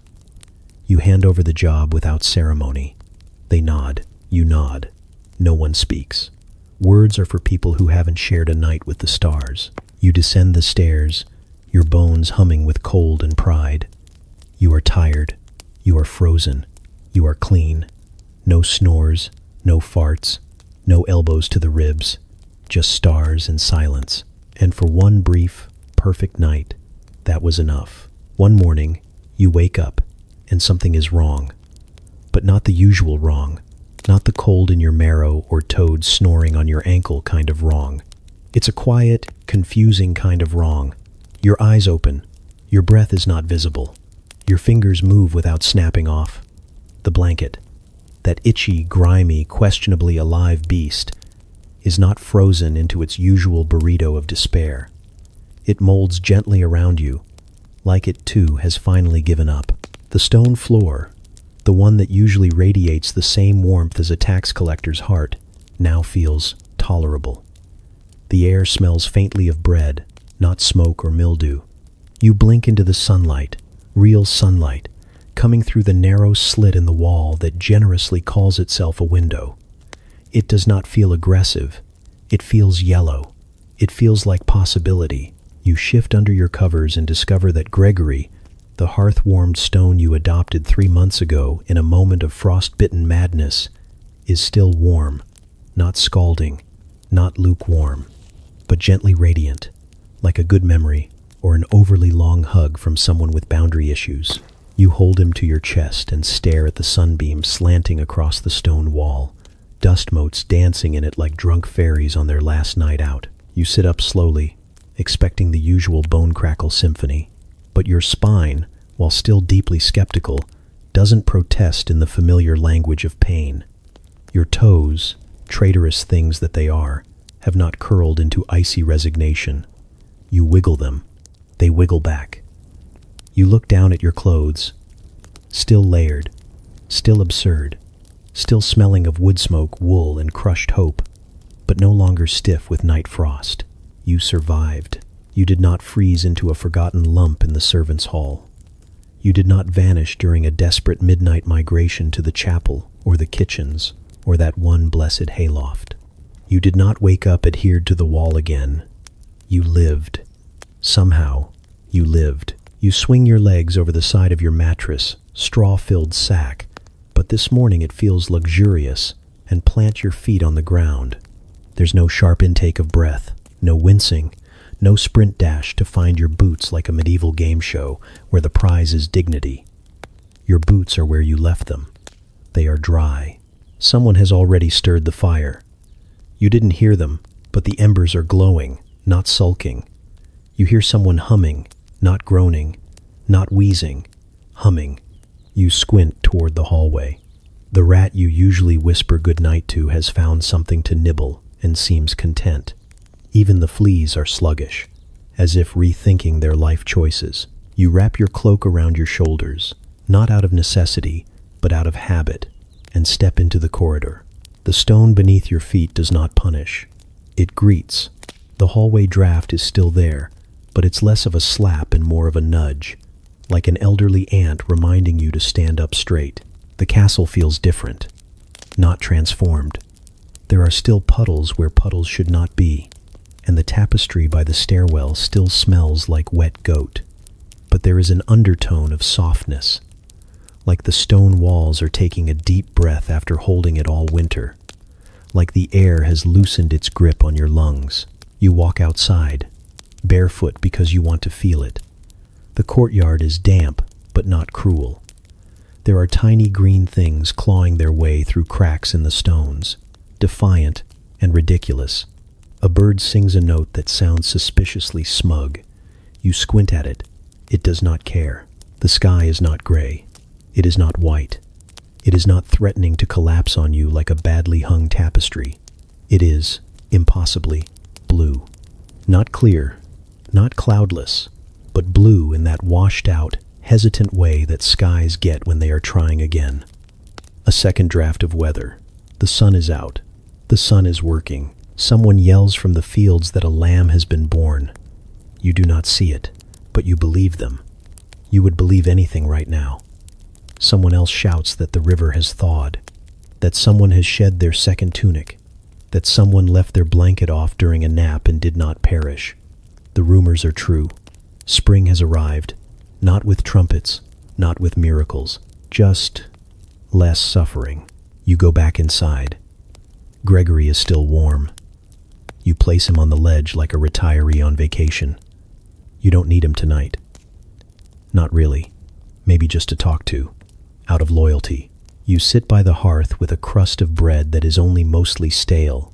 You hand over the job without ceremony. They nod. You nod. No one speaks. Words are for people who haven't shared a night with the stars. You descend the stairs, your bones humming with cold and pride. You are tired. You are frozen. You are clean. No snores, no farts, no elbows to the ribs, just stars and silence. And for one brief, perfect night, that was enough. One morning, you wake up, and something is wrong. But not the usual wrong, not the cold in your marrow or toad snoring on your ankle kind of wrong. It's a quiet, confusing kind of wrong. Your eyes open, your breath is not visible. Your fingers move without snapping off. The blanket, that itchy, grimy, questionably alive beast, is not frozen into its usual burrito of despair. It molds gently around you, like it too has finally given up. The stone floor, the one that usually radiates the same warmth as a tax collector's heart, now feels tolerable. The air smells faintly of bread, not smoke or mildew. You blink into the sunlight, real sunlight, coming through the narrow slit in the wall that generously calls itself a window. It does not feel aggressive. It feels yellow. It feels like possibility. You shift under your covers and discover that Gregory, the hearth-warmed stone you adopted 3 months ago in a moment of frost-bitten madness, is still warm, not scalding, not lukewarm, but gently radiant, like a good memory or an overly long hug from someone with boundary issues. You hold him to your chest and stare at the sunbeam slanting across the stone wall, dust motes dancing in it like drunk fairies on their last night out. You sit up slowly, expecting the usual bone crackle symphony, but your spine, while still deeply skeptical, doesn't protest in the familiar language of pain. Your toes, traitorous things that they are, have not curled into icy resignation. You wiggle them. They wiggle back. You look down at your clothes, still layered, still absurd, still smelling of wood smoke, wool, and crushed hope, but no longer stiff with night frost. You survived. You did not freeze into a forgotten lump in the servants' hall. You did not vanish during a desperate midnight migration to the chapel or the kitchens or that one blessed hayloft. You did not wake up adhered to the wall again. You lived. Somehow, you lived. You swing your legs over the side of your mattress, straw-filled sack, but this morning it feels luxurious, and plant your feet on the ground. There's no sharp intake of breath, no wincing, no sprint dash to find your boots like a medieval game show where the prize is dignity. Your boots are where you left them. They are dry. Someone has already stirred the fire. You didn't hear them, but the embers are glowing, not sulking. You hear someone humming, not groaning, not wheezing, humming. You squint toward the hallway. The rat you usually whisper goodnight to has found something to nibble and seems content. Even the fleas are sluggish, as if rethinking their life choices. You wrap your cloak around your shoulders, not out of necessity, but out of habit, and step into the corridor. The stone beneath your feet does not punish. It greets. The hallway draft is still there, but it's less of a slap and more of a nudge, like an elderly aunt reminding you to stand up straight. The castle feels different, not transformed. There are still puddles where puddles should not be, and the tapestry by the stairwell still smells like wet goat. But there is an undertone of softness, like the stone walls are taking a deep breath after holding it all winter, like the air has loosened its grip on your lungs. You walk outside, barefoot because you want to feel it. The courtyard is damp, but not cruel. There are tiny green things clawing their way through cracks in the stones, defiant and ridiculous. A bird sings a note that sounds suspiciously smug. You squint at it, It does not care. The sky is not gray. It is not white. It is not threatening to collapse on you like a badly hung tapestry. It is, impossibly, blue. Not clear, not cloudless, but blue in that washed-out, hesitant way that skies get when they are trying again. A second draft of weather. The sun is out. The sun is working. Someone yells from the fields that a lamb has been born. You do not see it, but you believe them. You would believe anything right now. Someone else shouts that the river has thawed, that someone has shed their second tunic, that someone left their blanket off during a nap and did not perish. The rumors are true. Spring has arrived, not with trumpets, not with miracles, just less suffering. You go back inside. Gregory is still warm. You place him on the ledge like a retiree on vacation. You don't need him tonight. Not really. Maybe just to talk to. Out of loyalty. You sit by the hearth with a crust of bread that is only mostly stale.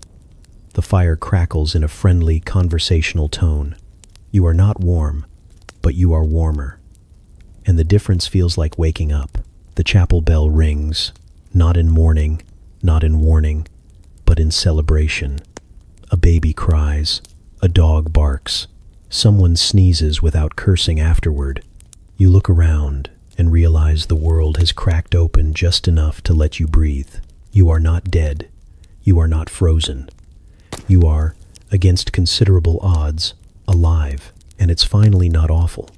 The fire crackles in a friendly, conversational tone. You are not warm, but you are warmer. And the difference feels like waking up. The chapel bell rings, not in mourning, not in warning, but in celebration. A baby cries. A dog barks. Someone sneezes without cursing afterward. You look around and realize the world has cracked open just enough to let you breathe. You are not dead. You are not frozen. You are, against considerable odds, alive, and it's finally not awful.